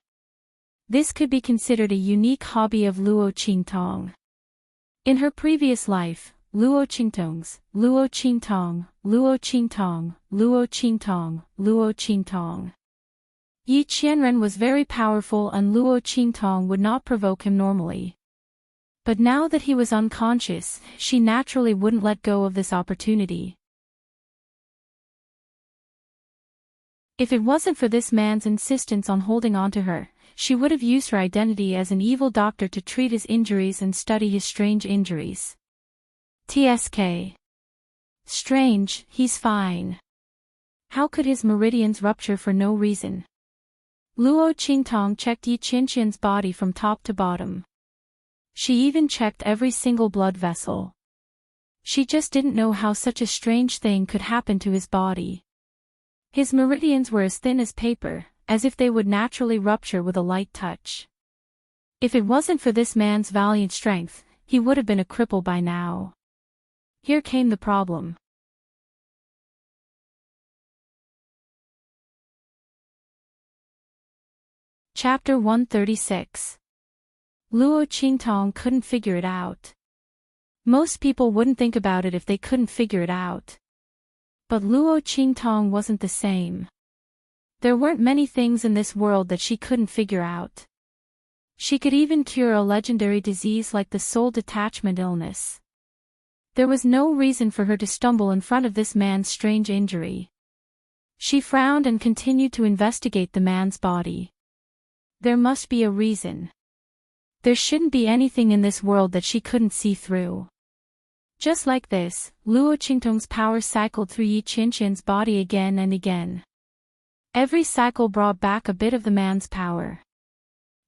This could be considered a unique hobby of Luo Qingtong. In her previous life, Luo Qingtong, Luo Qingtong, Luo Qingtong, Luo Qingtong, Luo Qingtong. Yi Qianren was very powerful and Luo Qingtong would not provoke him normally. But now that he was unconscious, she naturally wouldn't let go of this opportunity. If it wasn't for this man's insistence on holding on to her, she would have used her identity as an evil doctor to treat his injuries and study his strange injuries. TSK. Strange, he's fine. How could his meridians rupture for no reason? Luo Qingtong checked Yi Qianqian's body from top to bottom. She even checked every single blood vessel. She just didn't know how such a strange thing could happen to his body. His meridians were as thin as paper, as if they would naturally rupture with a light touch. If it wasn't for this man's valiant strength, he would have been a cripple by now. Here came the problem. Chapter 136. Luo Qingtong couldn't figure it out. Most people wouldn't think about it if they couldn't figure it out. But Luo Qingtong wasn't the same. There weren't many things in this world that she couldn't figure out. She could even cure a legendary disease like the soul detachment illness. There was no reason for her to stumble in front of this man's strange injury. She frowned and continued to investigate the man's body. There must be a reason. There shouldn't be anything in this world that she couldn't see through. Just like this, Luo Qingtong's power cycled through Yi Qianqian's body again and again. Every cycle brought back a bit of the man's power.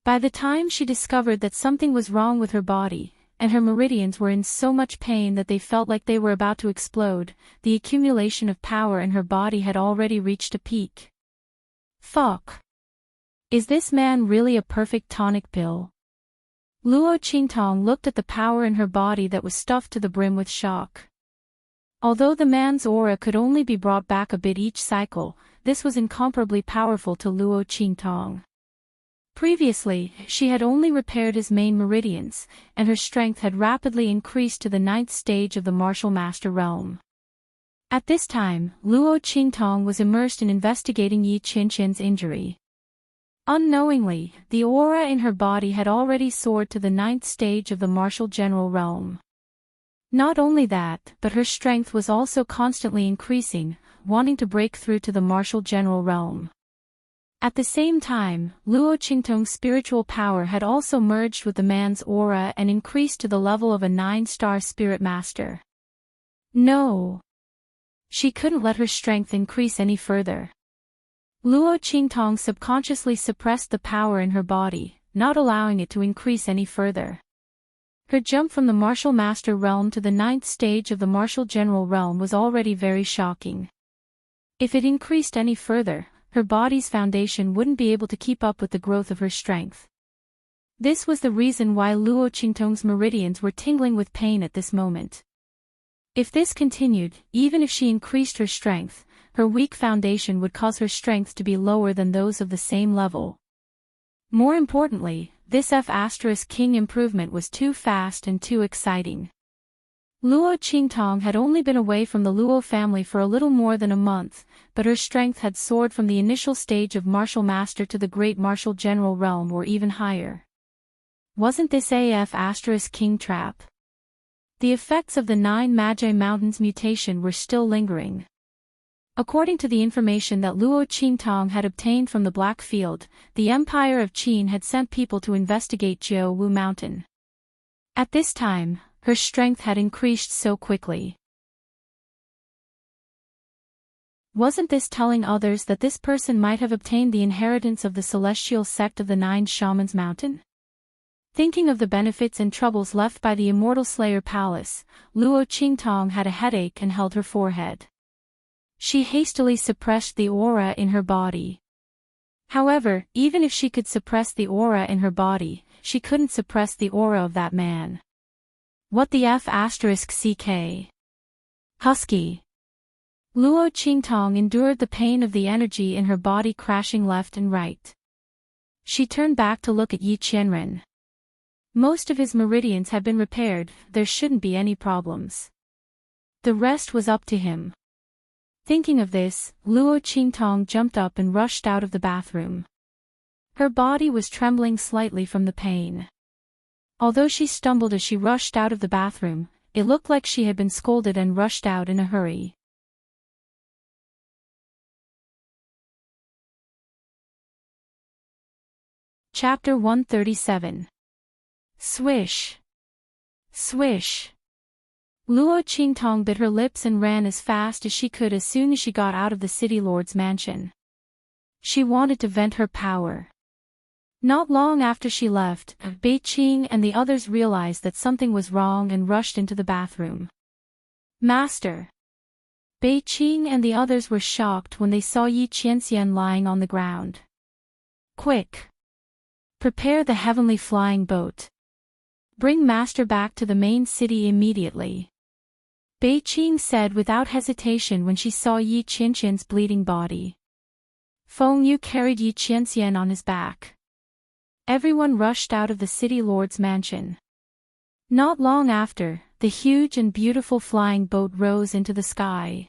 By the time she discovered that something was wrong with her body, and her meridians were in so much pain that they felt like they were about to explode, the accumulation of power in her body had already reached a peak. Fuck. Is this man really a perfect tonic pill? Luo Qingtong looked at the power in her body that was stuffed to the brim with shock. Although the man's aura could only be brought back a bit each cycle, this was incomparably powerful to Luo Qingtong. Previously, she had only repaired his main meridians, and her strength had rapidly increased to the 9th stage of the martial master realm. At this time, Luo Qingtong was immersed in investigating Yi Qianqian's injury. Unknowingly, the aura in her body had already soared to the 9th stage of the martial general realm. Not only that, but her strength was also constantly increasing, wanting to break through to the martial general realm. At the same time, Luo Qingtong's spiritual power had also merged with the man's aura and increased to the level of a 9-star spirit master. No. She couldn't let her strength increase any further. Luo Qingtong subconsciously suppressed the power in her body, not allowing it to increase any further. Her jump from the martial master realm to the 9th stage of the martial general realm was already very shocking. If it increased any further, her body's foundation wouldn't be able to keep up with the growth of her strength. This was the reason why Luo Qingtong's meridians were tingling with pain at this moment. If this continued, even if she increased her strength, her weak foundation would cause her strength to be lower than those of the same level. More importantly, this F*King improvement was too fast and too exciting. Luo Qingtong had only been away from the Luo family for a little more than a month, but her strength had soared from the initial stage of martial master to the great martial general realm or even higher. Wasn't this King trap? The effects of the 9 Magi Mountains mutation were still lingering. According to the information that Luo Qingtong had obtained from the Black Field, the Empire of Qin had sent people to investigate Jiao Wu Mountain. At this time, her strength had increased so quickly. Wasn't this telling others that this person might have obtained the inheritance of the celestial sect of the 9 Shamans Mountain? Thinking of the benefits and troubles left by the Immortal Slayer Palace, Luo Qingtong had a headache and held her forehead. She hastily suppressed the aura in her body. However, even if she could suppress the aura in her body, she couldn't suppress the aura of that man. What the F*CK? Husky. Luo Qingtong endured the pain of the energy in her body crashing left and right. She turned back to look at Yi Qianren. Most of his meridians had been repaired, there shouldn't be any problems. The rest was up to him. Thinking of this, Luo Qingtong jumped up and rushed out of the bathroom. Her body was trembling slightly from the pain. Although she stumbled as she rushed out of the bathroom, it looked like she had been scolded and rushed out in a hurry. Chapter 137. Swish. Swish. Luo Qingtong bit her lips and ran as fast as she could as soon as she got out of the city lord's mansion. She wanted to vent her power. Not long after she left, Beiqing and the others realized that something was wrong and rushed into the bathroom. Master! Beiqing and the others were shocked when they saw Yi Qianxian lying on the ground. Quick! Prepare the heavenly flying boat. Bring Master back to the main city immediately. Beiqing said without hesitation when she saw Yi Qianxian's bleeding body. Feng Yu carried Yi Qianxian on his back. Everyone rushed out of the city lord's mansion. Not long after, the huge and beautiful flying boat rose into the sky.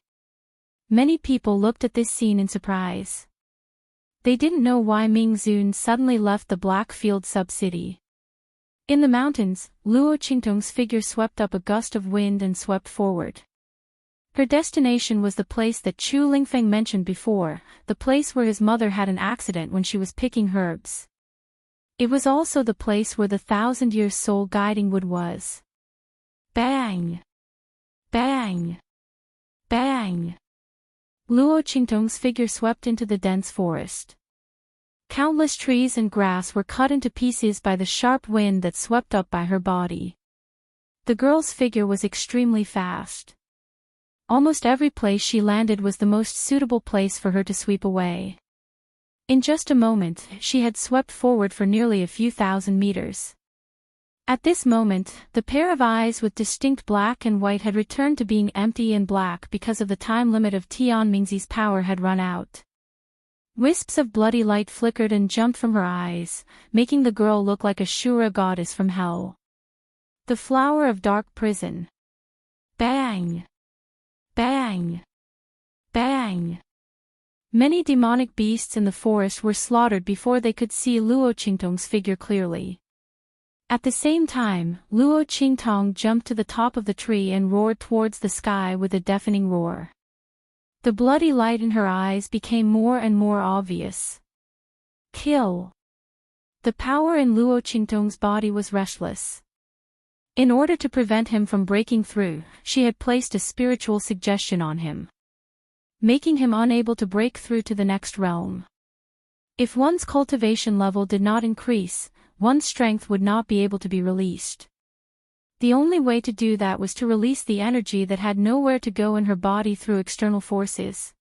Many people looked at this scene in surprise. They didn't know why Ming Zun suddenly left the Blackfield sub-city. In the mountains, Luo Qingtong's figure swept up a gust of wind and swept forward. Her destination was the place that Chu Lingfeng mentioned before, the place where his mother had an accident when she was picking herbs. It was also the place where the 1,000-year soul guiding wood was. Bang! Bang! Bang! Luo Qingtong's figure swept into the dense forest. Countless trees and grass were cut into pieces by the sharp wind that swept up by her body. The girl's figure was extremely fast. Almost every place she landed was the most suitable place for her to sweep away. In just a moment, she had swept forward for nearly a few thousand meters. At this moment, the pair of eyes with distinct black and white had returned to being empty and black because of the time limit of Tianmingzi's power had run out. Wisps of bloody light flickered and jumped from her eyes, making the girl look like a Shura goddess from hell. The flower of dark prison. Bang! Bang! Bang! Many demonic beasts in the forest were slaughtered before they could see Luo Qingtong's figure clearly. At the same time, Luo Qingtong jumped to the top of the tree and roared towards the sky with a deafening roar. The bloody light in her eyes became more and more obvious. Kill! The power in Luo Qingtong's body was restless. In order to prevent him from breaking through, she had placed a spiritual suggestion on him, making him unable to break through to the next realm. If one's cultivation level did not increase, one's strength would not be able to be released. The only way to do that was to release the energy that had nowhere to go in her body through external forces.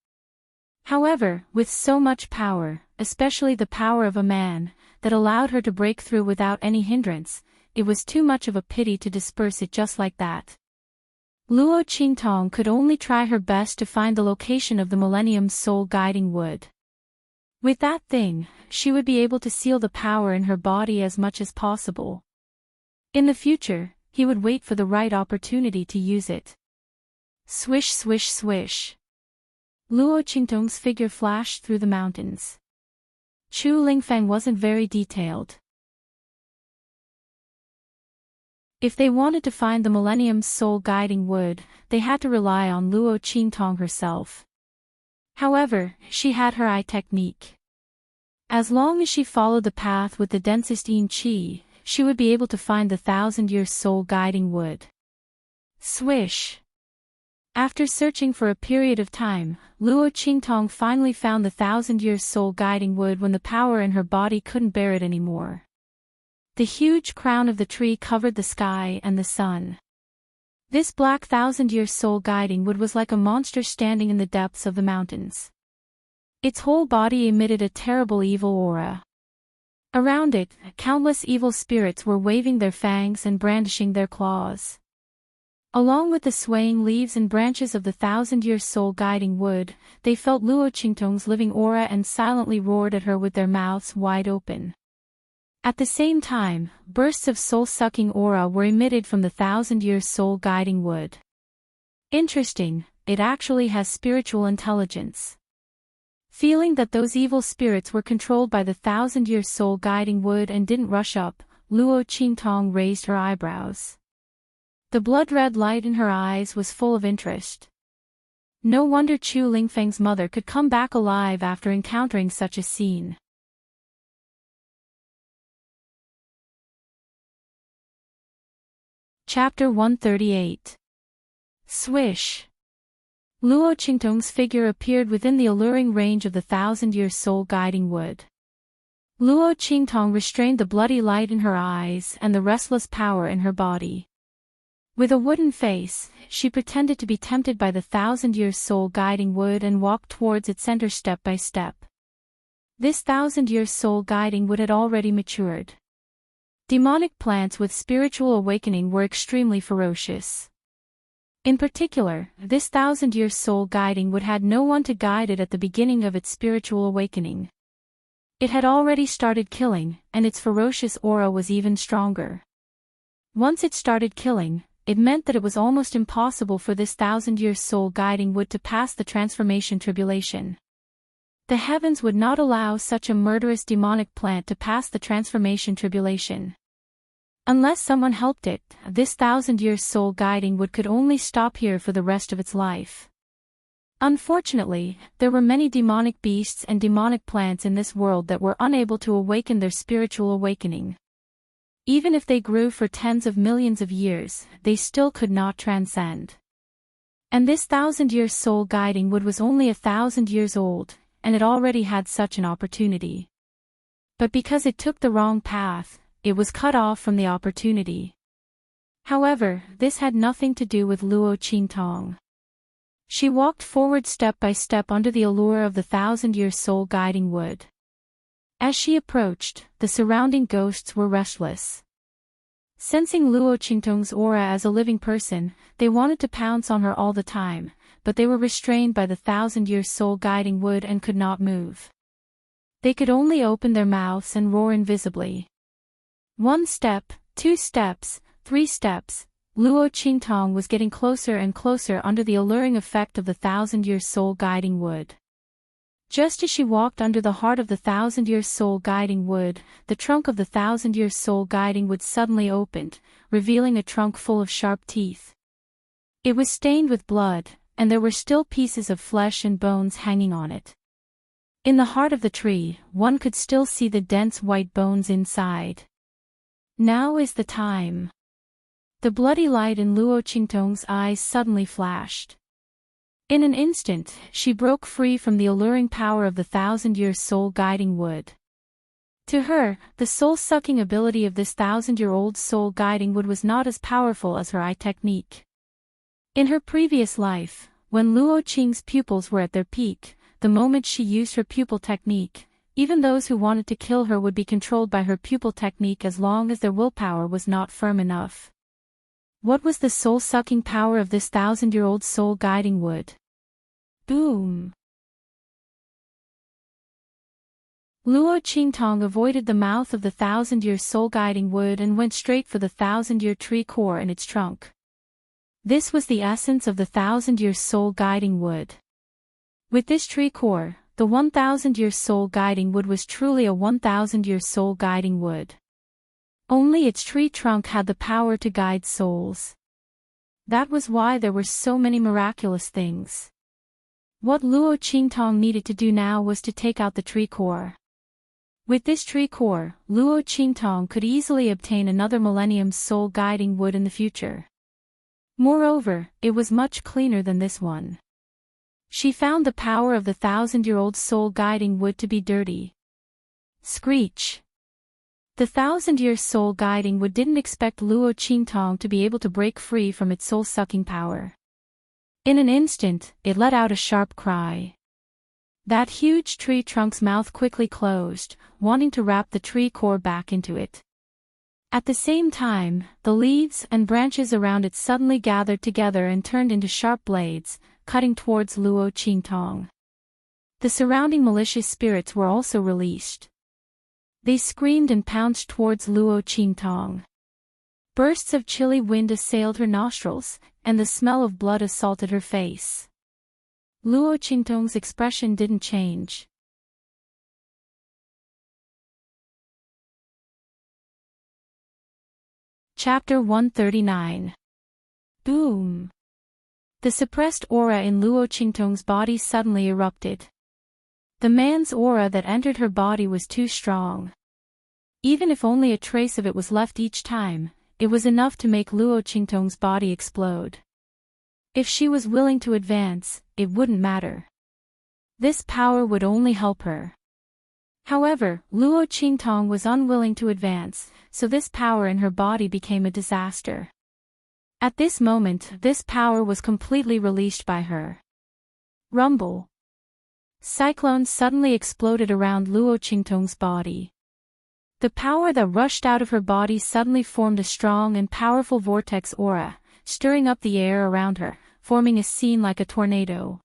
However, with so much power, especially the power of a man, that allowed her to break through without any hindrance, it was too much of a pity to disperse it just like that. Luo Qingtong could only try her best to find the location of the Millennium's soul guiding wood. With that thing, she would be able to seal the power in her body as much as possible. In the future, he would wait for the right opportunity to use it. Swish swish swish. Luo Qingtong's figure flashed through the mountains. Chu Lingfeng wasn't very detailed. If they wanted to find the Millennium's soul guiding wood, they had to rely on Luo Qingtong herself. However, she had her eye technique. As long as she followed the path with the densest yin qi, she would be able to find the 1,000-year soul guiding wood. Swish! After searching for a period of time, Luo Qingtong finally found the 1,000-year soul guiding wood when the power in her body couldn't bear it anymore. The huge crown of the tree covered the sky and the sun. This black 1,000-year soul guiding wood was like a monster standing in the depths of the mountains. Its whole body emitted a terrible evil aura. Around it, countless evil spirits were waving their fangs and brandishing their claws. Along with the swaying leaves and branches of the 1,000-year soul guiding wood, they felt Luo Qingtong's living aura and silently roared at her with their mouths wide open. At the same time, bursts of soul-sucking aura were emitted from the 1,000-year soul guiding wood. Interesting, it actually has spiritual intelligence. Feeling that those evil spirits were controlled by the 1,000-year soul guiding wood and didn't rush up, Luo Qingtong raised her eyebrows. The blood-red light in her eyes was full of interest. No wonder Chu Lingfeng's mother could come back alive after encountering such a scene. Chapter 138. Swish! Luo Qingtong's figure appeared within the alluring range of the 1,000-year soul guiding wood. Luo Qingtong restrained the bloody light in her eyes and the restless power in her body. With a wooden face, she pretended to be tempted by the 1,000-year soul guiding wood and walked towards its center step by step. This 1,000-year soul guiding wood had already matured. Demonic plants with spiritual awakening were extremely ferocious. In particular, this 1,000-year soul guiding wood had no one to guide it at the beginning of its spiritual awakening. It had already started killing, and its ferocious aura was even stronger. Once it started killing, it meant that it was almost impossible for this 1,000-year soul guiding wood to pass the transformation tribulation. The heavens would not allow such a murderous demonic plant to pass the transformation tribulation. Unless someone helped it, this 1,000-year soul guiding wood could only stop here for the rest of its life. Unfortunately, there were many demonic beasts and demonic plants in this world that were unable to awaken their spiritual awakening. Even if they grew for tens of millions of years, they still could not transcend. And this 1,000-year soul guiding wood was only 1,000 years old, and it already had such an opportunity. But because it took the wrong path, it was cut off from the opportunity. However, this had nothing to do with Luo Qingtong. She walked forward step by step under the allure of the 1,000-year soul guiding wood. As she approached, the surrounding ghosts were restless. Sensing Luo Qingtong's aura as a living person, they wanted to pounce on her all the time, but they were restrained by the 1,000-year soul guiding wood and could not move. They could only open their mouths and roar invisibly. 1 step, 2 steps, 3 steps, Luo Qingtong was getting closer and closer under the alluring effect of the 1,000-year soul guiding wood. Just as she walked under the heart of the 1,000-year soul guiding wood, the trunk of the 1,000-year soul guiding wood suddenly opened, revealing a trunk full of sharp teeth. It was stained with blood, and there were still pieces of flesh and bones hanging on it. In the heart of the tree, one could still see the dense white bones inside. Now is the time. The bloody light in Luo Qingtong's eyes suddenly flashed. In an instant, she broke free from the alluring power of the 1,000-year soul guiding wood. To her, the soul-sucking ability of this 1,000-year-old soul guiding wood was not as powerful as her eye technique. In her previous life, when Luo Qing's pupils were at their peak, the moment she used her pupil technique, even those who wanted to kill her would be controlled by her pupil technique as long as their willpower was not firm enough. What was the soul-sucking power of this 1,000-year-old soul guiding wood? Boom! Luo Qingtong avoided the mouth of the 1,000-year soul guiding wood and went straight for the 1,000-year tree core and its trunk. This was the essence of the 1,000-year soul guiding wood. With this tree core, the 1,000-year soul guiding wood was truly a 1,000-year soul guiding wood. Only its tree trunk had the power to guide souls. That was why there were so many miraculous things. What Luo Qingtong needed to do now was to take out the tree core. With this tree core, Luo Qingtong could easily obtain another millennium's soul guiding wood in the future. Moreover, it was much cleaner than this one. She found the power of the 1,000-year-old soul guiding wood to be dirty. Screech! The 1,000-year soul guiding wood didn't expect Luo Qingtong to be able to break free from its soul-sucking power. In an instant, it let out a sharp cry. That huge tree trunk's mouth quickly closed, wanting to wrap the tree core back into it. At the same time, the leaves and branches around it suddenly gathered together and turned into sharp blades, cutting towards Luo Qingtong. The surrounding malicious spirits were also released. They screamed and pounced towards Luo Qingtong. Bursts of chilly wind assailed her nostrils, and the smell of blood assaulted her face. Luo Qingtong's expression didn't change. Chapter 139. Boom! The suppressed aura in Luo Qingtong's body suddenly erupted. The man's aura that entered her body was too strong. Even if only a trace of it was left each time, it was enough to make Luo Qingtong's body explode. If she was willing to advance, it wouldn't matter. This power would only help her. However, Luo Qingtong was unwilling to advance, so this power in her body became a disaster. At this moment, this power was completely released by her. Rumble! Cyclones suddenly exploded around Luo Qingtong's body. The power that rushed out of her body suddenly formed a strong and powerful vortex aura, stirring up the air around her, forming a scene like a tornado.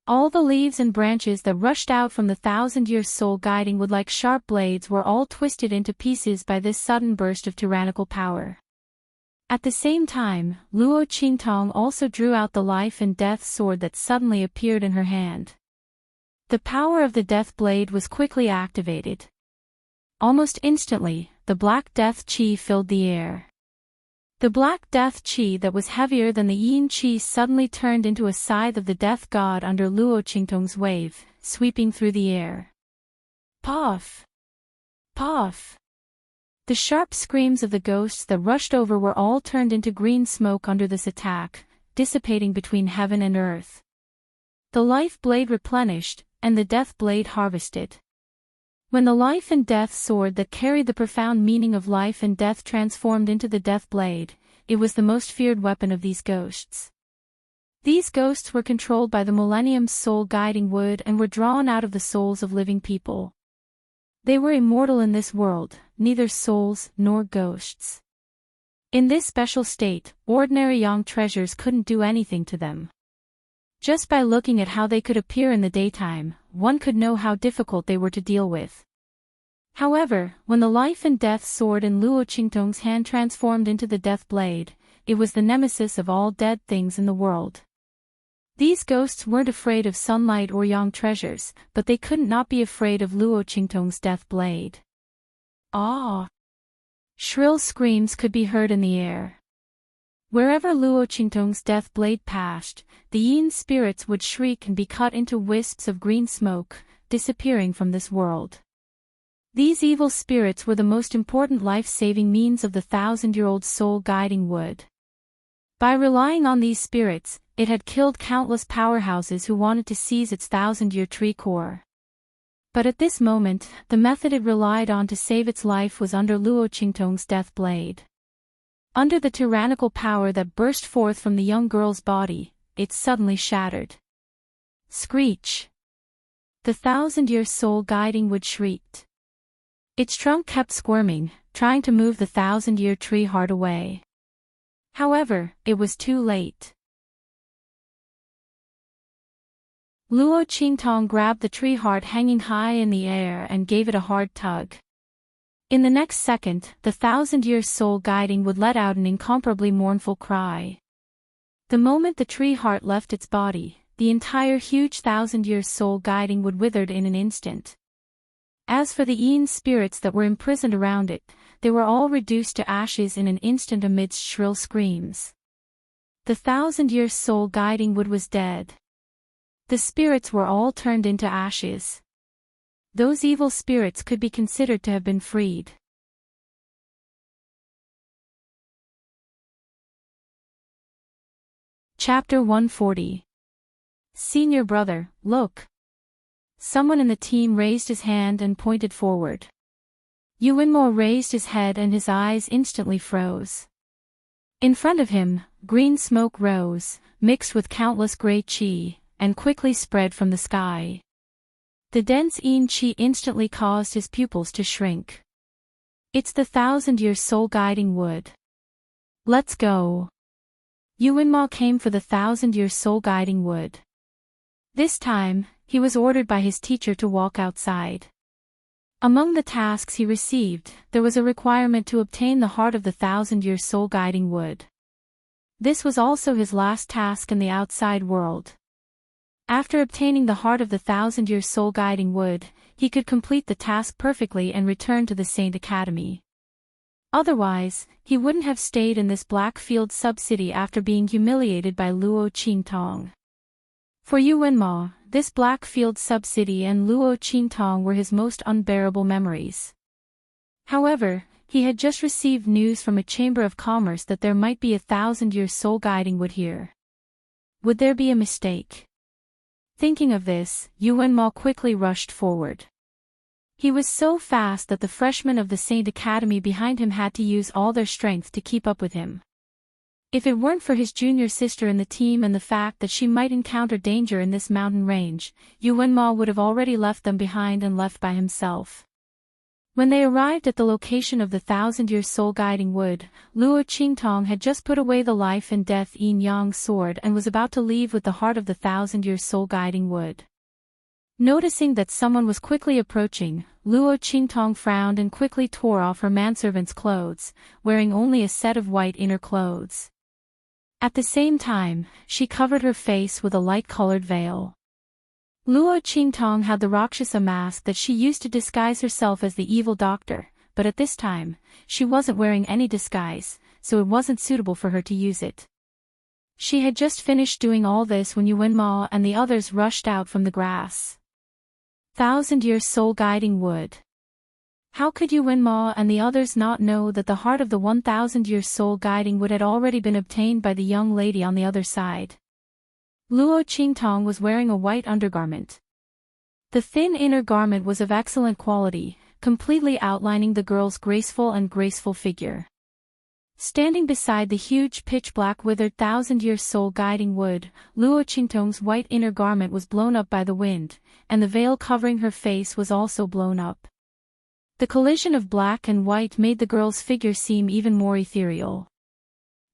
All the leaves and branches that rushed out from the 1,000-year soul guiding wood like sharp blades were all twisted into pieces by this sudden burst of tyrannical power. At the same time, Luo Qingtong also drew out the life and death sword that suddenly appeared in her hand. The power of the death blade was quickly activated. Almost instantly, the black death chi filled the air. The black death chi that was heavier than the yin chi suddenly turned into a scythe of the death god under Luo Qingtong's wave, sweeping through the air. Puff! Puff! The sharp screams of the ghosts that rushed over were all turned into green smoke under this attack, dissipating between heaven and earth. The life blade replenished, and the death blade harvested. When the life and death sword that carried the profound meaning of life and death transformed into the death blade, it was the most feared weapon of these ghosts. These ghosts were controlled by the Millennium's soul-guiding wood and were drawn out of the souls of living people. They were immortal in this world, neither souls nor ghosts. In this special state, ordinary young treasures couldn't do anything to them. Just by looking at how they could appear in the daytime, one could know how difficult they were to deal with. However, when the life and death sword in Luo Qingtong's hand transformed into the death blade, it was the nemesis of all dead things in the world. These ghosts weren't afraid of sunlight or young treasures, but they couldn't not be afraid of Luo Qingtong's death blade. Ah! Shrill screams could be heard in the air. Wherever Luo Qingtong's death blade passed, the yin spirits would shriek and be cut into wisps of green smoke, disappearing from this world. These evil spirits were the most important life-saving means of the thousand-year-old soul-guiding wood. By relying on these spirits, it had killed countless powerhouses who wanted to seize its thousand-year tree core. But at this moment, the method it relied on to save its life was under Luo Qingtong's death blade. Under the tyrannical power that burst forth from the young girl's body, it suddenly shattered. Screech! The thousand-year soul-guiding wood shrieked. Its trunk kept squirming, trying to move the thousand-year tree heart away. However, it was too late. Luo Qingtong grabbed the tree heart hanging high in the air and gave it a hard tug. In the next second, the thousand-year soul-guiding would let out an incomparably mournful cry. The moment the tree heart left its body, the entire huge thousand-year soul-guiding would withered in an instant. As for the yin spirits that were imprisoned around it, they were all reduced to ashes in an instant amidst shrill screams. The thousand-year soul-guiding wood was dead. The spirits were all turned into ashes. Those evil spirits could be considered to have been freed. Chapter 140. Senior brother, look. Someone in the team raised his hand and pointed forward. Yuanmo raised his head and his eyes instantly froze. In front of him, green smoke rose, mixed with countless gray qi, and quickly spread from the sky. The dense yin qi instantly caused his pupils to shrink. It's the thousand-year soul-guiding wood. Let's go. Yuanmo came for the thousand-year soul-guiding wood. This time, he was ordered by his teacher to walk outside. Among the tasks he received, there was a requirement to obtain the heart of the thousand-year soul-guiding wood. This was also his last task in the outside world. After obtaining the heart of the thousand-year soul-guiding wood, he could complete the task perfectly and return to the Saint Academy. Otherwise, he wouldn't have stayed in this Blackfield sub-city after being humiliated by Luo Qingtong. For Yuanmo, this Blackfield sub-city and Luo Qingtong were his most unbearable memories. However, he had just received news from a chamber of commerce that there might be a thousand-year soul-guiding wood here. Would there be a mistake? Thinking of this, Yuanmo quickly rushed forward. He was so fast that the freshmen of the Saint Academy behind him had to use all their strength to keep up with him. If it weren't for his junior sister in the team and the fact that she might encounter danger in this mountain range, Yuanmo would have already left them behind and left by himself. When they arrived at the location of the thousand-year soul-guiding wood, Luo Qingtong had just put away the life and death yin-yang sword and was about to leave with the heart of the thousand-year soul-guiding wood. Noticing that someone was quickly approaching, Luo Qingtong frowned and quickly tore off her manservant's clothes, wearing only a set of white inner clothes. At the same time, she covered her face with a light-colored veil. Luo Qingtong had the Rakshasa mask that she used to disguise herself as the evil doctor, but at this time, she wasn't wearing any disguise, so it wasn't suitable for her to use it. She had just finished doing all this when Yuanmo and the others rushed out from the grass. Thousand-year soul-guiding wood. How could Yu Wenma and the others not know that the heart of the 1,000-year soul guiding wood had already been obtained by the young lady on the other side? Luo Qingtong was wearing a white undergarment. The thin inner garment was of excellent quality, completely outlining the girl's graceful figure. Standing beside the huge pitch-black withered 1,000-year soul guiding wood, Luo Qingtong's white inner garment was blown up by the wind, and the veil covering her face was also blown up. The collision of black and white made the girl's figure seem even more ethereal.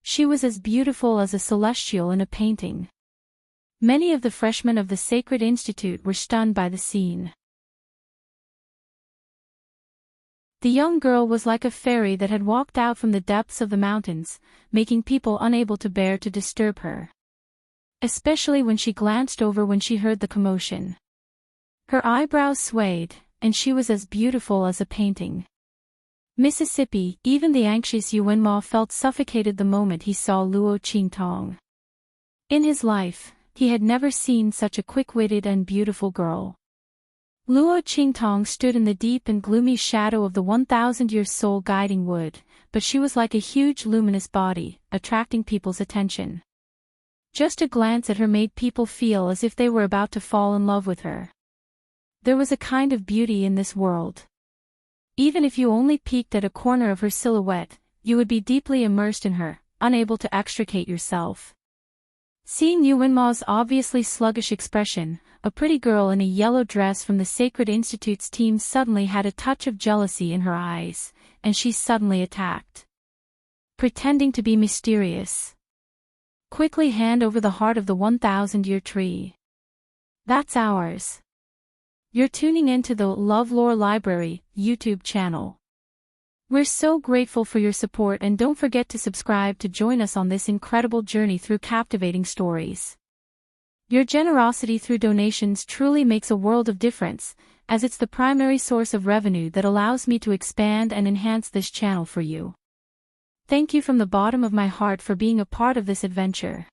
She was as beautiful as a celestial in a painting. Many of the freshmen of the Sacred Institute were stunned by the scene. The young girl was like a fairy that had walked out from the depths of the mountains, making people unable to bear to disturb her. Especially when she glanced over when she heard the commotion. Her eyebrows swayed, and she was as beautiful as a painting. Mississippi, even the anxious Yu Wenma felt suffocated the moment he saw Luo Qingtong. In his life, he had never seen such a quick-witted and beautiful girl. Luo Qingtong stood in the deep and gloomy shadow of the 1,000-year soul guiding wood, but she was like a huge luminous body, attracting people's attention. Just a glance at her made people feel as if they were about to fall in love with her. There was a kind of beauty in this world. Even if you only peeked at a corner of her silhouette, you would be deeply immersed in her, unable to extricate yourself. Seeing Yu Wenma's obviously sluggish expression, a pretty girl in a yellow dress from the Sacred Institute's team suddenly had a touch of jealousy in her eyes, and she suddenly attacked. Pretending to be mysterious. Quickly hand over the heart of the 1,000-year tree. That's ours. You're tuning in to the LoveLore Library YouTube channel. We're so grateful for your support, and don't forget to subscribe to join us on this incredible journey through captivating stories. Your generosity through donations truly makes a world of difference, as it's the primary source of revenue that allows me to expand and enhance this channel for you. Thank you from the bottom of my heart for being a part of this adventure.